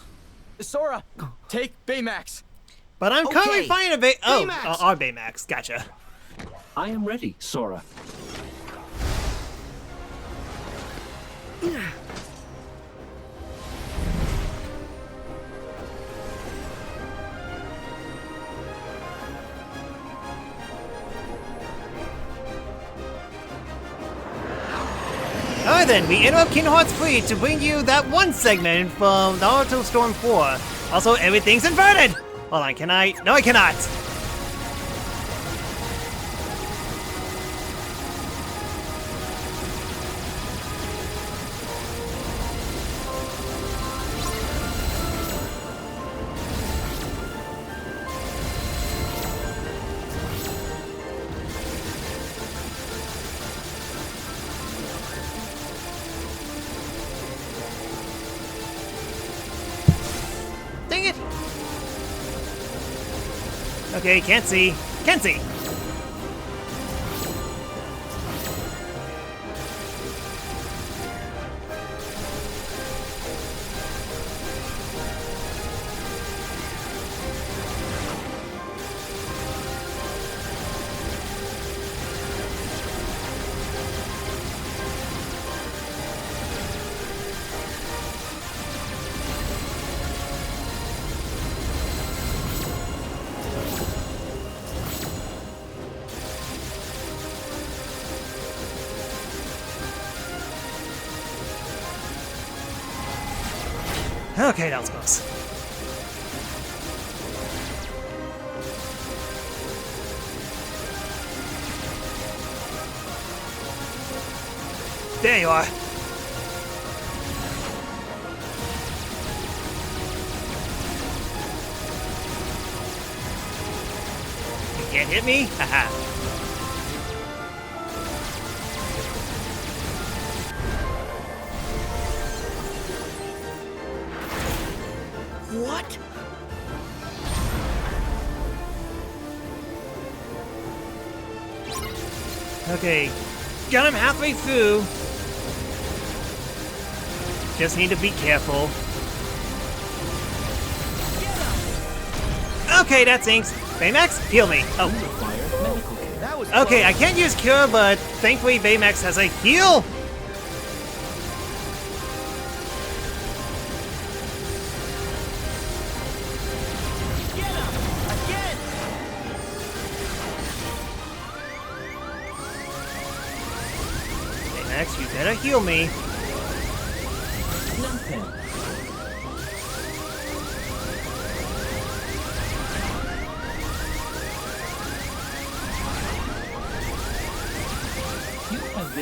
Sora, take Baymax. But I'm currently fighting a Baymax! our Baymax. Gotcha. I am ready, Sora. Alright then, we interrupt Kingdom Hearts 3 to bring you that one segment from Naruto Storm 4. Also, everything's inverted! Hold on, can I? No, I cannot! Dang it! Okay, can't see. Can't see! Okay, that was close. There you are. Can't hit me? Haha. What? Okay, got him halfway through. Just need to be careful. Okay, that sinks. Baymax, heal me. Oh. Okay, I can't use Cure, but thankfully Baymax has a heal. Baymax, you better heal me.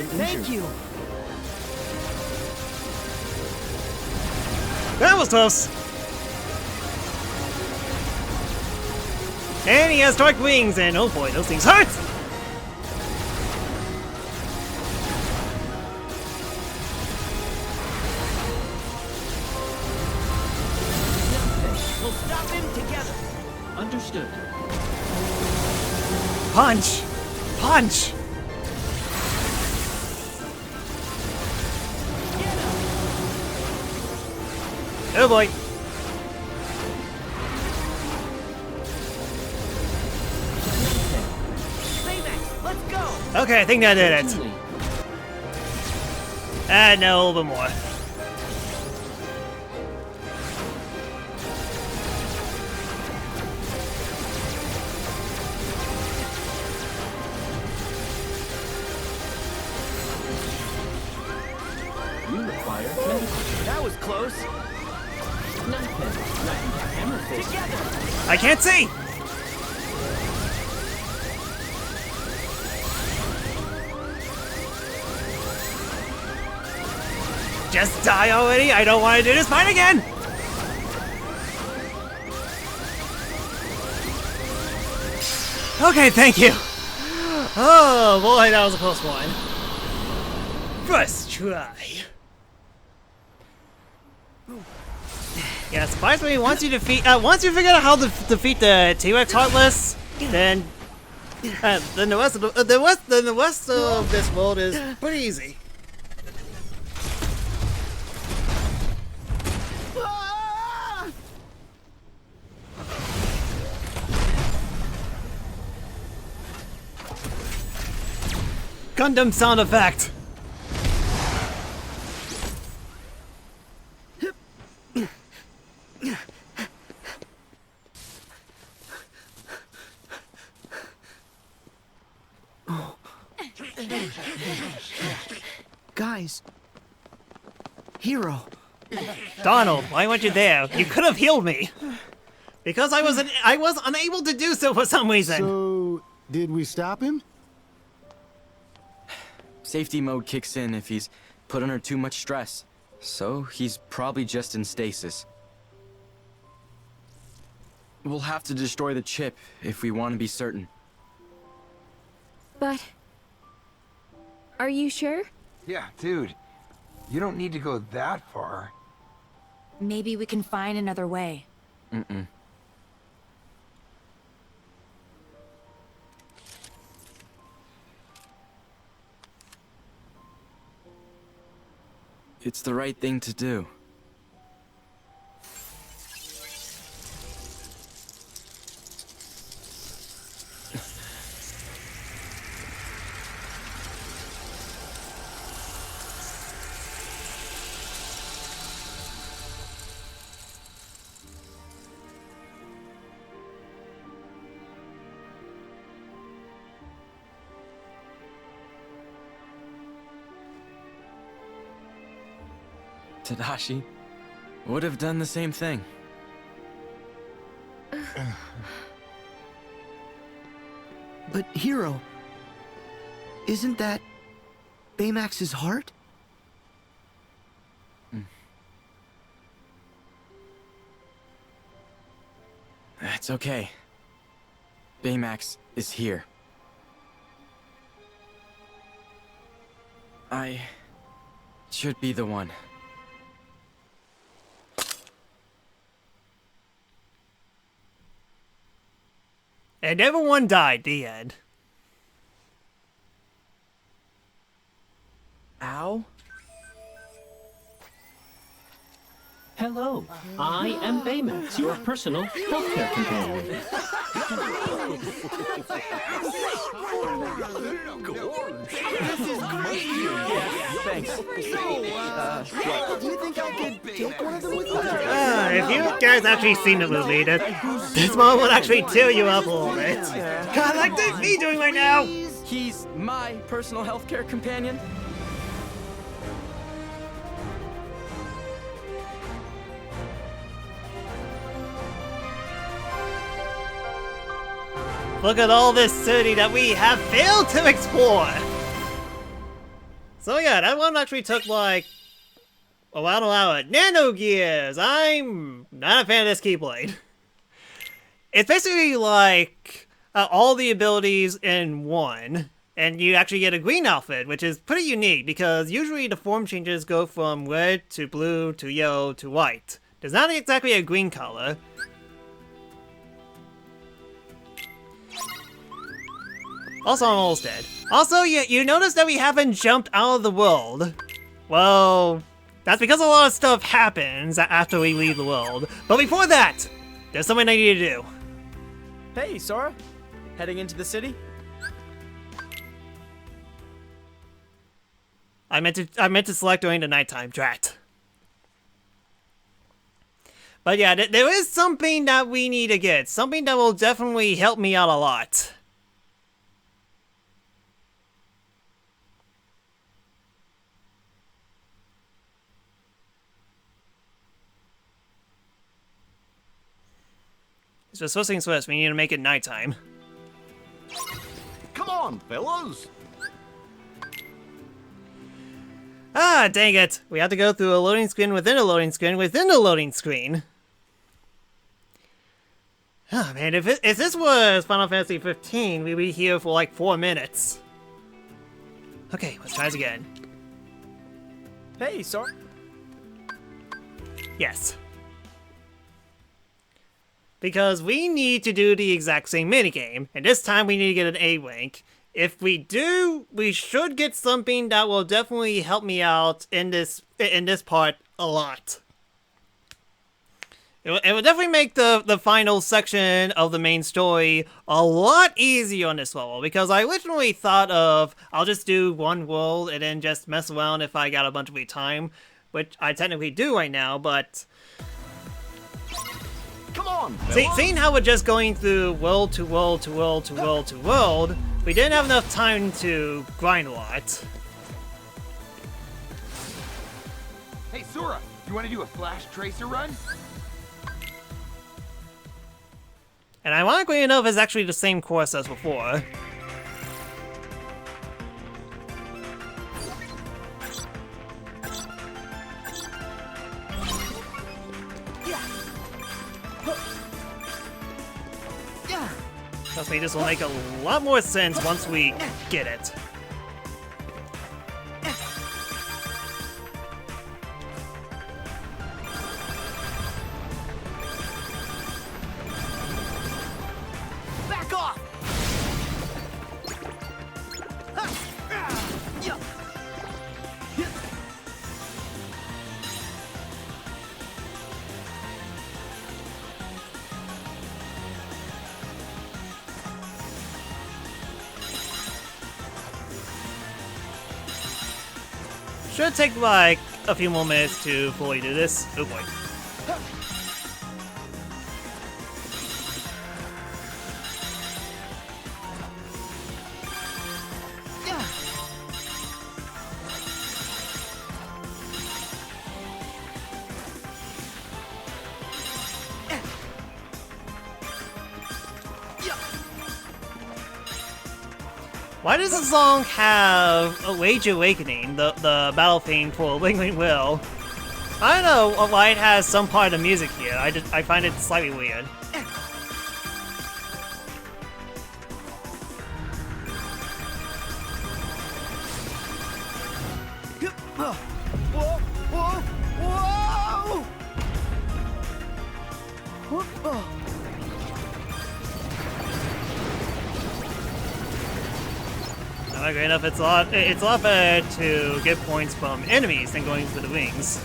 Thank you. That was close. And he has dark wings, and oh boy, those things hurt! We'll stop him together. Understood. Punch! Punch! Oh boy. Baymax, let's go. Okay, I think that did it. No, a little bit more. You require medical. That was close. I can't see! Just die already? I don't want to do this fight again! Okay, thank you. Oh boy, that was a close one. First try. Yeah, surprisingly, once you figure out how to defeat the T-Rex Heartless, then the rest of this world is pretty easy. Gundam sound effect. Guys. Hero. Donald, why weren't you there? You could have healed me. Because I was unable to do so for some reason. So, did we stop him? Safety mode kicks in if he's put under too much stress. So he's probably just in stasis. We'll have to destroy the chip if we want to be certain. But... are you sure? Yeah, dude. You don't need to go that far. Maybe we can find another way. Mm-mm. It's the right thing to do. Tadashi would have done the same thing. But Hero, isn't that Baymax's heart? It's okay. Baymax is here. I should be the one. And everyone died, the end. Ow? Hello, I am Baymax, your personal healthcare companion. Thanks. Do you think I could take one of them with me? If you guys actually seen the movie, this one will actually tear you up a little bit. God, like this me doing right now! He's my personal healthcare companion? Look at all this city that we have failed to explore! So yeah, that one actually took like a while to allow it. Nano Gears! I'm not a fan of this Keyblade. It's basically like all the abilities in one, and you actually get a green outfit, which is pretty unique because usually the form changes go from red to blue to yellow to white. There's not exactly a green color. Also, I'm almost dead. Also, you notice that we haven't jumped out of the world. Well, that's because a lot of stuff happens after we leave the world. But before that, there's something I need to do. Hey, Sora. Heading into the city? I meant to select during the nighttime, drat. But yeah, there is something that we need to get. Something that will definitely help me out a lot. So first things first, we need to make it nighttime. Come on, fellas! Ah, dang it! We have to go through a loading screen within a loading screen within a loading screen. Oh man, if this was Final Fantasy 15, we'd be here for like 4 minutes. Okay, let's try this again. Hey, Sora. Yes. Because we need to do the exact same minigame, and this time we need to get an A rank. If we do, we should get something that will definitely help me out in this part a lot. It will definitely make the final section of the main story a lot easier on this level, because I originally thought of, I'll just do one world and then just mess around if I got a bunch of free time, which I technically do right now, but... Come on, seeing how we're just going through world to world to world to world to world, we didn't have enough time to grind a lot. Hey, Sora, you want to do a Flash Tracer run? And ironically enough, it's actually the same course as before. Trust me, this will make a lot more sense once we get it. Back off! Should take like a few more minutes to fully do this. Oh boy. Why does the song have a Wage Awakening, the battle theme for Wingling Will? I don't know why it has some part of the music here. I find it slightly weird. Whoa! Whoa! Whoa! Not great enough. It's a lot better to get points from enemies than going for the wings.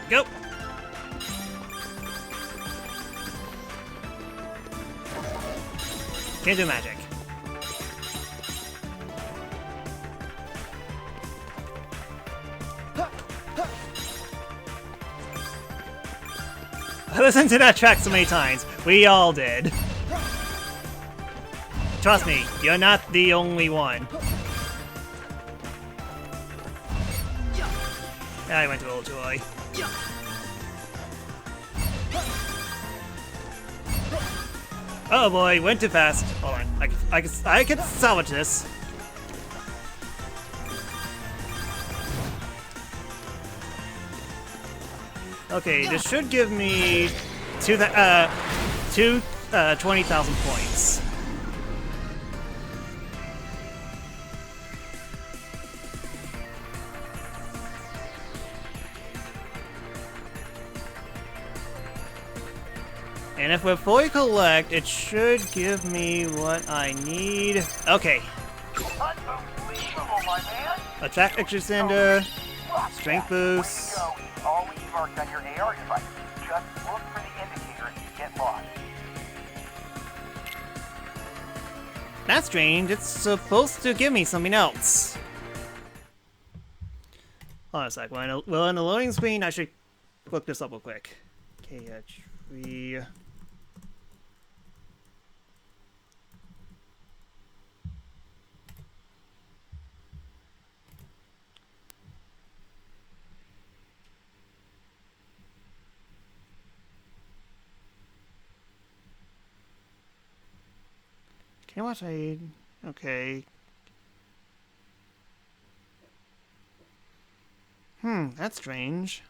Go. Can't do magic. I listened to that track so many times. We all did. Trust me, you're not the only one. I went a little too early. Oh boy, went too fast. Hold on, I can salvage this. Okay, this should give me 20,000 points. And if we fully collect, it should give me what I need. Okay. Attack extender, strength boost. Always marked on your AR device. Just look for the indicator if you get lost. That's strange. It's supposed to give me something else. Hold on a sec. Well, in the loading screen, I should look this up real quick. KH3. Can I watch aid? Okay. That's strange.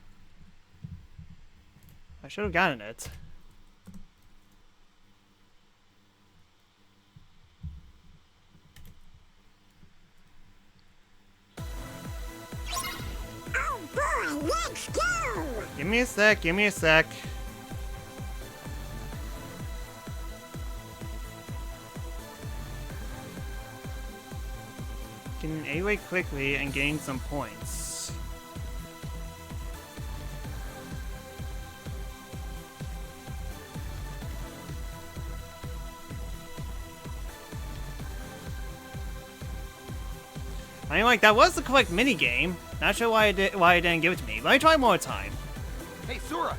I should have gotten it. Oh boy, let's go! Give me a sec, give me a sec. Getting A-Way quickly and getting some points. I mean, like, that was the correct minigame. Not sure why it didn't give it to me. Let me try one more time. Hey, Sora!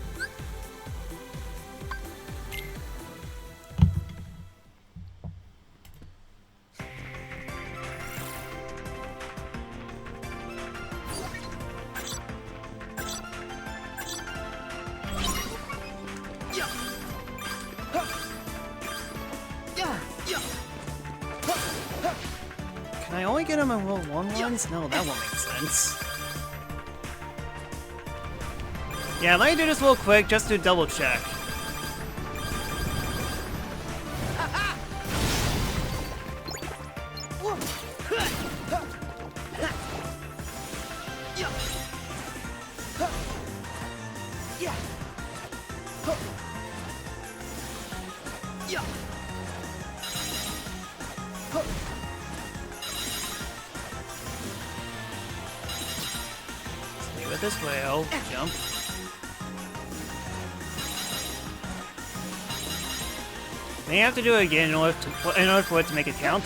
Can I only get them in roll 1 ones? No, that won't make sense. Yeah, let me do this real quick just to double check. Stay with this whale. Jump. May have to do it again in order for it to make it count.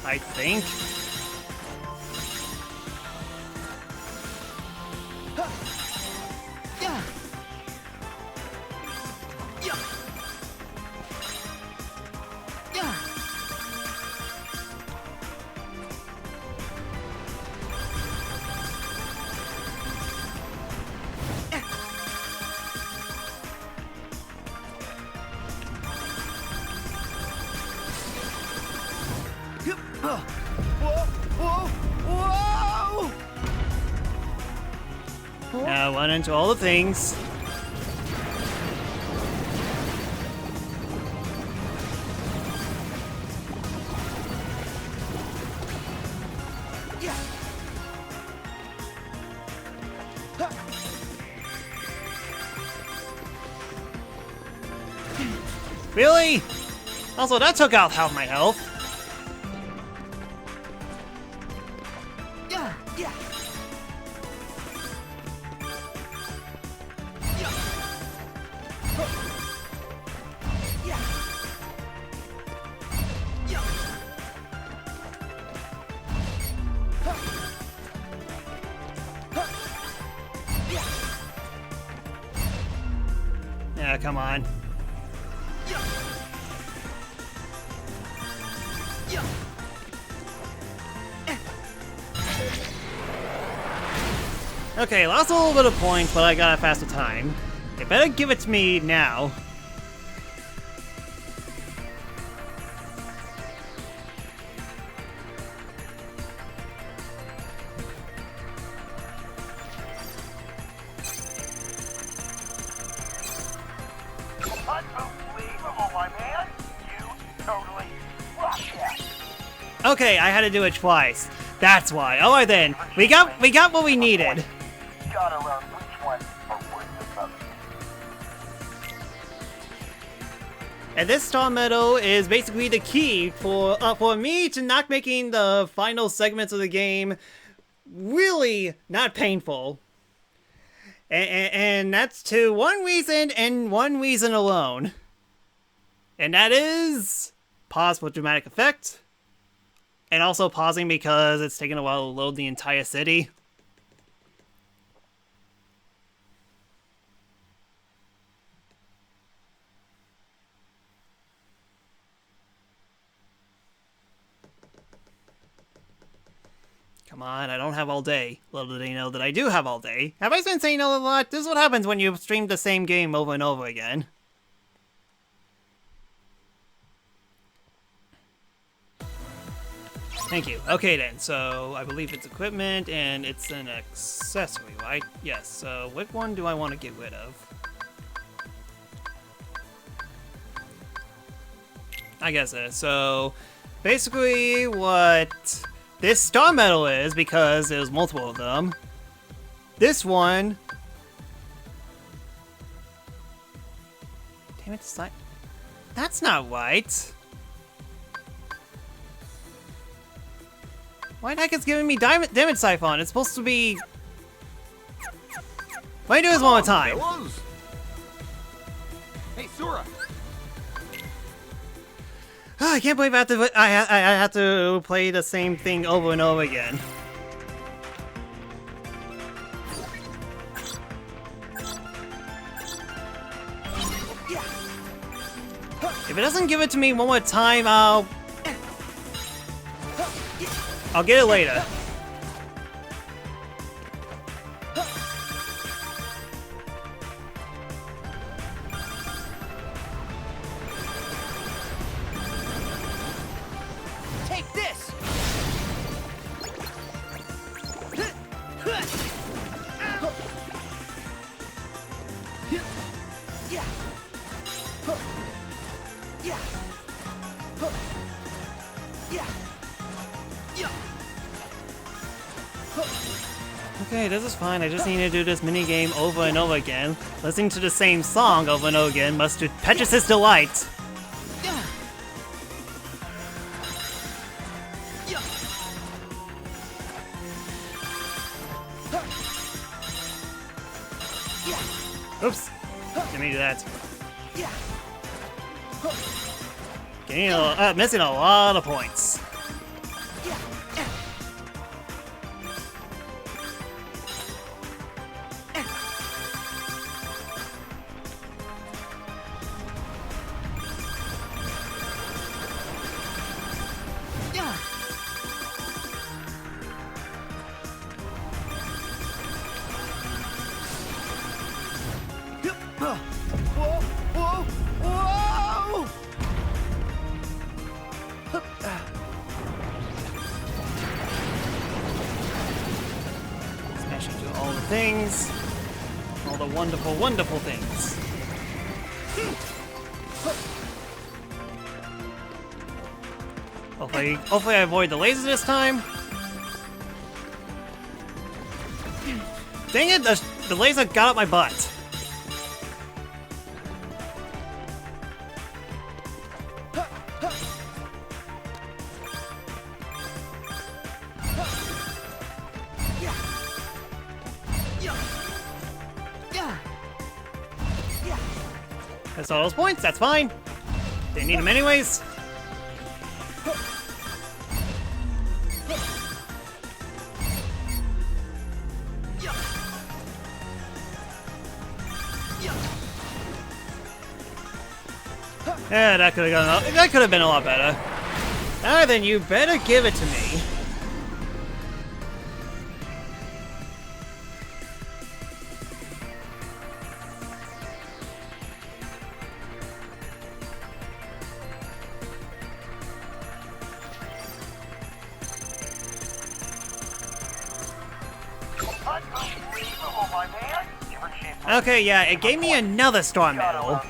I think. Now run into all the things. Really? Also, that took out half my health. Yeah. Yeah, come on. Okay, lost a little bit of points, but I got a faster time. They better give it to me now. Unbelievable, my man. You totally rocked that. Okay, I had to do it twice. That's why. Alright then. We got what we needed. Gotta learn which ones are worth the other. And this star medal is basically the key for me to not making the final segments of the game really not painful. And that's to one reason and one reason alone. And that is pause for dramatic effect. And also pausing because it's taking a while to load the entire city. Come on, I don't have all day. Little do they know that I do have all day. Have I been saying a lot? This is what happens when you stream the same game over and over again. Thank you. Okay then, so I believe it's equipment and it's an accessory, right? Yes, so which one do I want to get rid of? I guess it is. So basically what this star medal is, because there's multiple of them, this one... Damn it, that's not right. Why the heck is giving me damage siphon? It's supposed to be... Let me do this one more time. Hey, Sora. Oh, I can't believe I have to play the same thing over and over again. If it doesn't give it to me one more time, I'll get it later. Take this. Okay, this is fine. I just need to do this mini game over and over again. Listening to the same song over and over again must do Petrus's delight. Oops. Let me do that. Missing a lot of points. Smashing through all the things. All the wonderful, wonderful things. Hopefully I avoid the lasers this time. Dang it, the laser got up my butt. That's all those points, that's fine. They need them anyways. Yeah, that could have been a lot better. Alright, then you better give it to me. Unbelievable, my man. Okay, yeah, it gave me another star medal.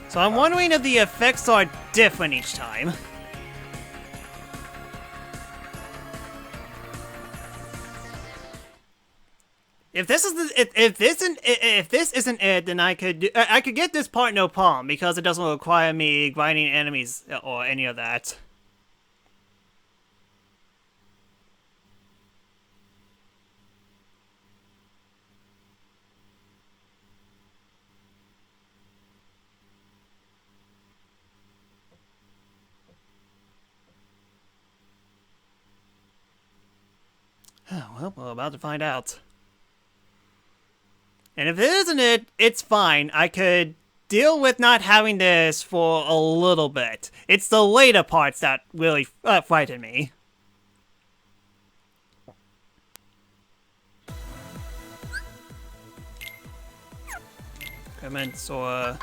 So I'm wondering if the effects are different each time. If this isn't it, then I could get this part no problem because it doesn't require me grinding enemies or any of that. Well, we're about to find out. And if it isn't it, it's fine. I could deal with not having this for a little bit. It's the later parts that really frighten me. Commence or...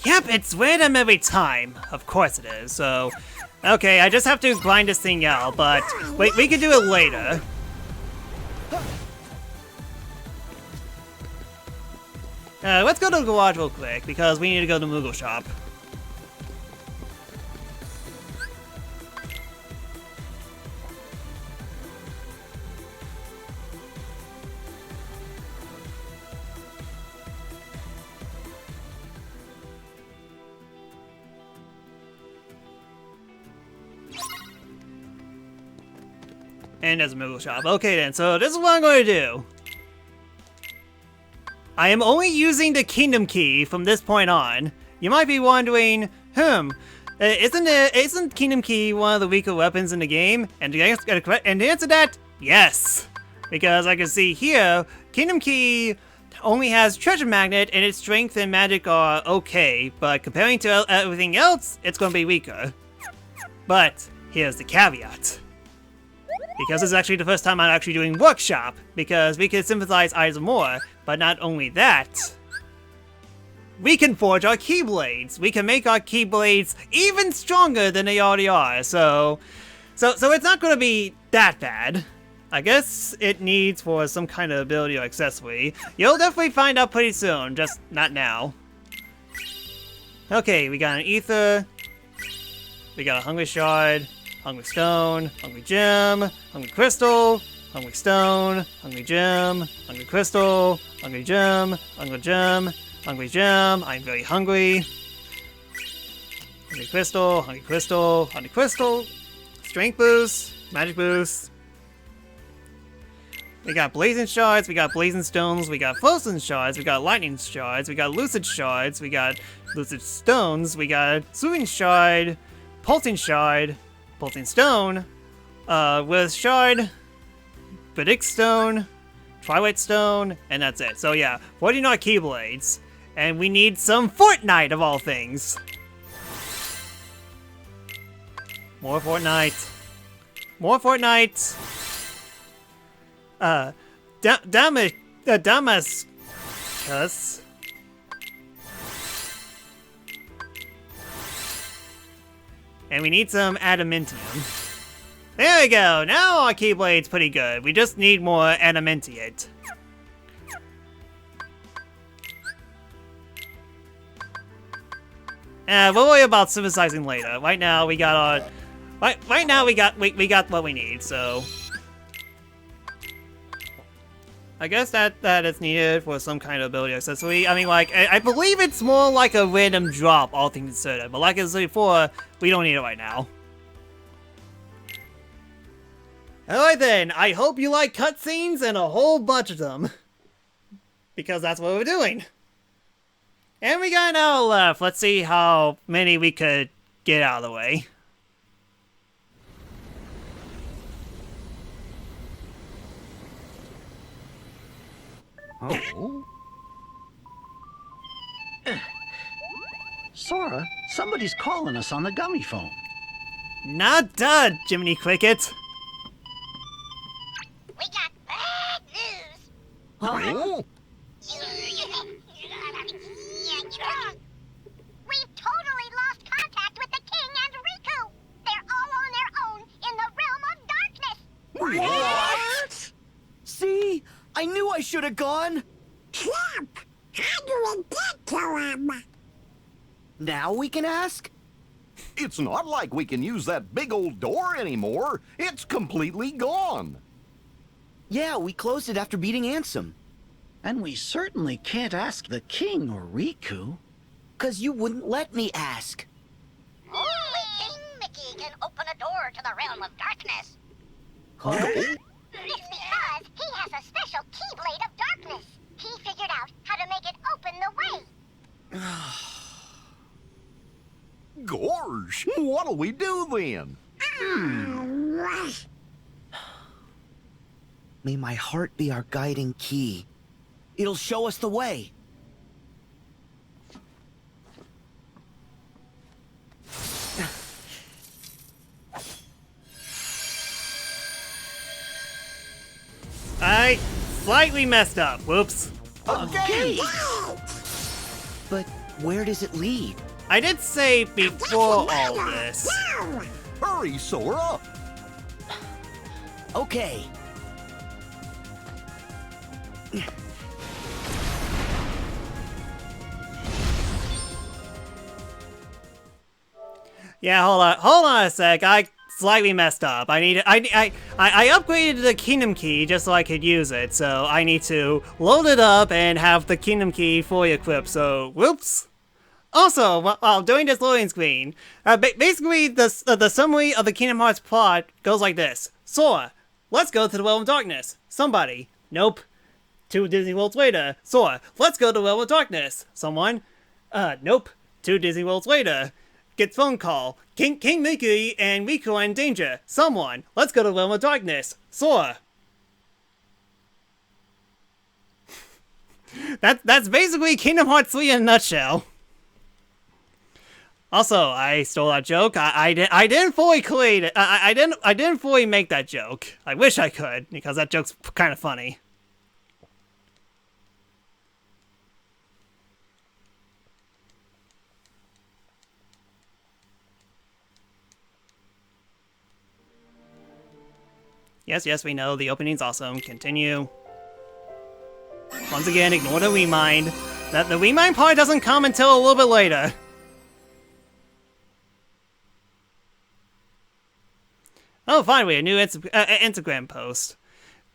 Yep, it's random every time. Of course it is, so... Okay, I just have to grind this thing out, but... Wait, we can do it later. Let's go to the garage real quick, because we need to go to the Moogle shop. And there's a Moogle shop. Okay then, so this is what I'm going to do. I am only using the Kingdom Key from this point on. You might be wondering, isn't Kingdom Key one of the weaker weapons in the game? And the answer to that, yes. Because I can see here, Kingdom Key only has Treasure Magnet and its strength and magic are okay, but comparing to everything else, it's going to be weaker. But here's the caveat. Because this is actually the first time I'm actually doing workshop, because we can sympathize items more, but not only that, we can forge our Keyblades. We can make our Keyblades even stronger than they already are, so it's not going to be that bad. I guess it needs for some kind of ability or accessory. You'll definitely find out pretty soon, just not now. Okay, we got an Ether, we got a Hungry Shard, Hungry Stone, Hungry Gem, Hungry Crystal, Hungry Stone, Hungry Gem, Hungry Crystal, Hungry Gem, Hungry Gem, Hungry Gem. I'm very hungry. Hungry Crystal, Hungry Crystal, Hungry Crystal. Strength boost, magic boost. We got Blazing Shards, we got Blazing Stones, we got Frozen Shards, we got Lightning Shards, we got Lucid Shards, we got Lucid Stones, we got Soothing Shard, Pulsing Shard, Pulsing Stone, with Shard, Predict Stone, Twilight Stone, and that's it. So yeah, 49 Keyblades, and we need some Fortnite of all things. More Fortnite. More Fortnite. Damascus. And we need some adamantium. There we go! Now our Keyblade's pretty good. We just need more adamantiate. We'll worry about synthesizing later. Right now we got our... Right now we got what we need, so... I guess that is needed for some kind of ability accessory. I mean, like, I believe it's more like a random drop, all things considered. But like I said before, we don't need it right now. Alright then, I hope you like cutscenes and a whole bunch of them. Because that's what we're doing. And we got an hour left. Let's see how many we could get out of the way. Oh. Sora, somebody's calling us on the gummy phone. Not done, Jiminy Cricket. We got bad news. Oh. We've totally lost contact with the King and Riku. They're all on their own in the realm of darkness. What? See? I knew I should have gone. Trump, how do we get to him? Now we can ask? It's not like we can use that big old door anymore. It's completely gone. Yeah, we closed it after beating Ansem. And we certainly can't ask the king or Riku. 'Cause you wouldn't let me ask. Only King Mickey can open a door to the realm of darkness. Huh? It's because he has a special keyblade of darkness. He figured out how to make it open the way. Gorge, what'll we do then? May my heart be our guiding key. It'll show us the way. I slightly messed up. Whoops. Okay. But where does it lead? I did say before all this. Hurry, Sora! Okay. Yeah, hold on a sec. I slightly messed up. I upgraded the Kingdom Key just so I could use it. So I need to load it up and have the Kingdom Key fully equipped. So whoops. Also, while doing this loading screen, basically the summary of the Kingdom Hearts plot goes like this: Sora, let's go to the Realm of Darkness. Somebody, nope. 2 Disney Worlds later, Sora, let's go to the Realm of Darkness. Someone, nope. 2 Disney Worlds later, gets phone call. King Mickey and Riku are in danger. Someone, let's go to the Realm of Darkness. Sora. That's basically Kingdom Hearts 3 in a nutshell. Also, I stole that joke. I didn't fully create it. I didn't fully make that joke. I wish I could, because that joke's kind of funny. Yes, we know the opening's awesome. Continue. Once again, ignore the remind. The remind part doesn't come until a little bit later. Oh, finally, a new Instagram post.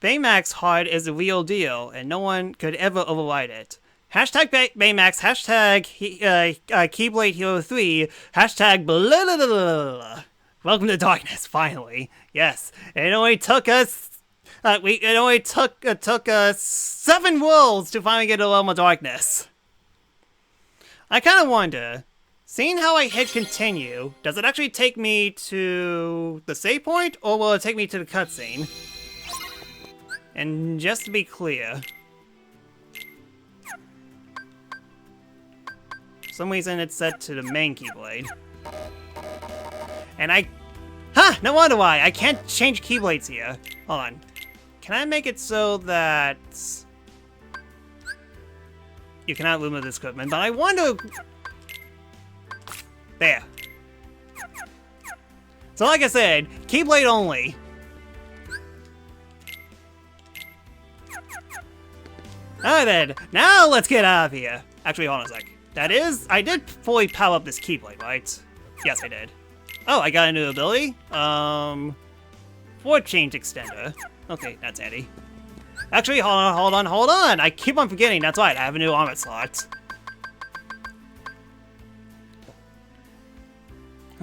Baymax heart is the real deal, and no one could ever override it. Hashtag Baymax, hashtag Keyblade Hero 3, hashtag blah, blah, blah, blah. Welcome to darkness, finally. Yes, it only took us... it only took us 7 worlds to finally get to Realm of Darkness. I kind of wonder... Seeing how I hit continue, does it actually take me to the save point, or will it take me to the cutscene? And just to be clear, for some reason it's set to the main Keyblade. And no wonder why, I can't change Keyblades here. Hold on. Can I make it so that you cannot remove this equipment, but I wonder... There. So like I said, Keyblade only. Alright then, now let's get out of here. Actually, hold on a sec. That is, I did fully power up this Keyblade, right? Yes, I did. Oh, I got a new ability? Forward change extender. Okay, that's handy. Actually, hold on. I keep on forgetting, that's right, I have a new armor slot.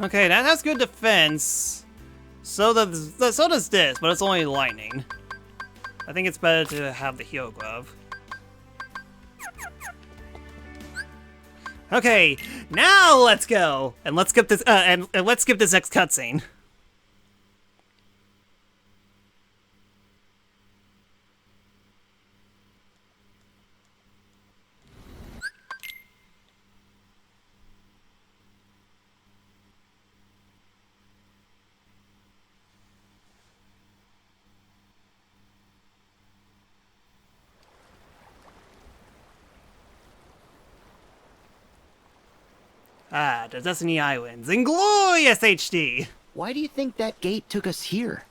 Okay, that has good defense. So so does this, but it's only lightning. I think it's better to have the Hero Glove. Okay, now let's go, and let's skip this. And let's skip this next cutscene. Ah, the Destiny Islands in glorious HD! Why do you think that gate took us here?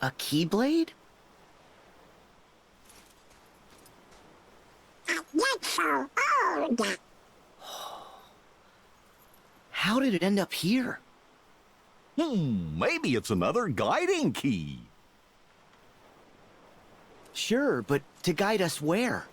A Keyblade? Not so old. How did it end up here? Maybe it's another guiding key. Sure, but to guide us where?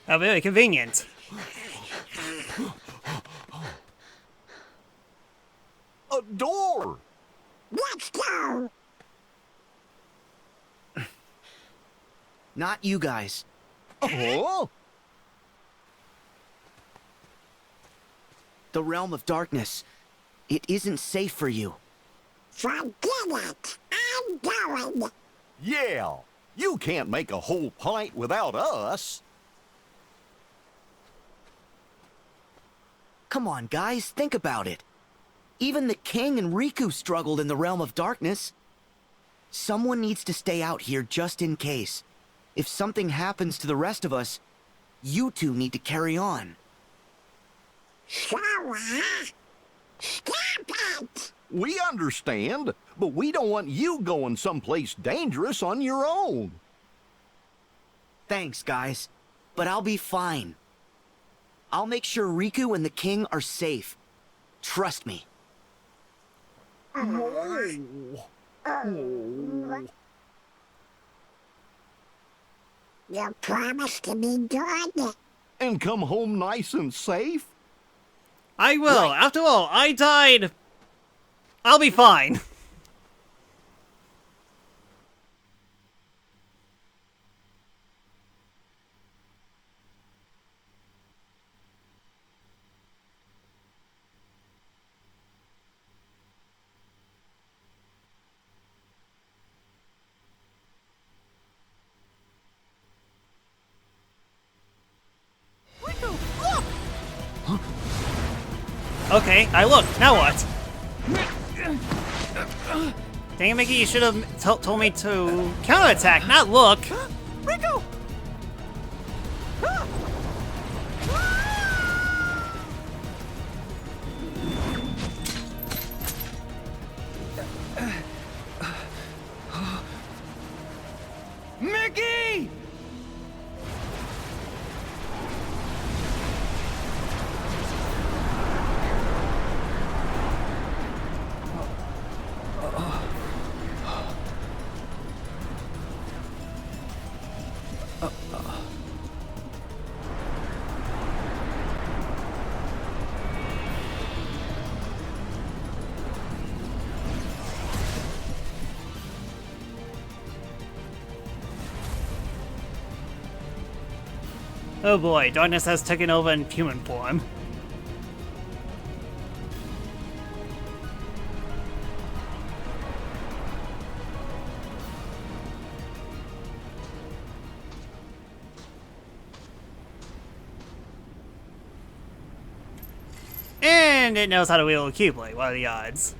How very convenient. A door! Let's go. Not you guys. Oh? The realm of darkness. It isn't safe for you. Forget it. I'm going. Yeah, you can't make a whole pint without us. Come on, guys, think about it. Even the king and Riku struggled in the realm of darkness. Someone needs to stay out here just in case. If something happens to the rest of us, you two need to carry on. Stop it. We understand, but we don't want you going someplace dangerous on your own. Thanks, guys, but I'll be fine. I'll make sure Riku and the king are safe. Trust me. You promise to be good? And come home nice and safe? I will. Right. After all, I died. I'll be fine. Okay, I look. Now what? Dang it, Mickey, you should have told me to counterattack, not look. Riku! Mickey! Oh boy, darkness has taken over in human form. And it knows how to wield a Keyblade. What are the odds?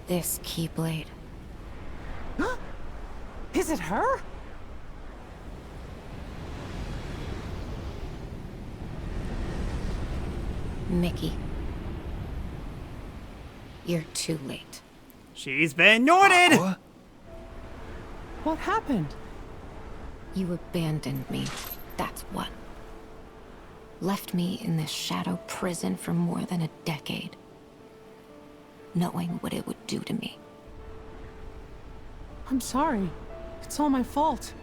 This Keyblade. Is it her? Mickey. You're too late. She's been Norted! What happened? You abandoned me, that's what. Left me in this shadow prison for more than a decade, knowing what it would do to me. I'm sorry. It's all my fault.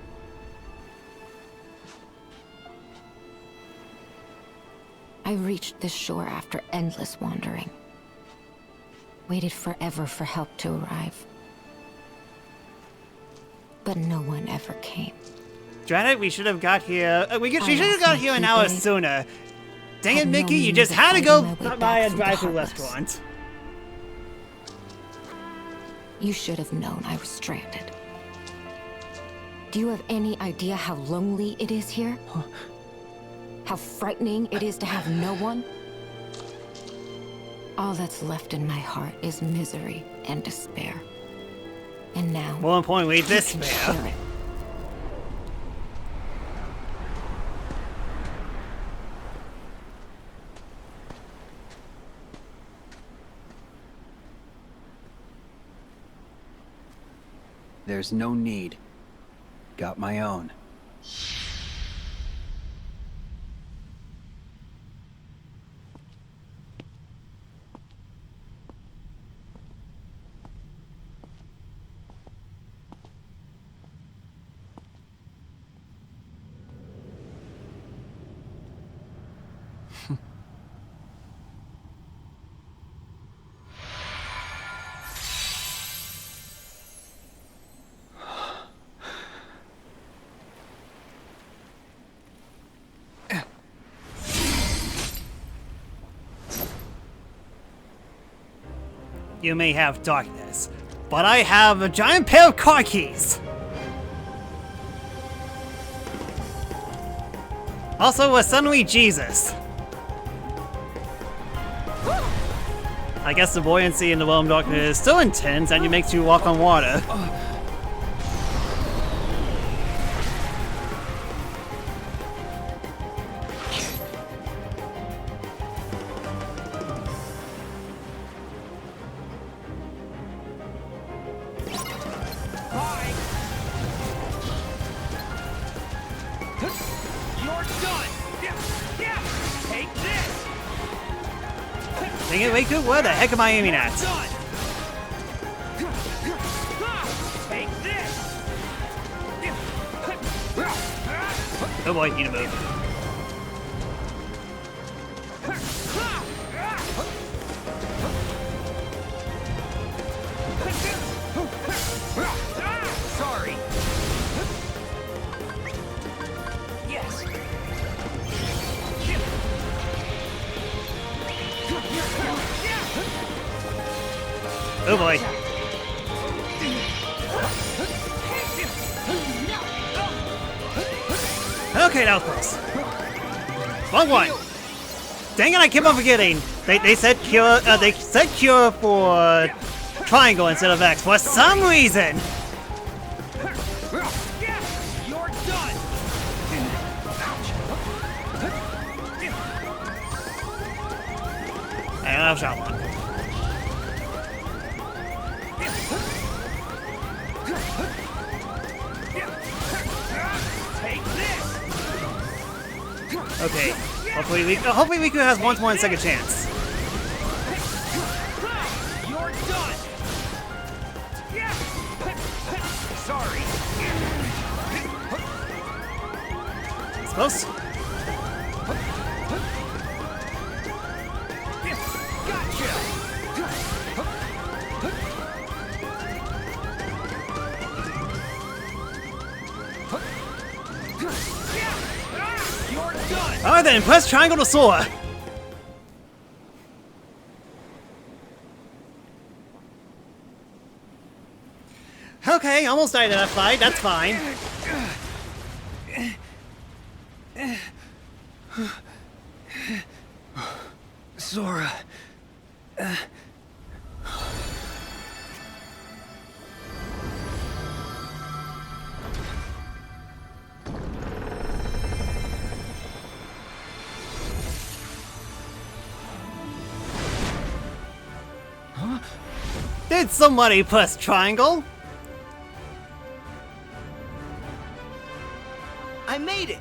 I reached this shore after endless wandering. Waited forever for help to arrive. But no one ever came. Drat it, we should have got here. She should have got here an hour sooner. Dang it, Had no Mickey, you means just of had to fighting go my way buy a back from the drive-thru Heartless. restaurant. You should have known I was stranded. Do you have any idea how lonely it is here? How frightening it is to have no one? All that's left in my heart is misery and despair. And now, more importantly, this man. There's no need. Got my own. You may have darkness, but I have a giant pair of car keys! Also, a suddenly Jesus. I guess the buoyancy in the realm of darkness is still intense and it makes you walk on water. Dang it, Riku, where the heck am I aiming at? Oh boy, need to move. Sorry. Yes. Oh boy. Okay, that was close. Wrong one. Dang it, I keep on forgetting. They said cure for triangle instead of X for some reason. You're done. And I'll shot one. Okay, hopefully Riku has one more and second chance. You're done. Sorry. It's close. Alright then, press triangle to soar. Okay, almost died in that fight, that's fine. Sora. Did somebody press triangle? I made it!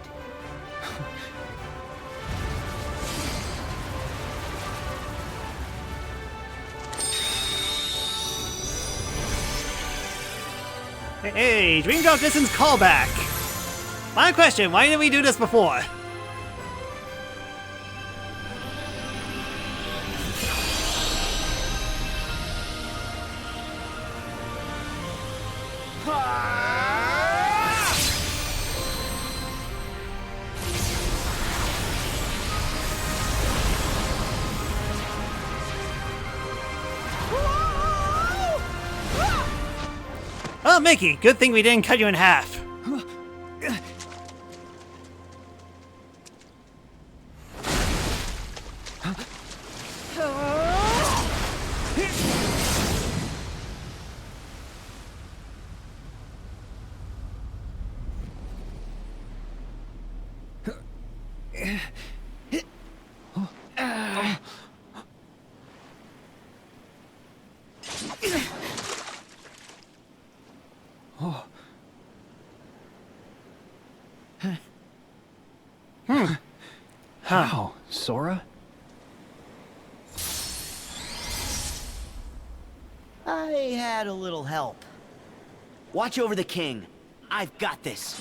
Hey, Dream Drop Distance callback! My question, why didn't we do this before? Oh, Mickey, good thing we didn't cut you in half. How, Sora? I had a little help. Watch over the king. I've got this.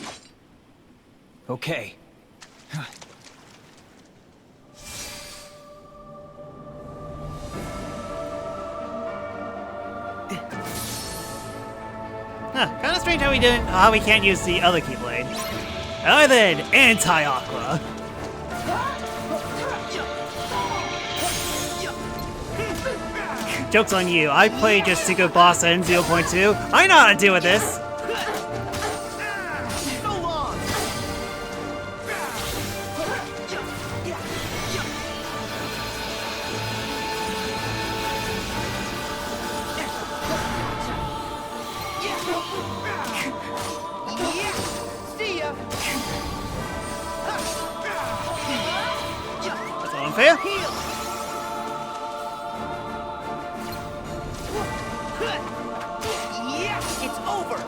Okay. Kind of strange how we can't use the other Keyblade. Other than Anti-Aqua. Joke's on you, I played your secret boss in 0.2. I know how to deal with this! That's unfair. It's over!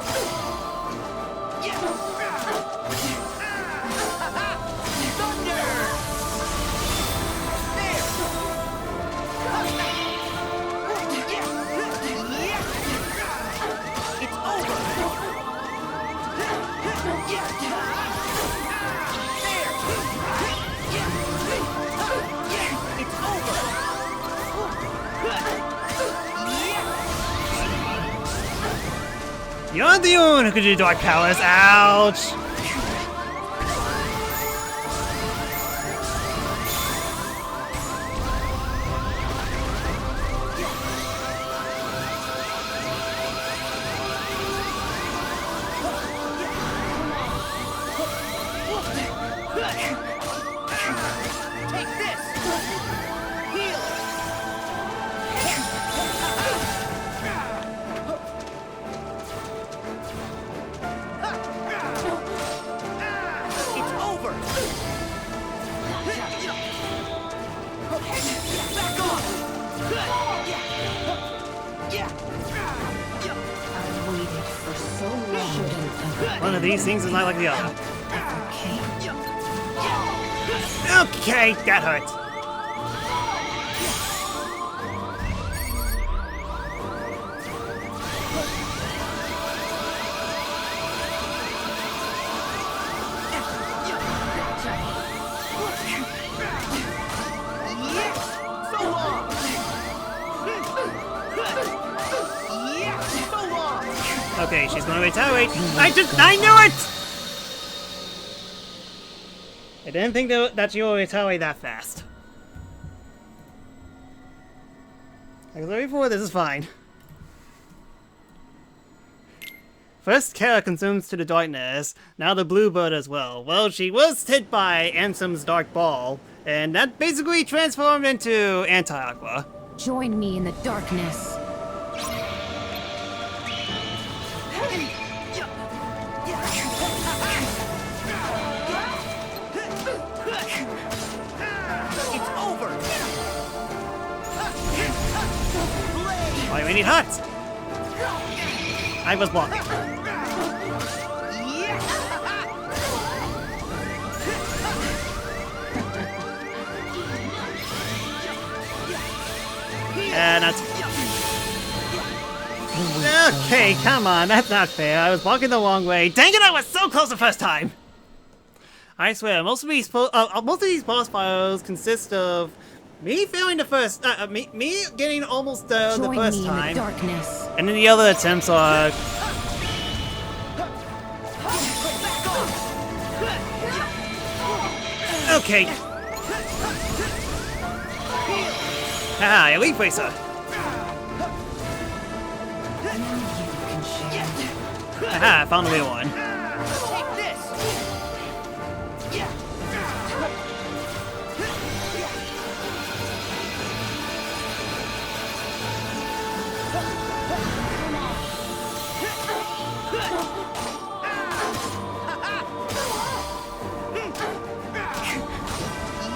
You're the one who could do dark powers. Ouch! Take this! Heal! It's over! Back off! I've waited for so long. One of these things is not like the other. Okay, that hurt. Okay, she's gonna retaliate. I knew it! I didn't think that she would retaliate that fast. Like I said before, this is fine. First, Kara consumes to the darkness, now the bluebird as well. Well, she was hit by Ansem's dark ball, and that basically transformed into Anti-Aqua. Join me in the darkness. Why do we need hot? I was blocking. Okay, come on, that's not fair. I was walking the wrong way. Dang it, I was so close the first time! I swear, most of these boss files consist of me failing the first, me getting almost the first time, darkness. and then the other attempts are. Okay. Ah, Elite Racer. Aha, I found the real one. Take this!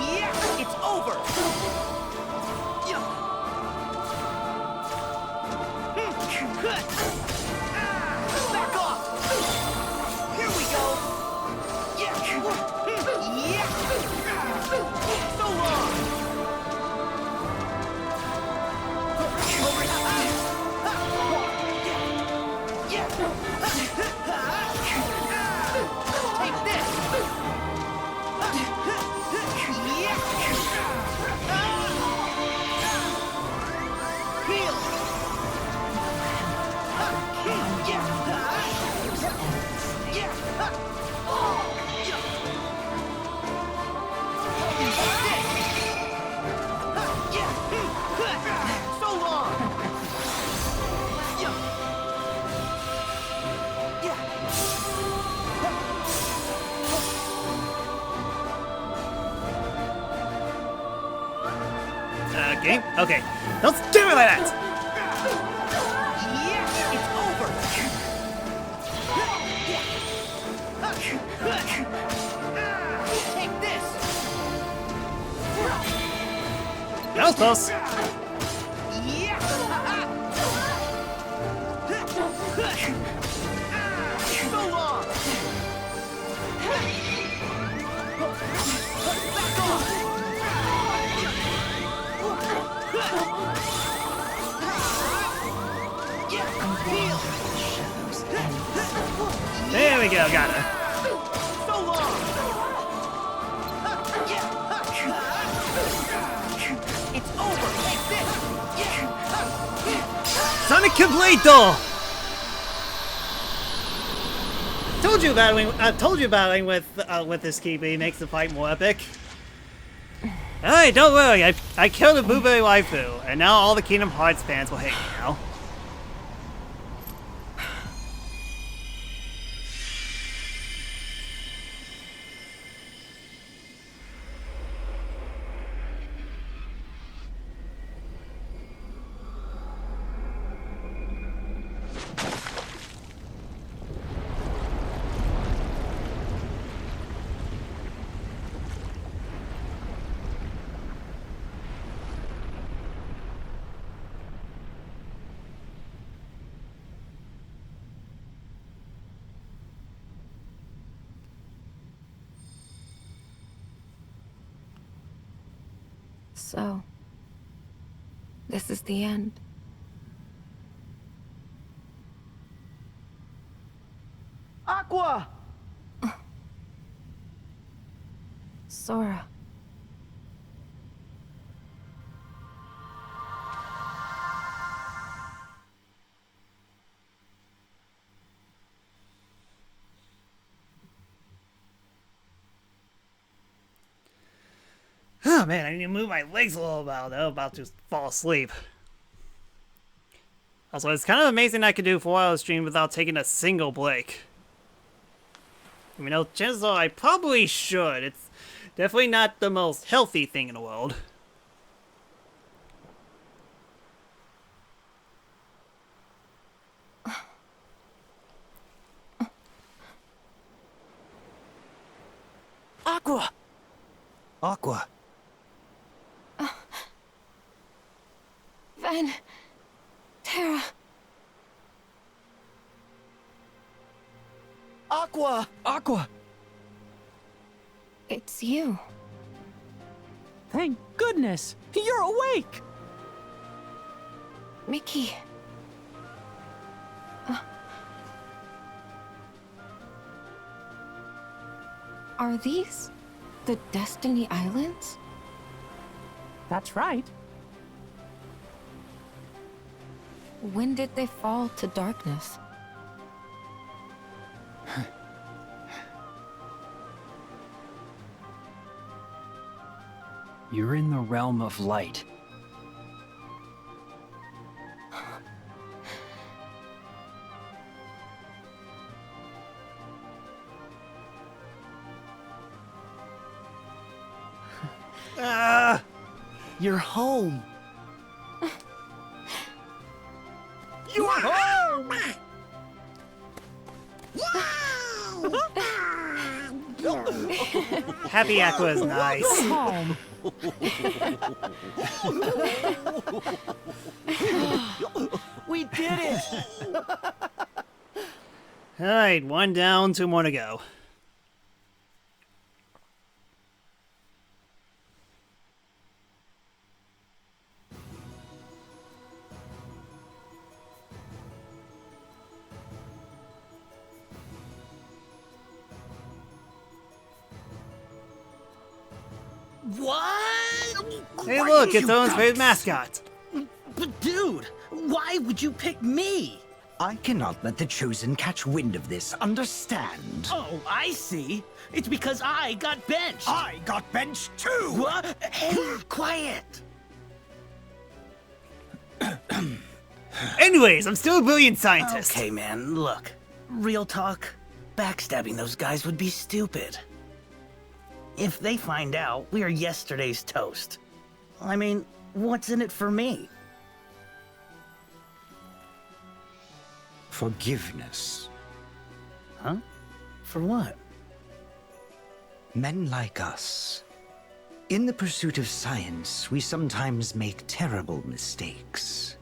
Yeah, it's over! Back off! Here we go! Yeah! So long! Take this! So long! Game? Okay. Don't do it like that! Yeah, it's over! Take this! That was close. Yeah! So long! Back off! There we go, got her. So long! It's over! Take this! Sonic Completo! Told you battling with this Kibi makes the fight more epic. Alright, don't worry, I killed a blueberry waifu, and now all the Kingdom Hearts fans will hate me now. So, this is the end. Aqua! Sora. Oh man, I need to move my legs a little bit. I'm about to fall asleep. Also, it's kind of amazing I could do 4 hours stream without taking a single break. You know, chances are I probably should. It's definitely not the most healthy thing in the world. Aqua! Aqua. Ven. Terra. Aqua! Aqua! It's you. Thank goodness! You're awake! Mickey. Are these the Destiny Islands? That's right. When did they fall to darkness? You're in the realm of light. You're home. You're home! Happy Aqua is nice. Home. We did it! Alright, one down, two more to go. What? Hey Why look, did it's you Owen's favorite guys- mascot. But dude, why would you pick me? I cannot let the Chosen catch wind of this, understand? Oh, I see. It's because I got benched. I got benched too! What? Hey, quiet. Anyways, I'm still a brilliant scientist. Okay, man, look. Real talk, backstabbing those guys would be stupid. If they find out, we are yesterday's toast. I mean, what's in it for me? Forgiveness. Huh? For what? Men like us. In the pursuit of science, we sometimes make terrible mistakes.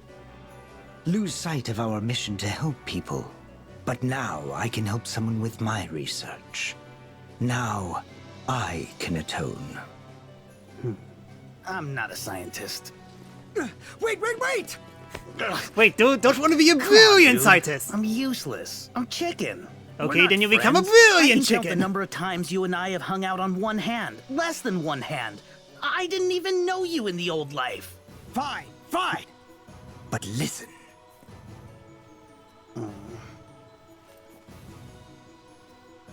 Lose sight of our mission to help people. But now I can help someone with my research. Now I can atone. I'm not a scientist. Wait! Wait, don't you want to be a brilliant scientist? I'm useless. I'm chicken. Okay, then you become a brilliant I can count the chicken. number of times you and I have hung out on one hand. Less than one hand. I didn't even know you in the old life. Fine. But listen.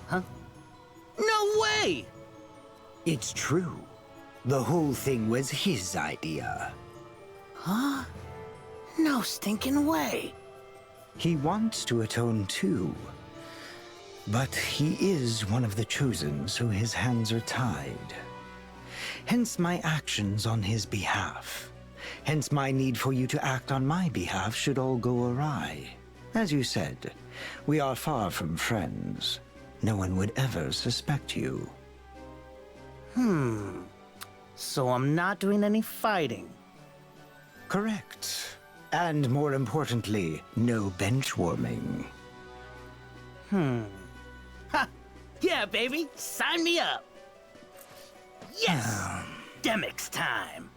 Huh? No way! It's true. The whole thing was his idea. Huh? No stinking way. He wants to atone too. But he is one of the Chosen, so his hands are tied. Hence my actions on his behalf. Hence my need for you to act on my behalf should all go awry. As you said, we are far from friends. No one would ever suspect you. So I'm not doing any fighting. Correct. And more importantly, no bench warming. Ha! Yeah, baby! Sign me up! Yes! Demix time!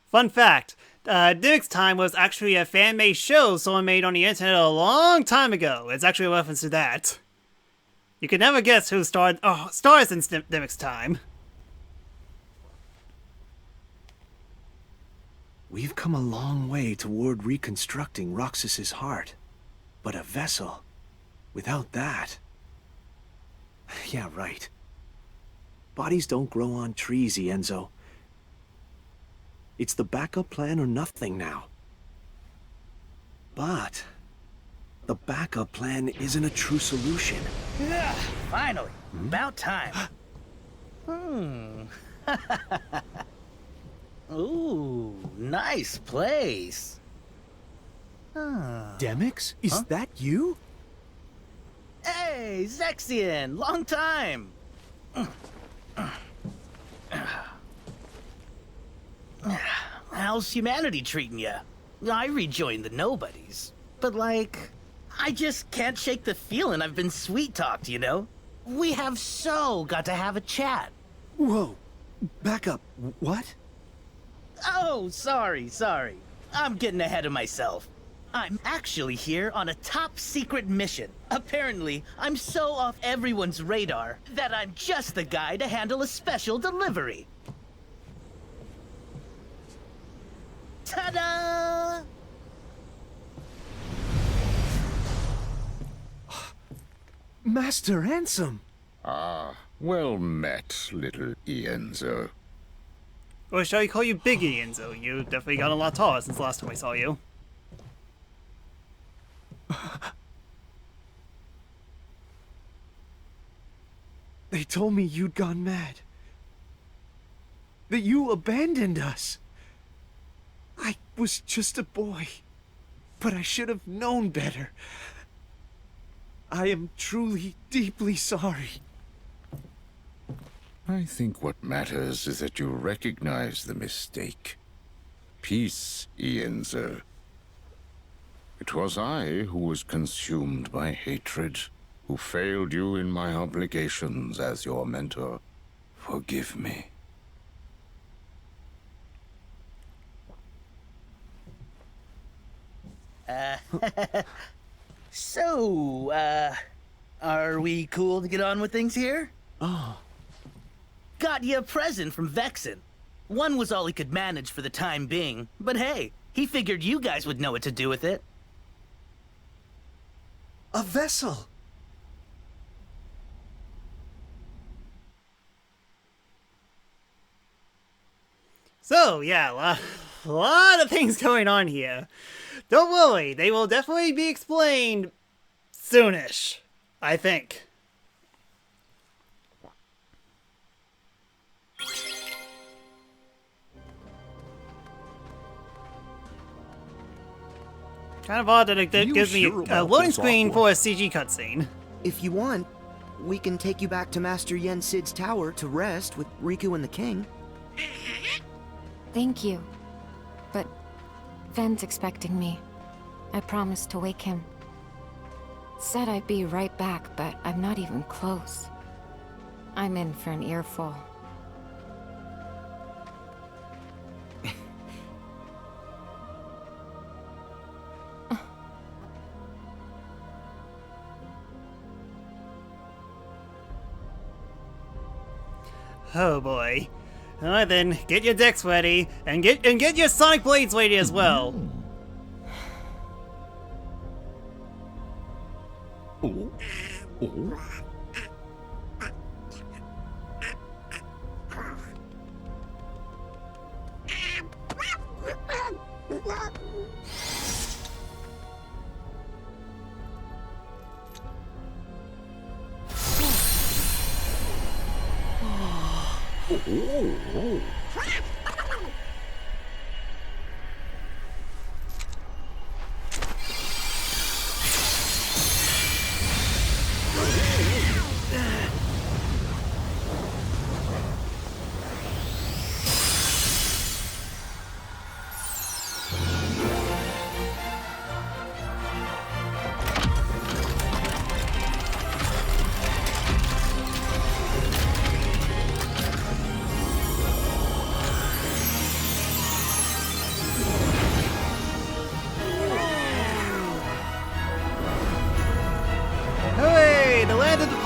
Fun fact, Dimmick's Time was actually a fan-made show someone made on the internet a long time ago. It's actually a reference to that. You can never guess who stars in Dimmick's Time. We've come a long way toward reconstructing Roxas's heart. But a vessel, without that... Yeah, right. Bodies don't grow on trees, Enzo. It's the backup plan or nothing now. But the backup plan isn't a true solution. Finally! About time! Ooh, nice place. Demix? Is that you? Hey, Zexian! Long time! How's humanity treating ya? I rejoined the nobodies. But like, I just can't shake the feeling I've been sweet-talked, you know? We have got to have a chat. Whoa. Back up. What? Oh, sorry. I'm getting ahead of myself. I'm actually here on a top secret mission. Apparently, I'm so off everyone's radar that I'm just the guy to handle a special delivery. Ta-da! Master Ansem! Ah, well met, little Ienzo. Or shall we call you Big Ienzo? You definitely got a lot taller since last time I saw you. They told me you'd gone mad. That you abandoned us. I was just a boy, but I should have known better. I am truly, deeply sorry. I think what matters is that you recognize the mistake. Peace, Ienzo. It was I who was consumed by hatred, who failed you in my obligations as your mentor. Forgive me. Are we cool to get on with things here? Oh. Got you a present from Vexen. One was all he could manage for the time being, but hey, he figured you guys would know what to do with it. A vessel! So, yeah, a lot of things going on here. Don't worry, they will definitely be explained soonish, I think. Kind of odd that it gives me a loading screen for a CG cutscene. If you want, we can take you back to Master Yen Sid's tower to rest with Riku and the king. Thank you. But Ven's expecting me. I promised to wake him. Said I'd be right back, but I'm not even close. I'm in for an earful. Oh boy. Alright then, get your decks ready, and get your Sonic Blades ready as well.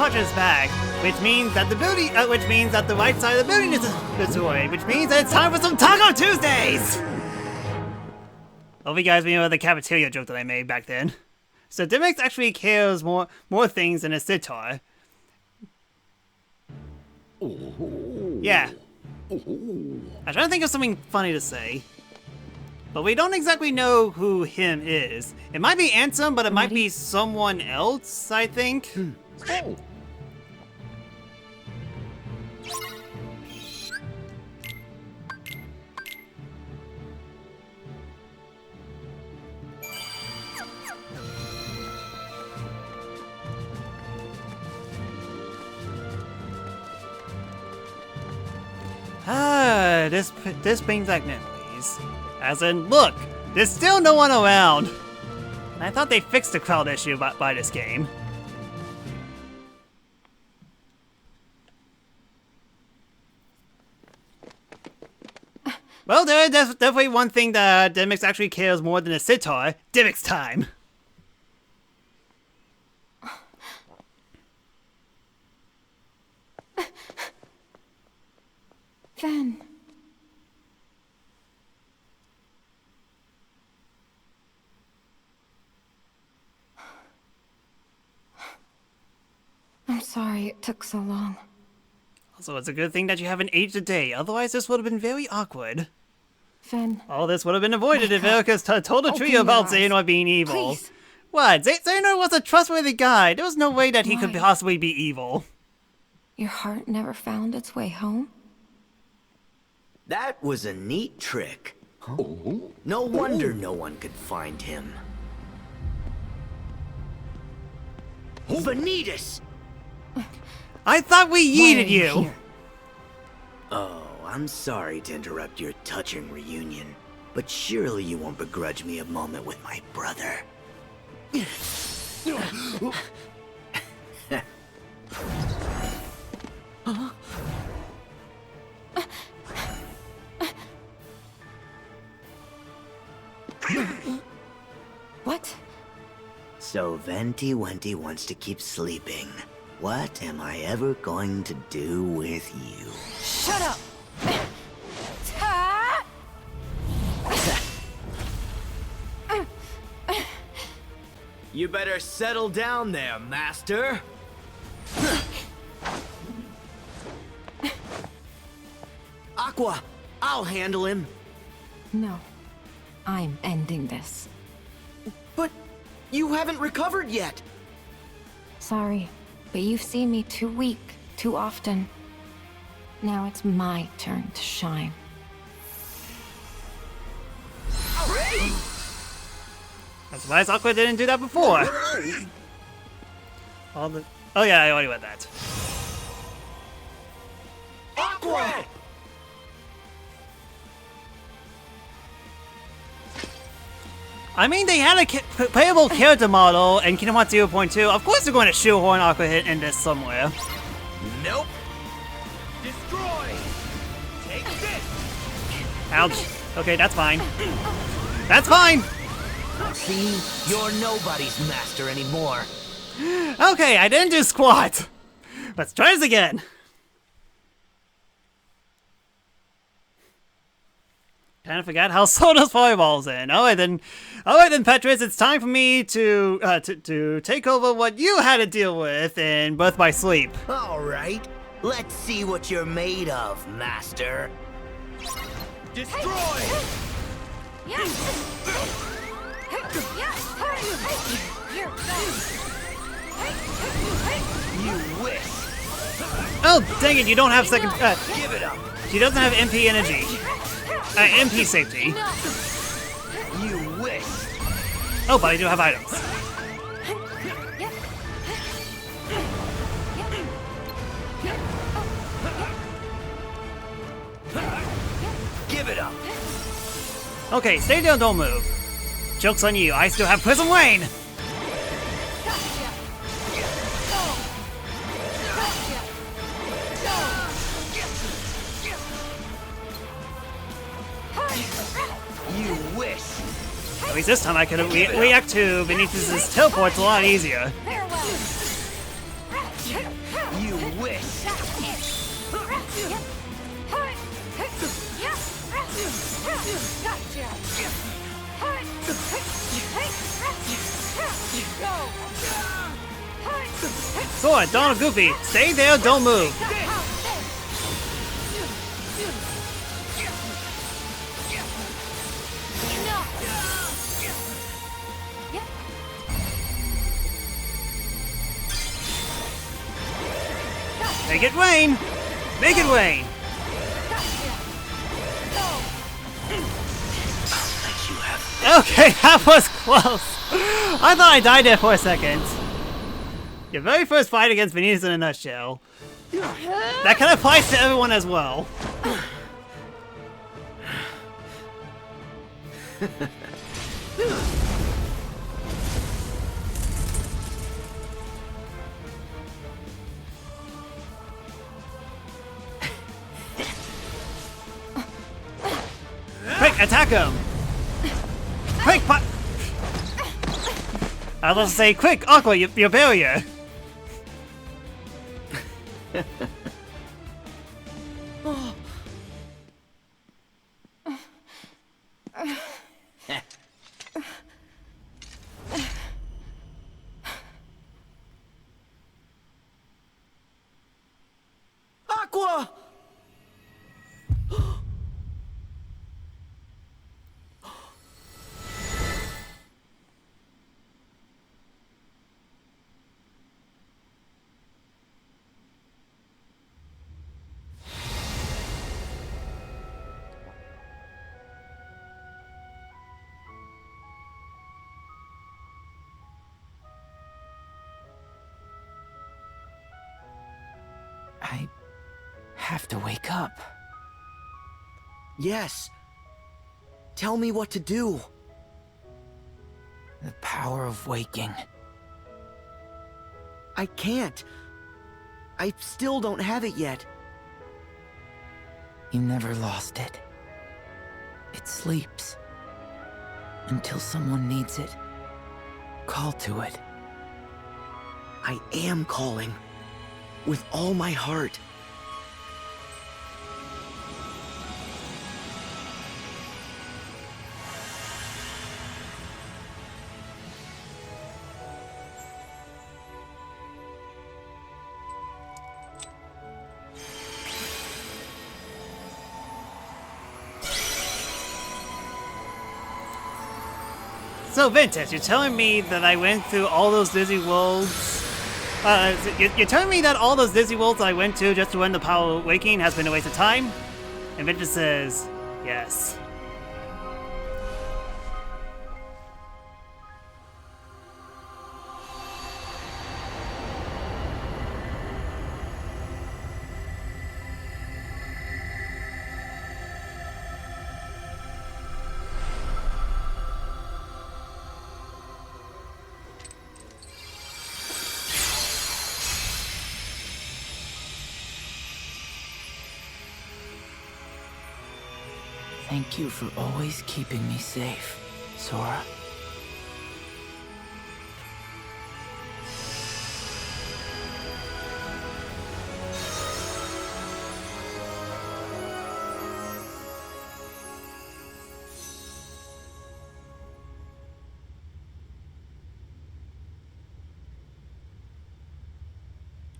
Is back, which means that the right side of the building is destroyed, which means that it's time for some Taco Tuesdays! Hope you guys remember the cafeteria joke that I made back then. So Dimix actually cares more things than a sitar. Yeah. I'm trying to think of something funny to say. But we don't exactly know who him is. It might be Ansem, but it might be someone else, I think. Oh. This brings back memories. As in, look, there's still no one around. And I thought they fixed the crowd issue by this game. Well, there is definitely one thing that Demix actually cares more than a sitar. Demix time. Ven. I'm sorry it took so long. Also, it's a good thing that you haven't aged a day. Otherwise, this would have been very awkward. Ven. All this would have been avoided if Erica's told the trio about Xehanort being evil. Please. What? Xehanort was a trustworthy guy. There was no way that he could possibly be evil. Your heart never found its way home? That was a neat trick. No wonder no one could find him. Vanitas! I thought we yeeted you! Here? Oh, I'm sorry to interrupt your touching reunion, but surely you won't begrudge me a moment with my brother. What? So Venti Wenti wants to keep sleeping. What am I ever going to do with you? Shut up! You better settle down there, Master. Aqua, I'll handle him. No. I'm ending this. But you haven't recovered yet. Sorry, but you've seen me too weak, too often. Now it's my turn to shine. That's why Aqua didn't do that before. Oh yeah, I already read that. Aqua! I mean, they had a playable character model in Kingdom Hearts 0.2. Of course they're going to shoehorn Aqua in this somewhere. Nope. Destroy! Take this! Ouch. Okay, that's fine. That's fine! See? You're nobody's master anymore. Okay, I didn't do squat. Let's try this again. Kind of forgot how slow those fireballs in. Alright then, Petrus, it's time for me to take over what you had to deal with in Birth by Sleep. All right, let's see what you're made of, Master. Destroy! You wish. Oh, dang it! You don't have second. Give it up. She doesn't have MP energy. MP safety. You wish. Oh, but I do have items. Give it up. Okay, stay down, don't move. Joke's on you, I still have Prism Rain! You wish. At least this time I can react to Benitez's teleports a lot easier. You wish. Sword, Donald Goofy, stay there, don't move. Make it rain! Make it rain! Okay, that was close! I thought I died there for a second. Your very first fight against Benitez in a nutshell. That kind of applies to everyone as well. attack him! Quick, I was to say, quick, Aqua, your barrier! Aqua! I have to wake up. Yes. Tell me what to do. The power of waking. I can't. I still don't have it yet. You never lost it. It sleeps. Until someone needs it. Call to it. I am calling. With all my heart. So, Ventus, you're telling me that I went through all those Disney Worlds? You're telling me that all those Disney Worlds I went to just to win the power of waking has been a waste of time? And Ventus says, yes. Thank you for always keeping me safe, Sora.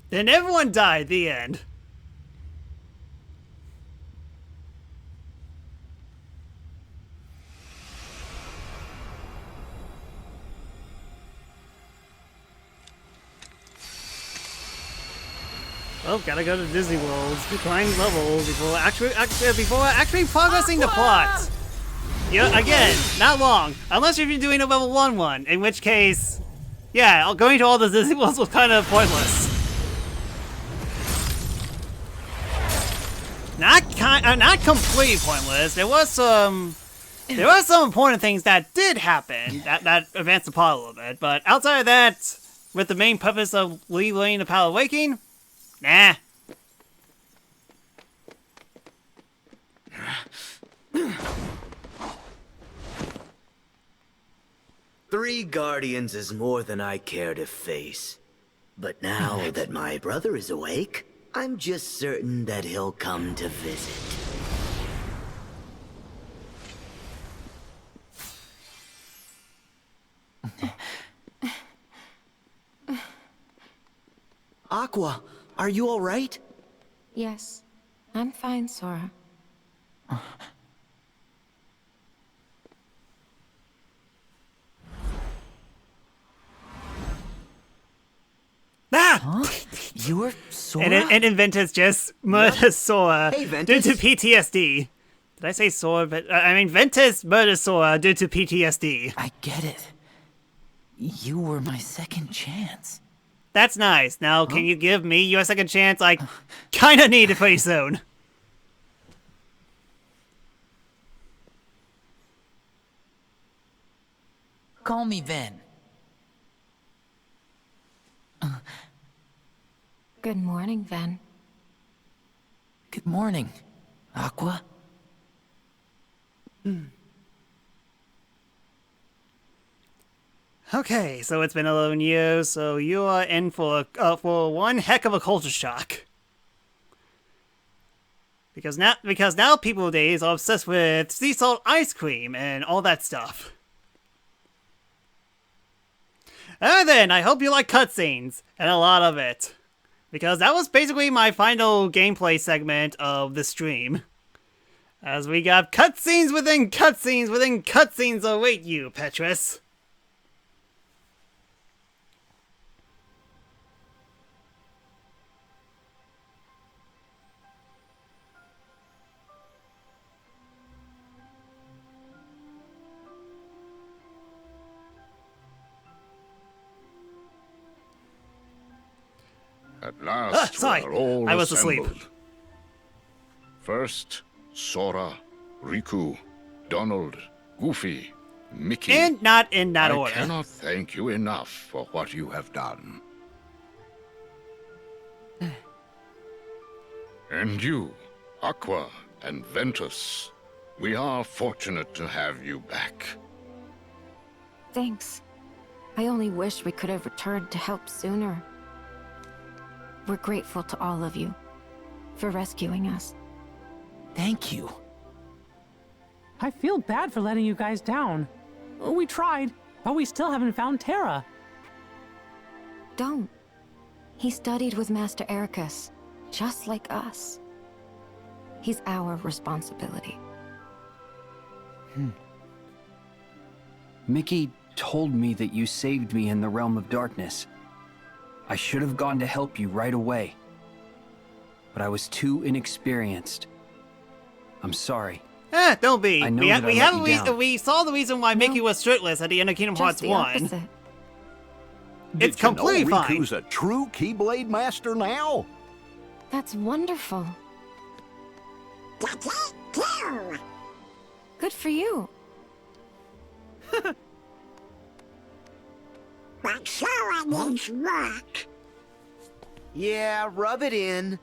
Then everyone died, the end. Oh, gotta go to Disney World to climb levels before actually progressing the plot. Yeah, again, not long, unless you've been doing a level 1 one, in which case, yeah, going to all the Disney Worlds was kind of pointless. Not completely pointless. There was some important things that did happen that advanced the plot a little bit, but outside of that, with the main purpose of learning the power of waking. Nah. Three guardians is more than I care to face. But now that my brother is awake, I'm just certain that he'll come to visit. Aqua, are you all right? Yes, I'm fine, Sora. Ah! Huh? You were Sora? And Ventus just murders Sora Hey, due Ventus. to PTSD. Did I say Sora? But I mean, Ventus murders Sora due to PTSD. I get it. You were my second chance. That's nice. Now, can you give me your second chance? I kind of need it pretty soon. Call me Ven. Good morning, Ven. Good morning, Aqua. Okay, so it's been 11 years, so you are in for one heck of a culture shock. Because now people nowadays are obsessed with sea salt ice cream and all that stuff. And then, I hope you like cutscenes, and a lot of it. Because that was basically my final gameplay segment of the stream. As we got cutscenes within cutscenes within cutscenes await you, Petrus. At last, sorry, we're all I was asleep. assembled. First, Sora, Riku, Donald, Goofy, Mickey. And not in that I order. cannot thank you enough for what you have done. And you, Aqua and Ventus. We are fortunate to have you back. Thanks. I only wish we could have returned to help sooner. We're grateful to all of you for rescuing us. Thank you. I feel bad for letting you guys down. We tried, but we still haven't found Terra. Don't. He studied with Master Ericus, just like us. He's our responsibility. Mickey told me that you saved me in the realm of darkness. I should have gone to help you right away. But I was too inexperienced. I'm sorry. Don't be. I know We that I let have you a reason. down. We saw the reason why Mickey was shirtless at the end of Kingdom Hearts 1. Opposite. It's Did you know completely fine. Riku's a true Keyblade master now? That's wonderful. Good for you. But Sora needs work. Yeah, rub it in.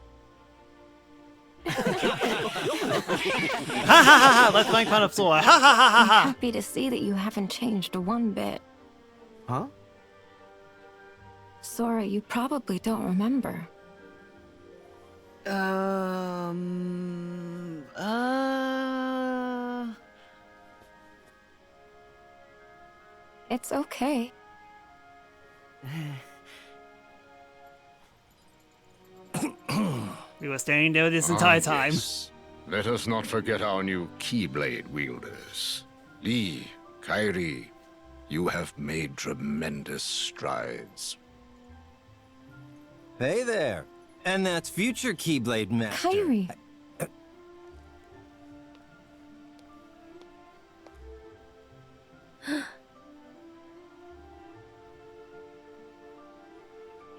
Ha ha ha ha! Let's make fun of Sora. Ha ha ha ha I'm ha! happy to see that you haven't changed one bit. Huh? Sora, you probably don't remember. It's okay. We were standing there this entire time. Yes. Let us not forget our new Keyblade wielders. Lee, Kairi, you have made tremendous strides. Hey there. And that's future Keyblade Master. Kairi.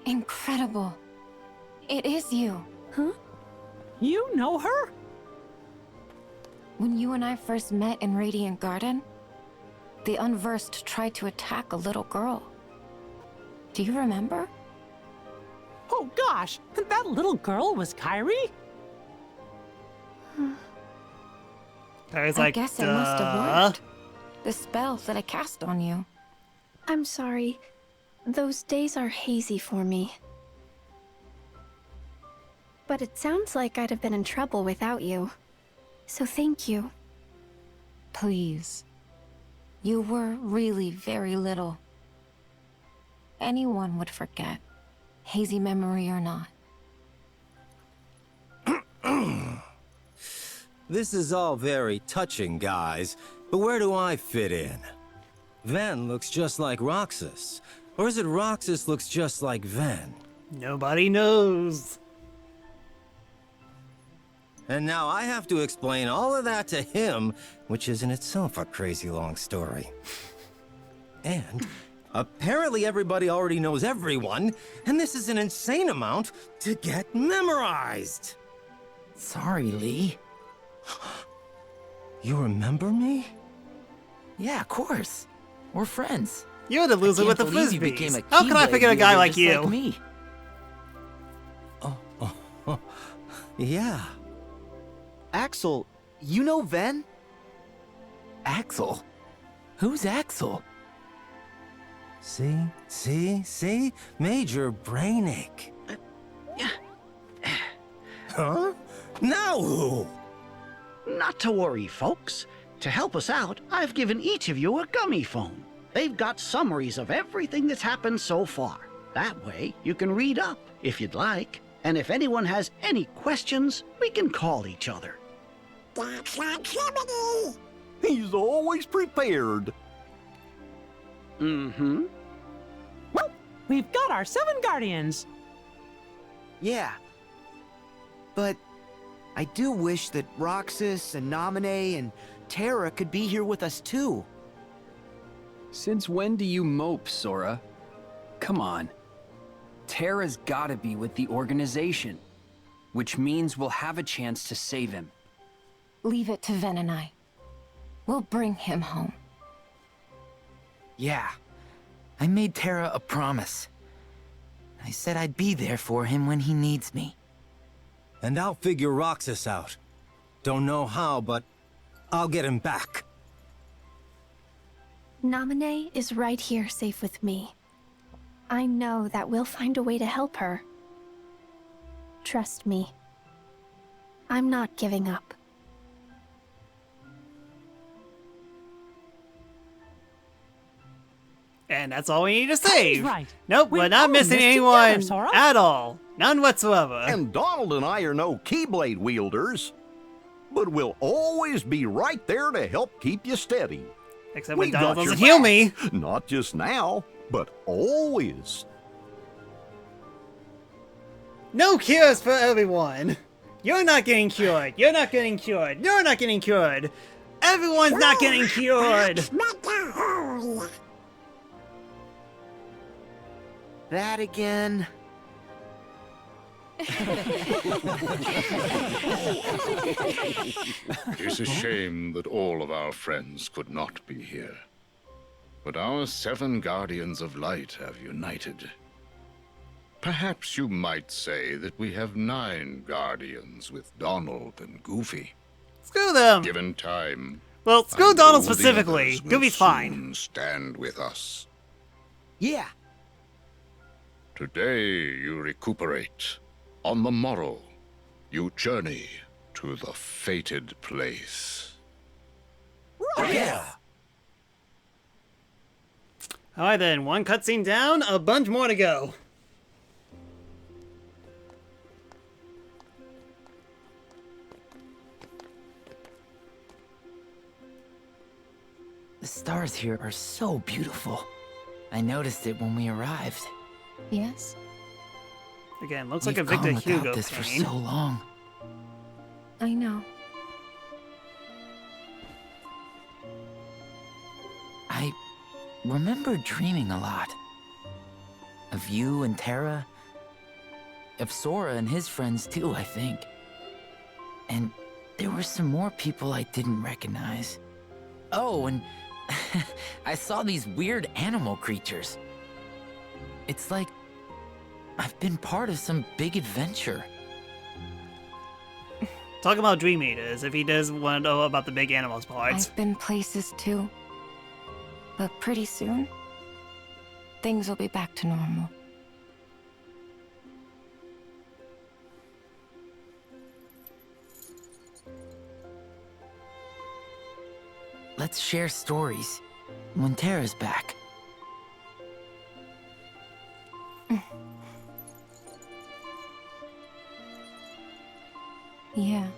Incredible. It is you. Huh? You know her? When you and I first met in Radiant Garden, the Unversed tried to attack a little girl. Do you remember? Oh gosh, that little girl was Kairi? I guess it must have worked. The spell that I cast on you. I'm sorry. Those days are hazy for me. But it sounds like I'd have been in trouble without you. So thank you. Please. You were really very little. Anyone would forget, hazy memory or not. This is all very touching, guys, but where do I fit in? Ven looks just like Roxas. Or is it Roxas looks just like Ven? Nobody knows. And now I have to explain all of that to him, which is in itself a crazy long story. And apparently everybody already knows everyone, and this is an insane amount to get memorized. Sorry, Lee. You remember me? Yeah, of course. We're friends. You're the loser with the frisbees. How can I forget a guy like you? Like me. Yeah. Axel, you know Ven? Axel? Who's Axel? See? Major brainache. Huh? Now who? Not to worry, folks. To help us out, I've given each of you a gummy phone. They've got summaries of everything that's happened so far. That way, you can read up, if you'd like. And if anyone has any questions, we can call each other. That's not Jiminy! He's always prepared. Mm-hmm. We've got our 7 guardians. Yeah. But I do wish that Roxas and Naminé and Terra could be here with us too. Since when do you mope, Sora? Come on. Terra's gotta be with the organization, which means we'll have a chance to save him. Leave it to Ven and I. We'll bring him home. Yeah. I made Terra a promise. I said I'd be there for him when he needs me. And I'll figure Roxas out. Don't know how, but I'll get him back. Naminé is right here safe with me. I know that we'll find a way to help her. Trust me. I'm not giving up. And that's all we need to save. Right. Nope, we're not missing anyone at all. None whatsoever. And Donald and I are no Keyblade wielders, but we'll always be right there to help keep you steady. Except when We've Donald got your doesn't heal back. me. Not just now, but always. No cures for everyone. You're not getting cured. You're not getting cured. You're not getting cured. Everyone's not getting cured. That again. It is a shame that all of our friends could not be here. But our 7 Guardians of Light have united. Perhaps you might say that we have 9 Guardians with Donald and Goofy. Screw them. Given time. Well, screw I Donald know the specifically. others will Goofy's fine. soon stand with us. Yeah. Today you recuperate. On the morrow, you journey to the fated place. Yeah. Alright then, one cutscene down, a bunch more to go. The stars here are so beautiful. I noticed it when we arrived. Yes? Again, looks like a We've Victor gone without Hugo this for painting. so long. I know. I remember dreaming a lot. Of you and Terra. Of Sora and his friends too, I think. And there were some more people I didn't recognize. Oh, and I saw these weird animal creatures. It's like I've been part of some big adventure. Talk about Dream Eaters, if he does want to know about the big animals parts. I've been places too. But pretty soon, things will be back to normal. Let's share stories when Terra's back. Yeah.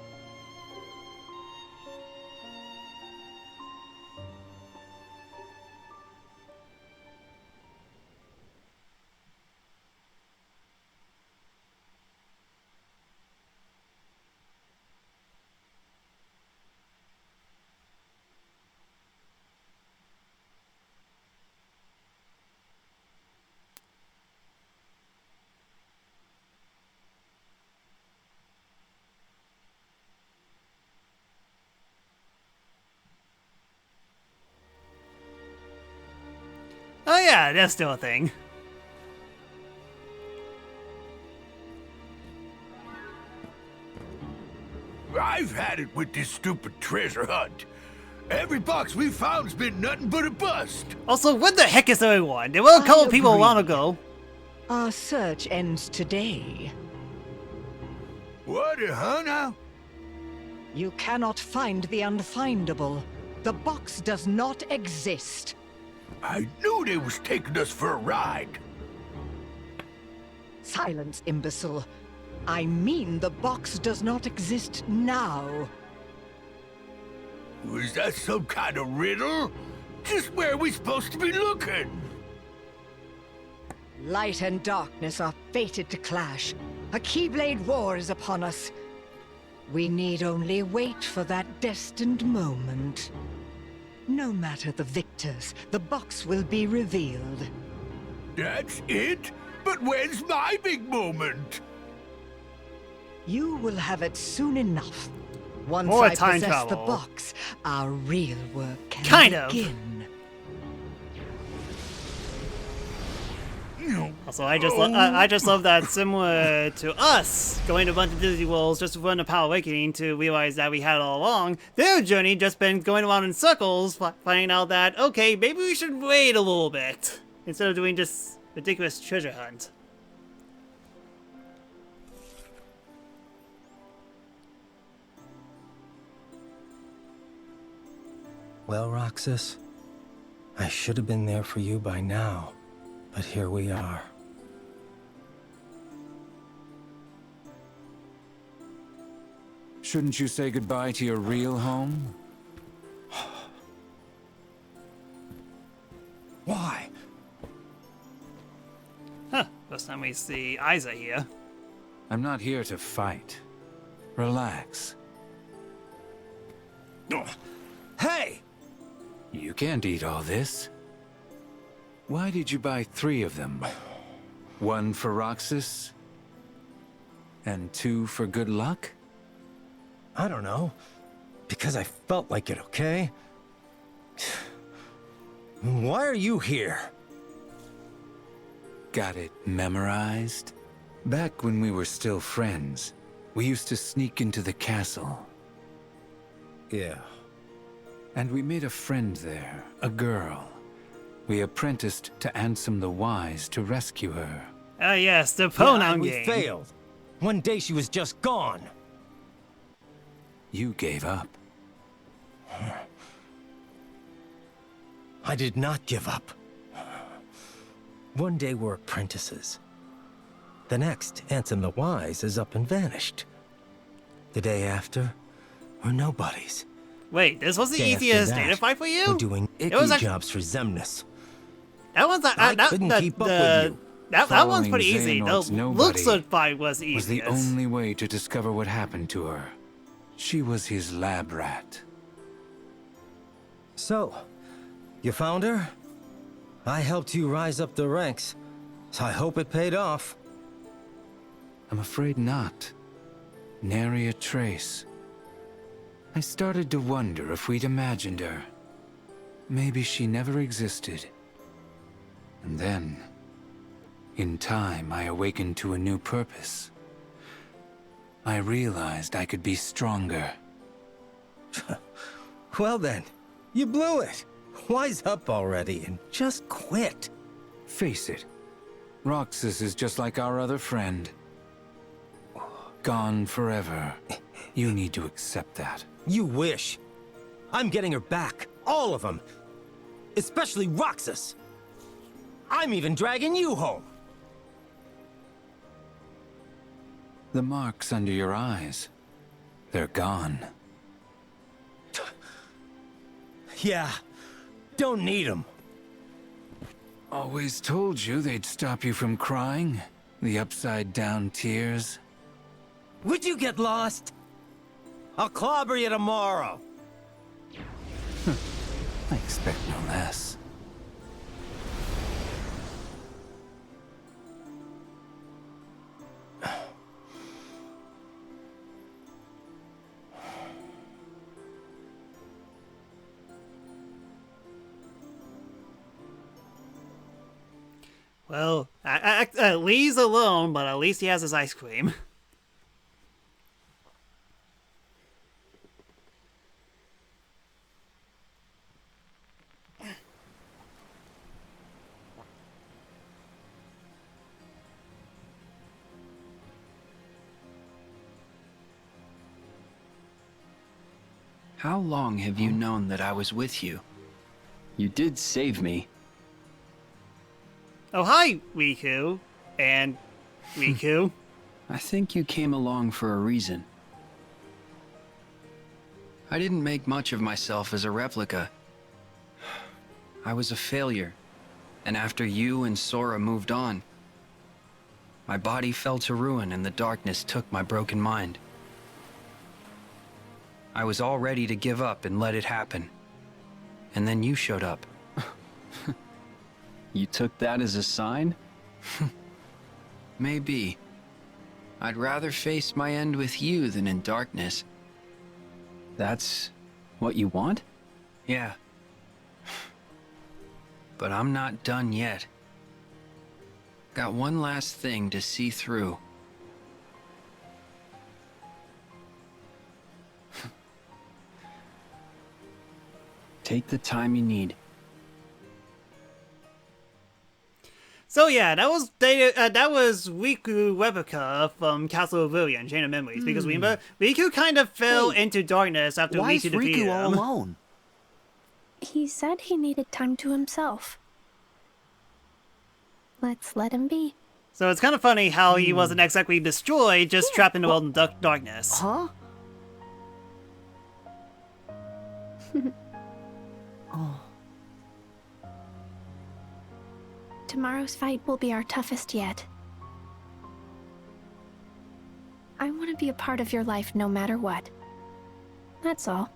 Oh yeah, that's still a thing. I've had it with this stupid treasure hunt. Every box we found's been nothing but a bust. Also, what the heck is everyone? There were a couple people a while ago. Our search ends today. What, huh, now? You cannot find the unfindable. The box does not exist. I knew they was taking us for a ride. Silence, imbecile. I mean the box does not exist now. Was that some kind of riddle? Just where are we supposed to be looking? Light and darkness are fated to clash. A Keyblade war is upon us. We need only wait for that destined moment. No matter the victors, the box will be revealed. That's it? But when's my big moment? You will have it soon enough. Once More I time possess the travel. box, our real work can Kind of. begin. Also, I just love that, similar to us going to a bunch of Disney Worlds just to run a Power Awakening to realize that we had it all along. Their journey just been going around in circles, finding out that, okay, maybe we should wait a little bit instead of doing just ridiculous treasure hunt. Well, Roxas, I should have been there for you by now, but here we are. Shouldn't you say goodbye to your real home? Why? Huh, first time we see Isa here. I'm not here to fight. Relax. Hey! You can't eat all this. Why did you buy 3 of them? 1 for Roxas? And 2 for good luck? I don't know. Because I felt like it, okay? Why are you here? Got it memorized? Back when we were still friends, we used to sneak into the castle. Yeah. And we made a friend there, a girl. We apprenticed to Ansem the Wise to rescue her. Ah, yes, the pronoun we game. failed. One day she was just gone. You gave up. I did not give up. One day we're apprentices. The next, Ansem the Wise is up and vanished. The day after, we're nobodies. Wait, this was the Day after easiest that, data fight for you? We're doing It icky was like- jobs for Zemnis. That one's I couldn't keep up with you. That one's pretty Following easy. The Xehanort's nobody Luxord fight was easy. was the only way to discover what happened to her. She was his lab rat. So, you found her? I helped you rise up the ranks, so I hope it paid off. I'm afraid not. Nary a trace. I started to wonder if we'd imagined her. Maybe she never existed. And then, in time, I awakened to a new purpose. I realized I could be stronger. Well then, you blew it. Wise up already and just quit. Face it, Roxas is just like our other friend. Gone forever. You need to accept that. You wish. I'm getting her back. All of them. Especially Roxas. I'm even dragging you home. The marks under your eyes, they're gone. Yeah, don't need them. Always told you they'd stop you from crying. The upside-down tears. Would you get lost? I'll clobber you tomorrow. I expect no less. Well, Lee's alone, but at least he has his ice cream. How long have you known that I was with you? You did save me. Oh, hi, Riku. And Riku. I think you came along for a reason. I didn't make much of myself as a replica. I was a failure, and after you and Sora moved on, my body fell to ruin and the darkness took my broken mind. I was all ready to give up and let it happen. And then you showed up. You took that as a sign? Maybe. I'd rather face my end with you than in darkness. That's what you want? Yeah. But I'm not done yet. Got one last thing to see through. Take the time you need. So yeah, that was Riku Replica from Castle Oblivion, Chain of Memories, because remember, Riku kind of fell into darkness after Why is Riku defeated Riku all him. alone? He said he needed time to himself. Let's let him be. So it's kind of funny how he wasn't exactly destroyed, just trapped in the world in darkness. Huh? Oh. Tomorrow's fight will be our toughest yet. I want to be a part of your life no matter what. That's all.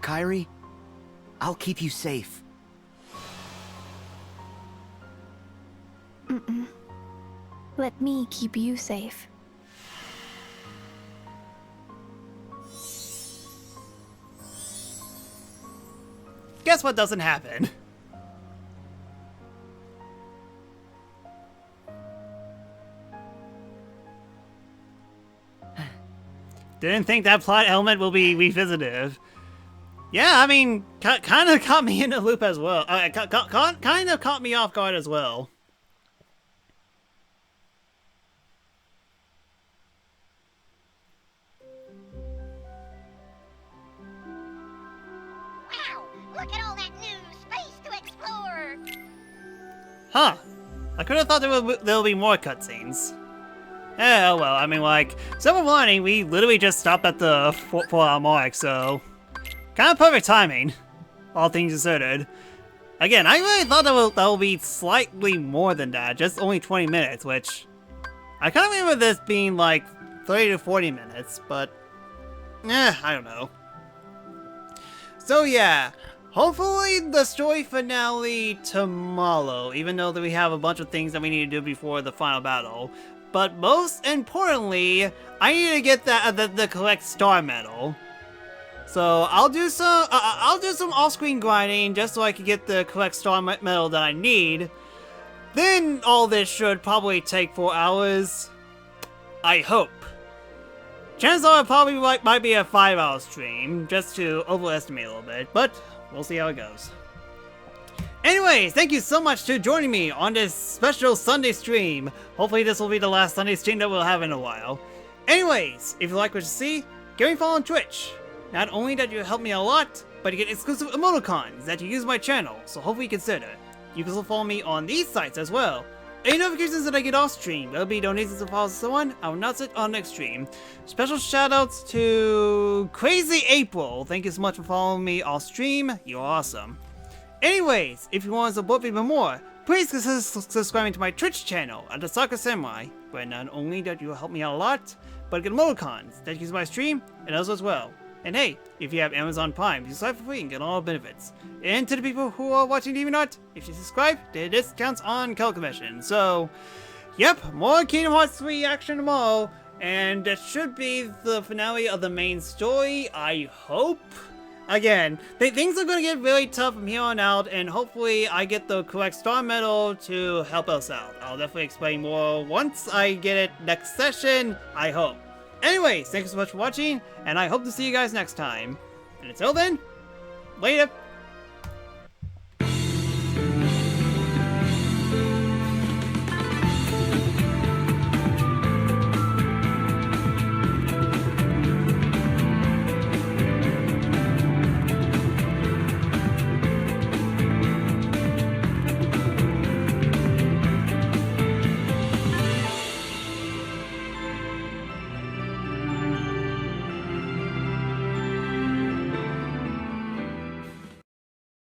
Kairi, I'll keep you safe. Let me keep you safe. Guess what doesn't happen? Didn't think that plot element will be revisited. Yeah, I mean, kind of caught me in a loop as well. Kind of caught me off guard as well. Look at all that new space to explore! Huh. I could have thought there'll be more cutscenes. Yeah, well, I mean, like, Silver Lining, we literally just stopped at the 4-hour mark, so... kind of perfect timing, all things considered. Again, I really thought that will be slightly more than that, just only 20 minutes, which... I kind of remember this being, like, 30 to 40 minutes, but... I don't know. So yeah, hopefully the story finale tomorrow, even though that we have a bunch of things that we need to do before the final battle. But most importantly, I need to get the collect star medal. So I'll do some off-screen grinding just so I can get the collect star medal that I need. Then all this should probably take 4 hours. I hope. Chances are it probably might be a 5-hour stream, just to overestimate a little bit, but we'll see how it goes. Anyways, thank you so much for joining me on this special Sunday stream. Hopefully this will be the last Sunday stream that we'll have in a while. Anyways, if you like what you see, give me a follow on Twitch. Not only that you help me a lot, but you get exclusive emoticons that you use my channel, so hopefully consider it. You can also follow me on these sites as well. Any notifications that I get off stream, there'll be donations and follows and so on. I will announce it on next stream. Special shoutouts to Crazy April. Thank you so much for following me off stream. You're awesome. Anyways, if you want to support me even more, please consider subscribing to my Twitch channel at The-Sakura-Samurai, where not only that you will help me out a lot, but get emoticons that use my stream and others as well. And hey, if you have Amazon Prime, you subscribe for free and get all the benefits. And to the people who are watching DeviantArt, if you subscribe, there are discounts on Color Commission. So, yep, more Kingdom Hearts 3 action tomorrow, and that should be the finale of the main story, I hope. Again, things are going to get really tough from here on out, and hopefully I get the correct star medal to help us out. I'll definitely explain more once I get it next session, I hope. Anyways, thank you so much for watching, and I hope to see you guys next time. And until then, later!